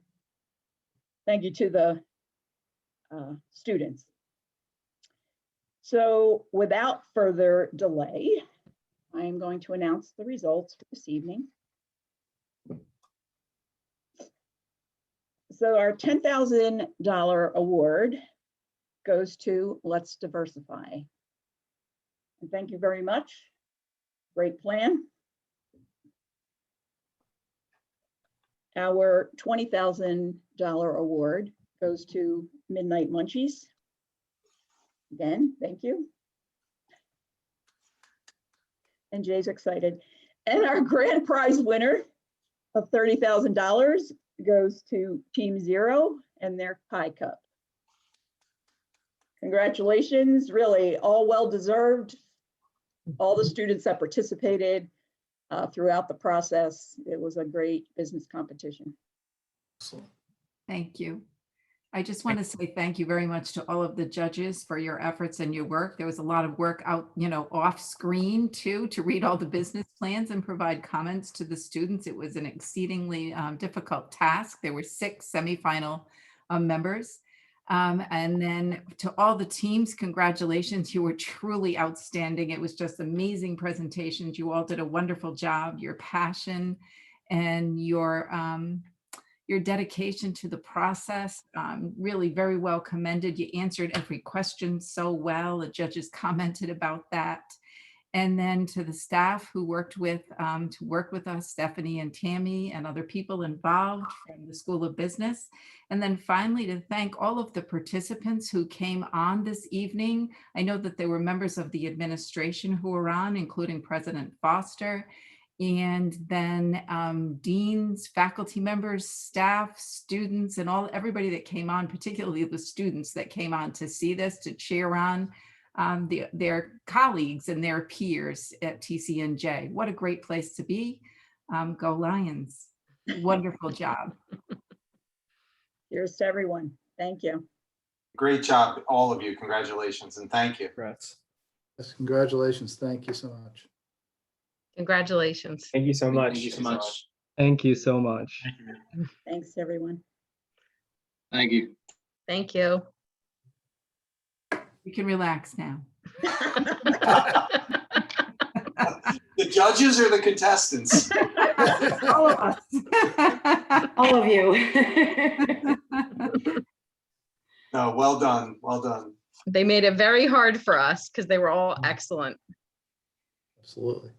thank you to the students. So without further delay, I am going to announce the results for this evening. So our $10,000 award goes to Let's Diversify. And thank you very much. Great plan. Our $20,000 award goes to Midnight Munchies. Again, thank you. And Jay's excited. And our grand prize winner of $30,000 goes to Team Zero and their Pie Cup. Congratulations, really all well-deserved. All the students that participated throughout the process. It was a great business competition. Thank you. I just want to say thank you very much to all of the judges for your efforts and your work. There was a lot of work out, you know, off screen too, to read all the business plans and provide comments to the students. It was an exceedingly difficult task. There were 6 semifinal members. And then to all the teams, congratulations. You were truly outstanding. It was just amazing presentations. You all did a wonderful job. Your passion and your dedication to the process, really very well commended. You answered every question so well. The judges commented about that. And then to the staff who worked with us, Stephanie and Tammy and other people involved from the School of Business. And then finally, to thank all of the participants who came on this evening. I know that there were members of the administration who were on, including President Foster, and then deans, faculty members, staff, students, and everybody that came on, particularly the students that came on to see this, to cheer on their colleagues and their peers at TCNJ. What a great place to be. Go Lions. Wonderful job. Here's to everyone. Thank you. Great job, all of you. Congratulations and thank you. Congrats. Yes, congratulations. Thank you so much. Congratulations. Thank you so much. Thank you so much. Thank you so much. Thanks, everyone. Thank you. Thank you. You can relax now. The judges or the contestants? All of us. All of you. No, well done. Well done. They made it very hard for us because they were all excellent. Absolutely.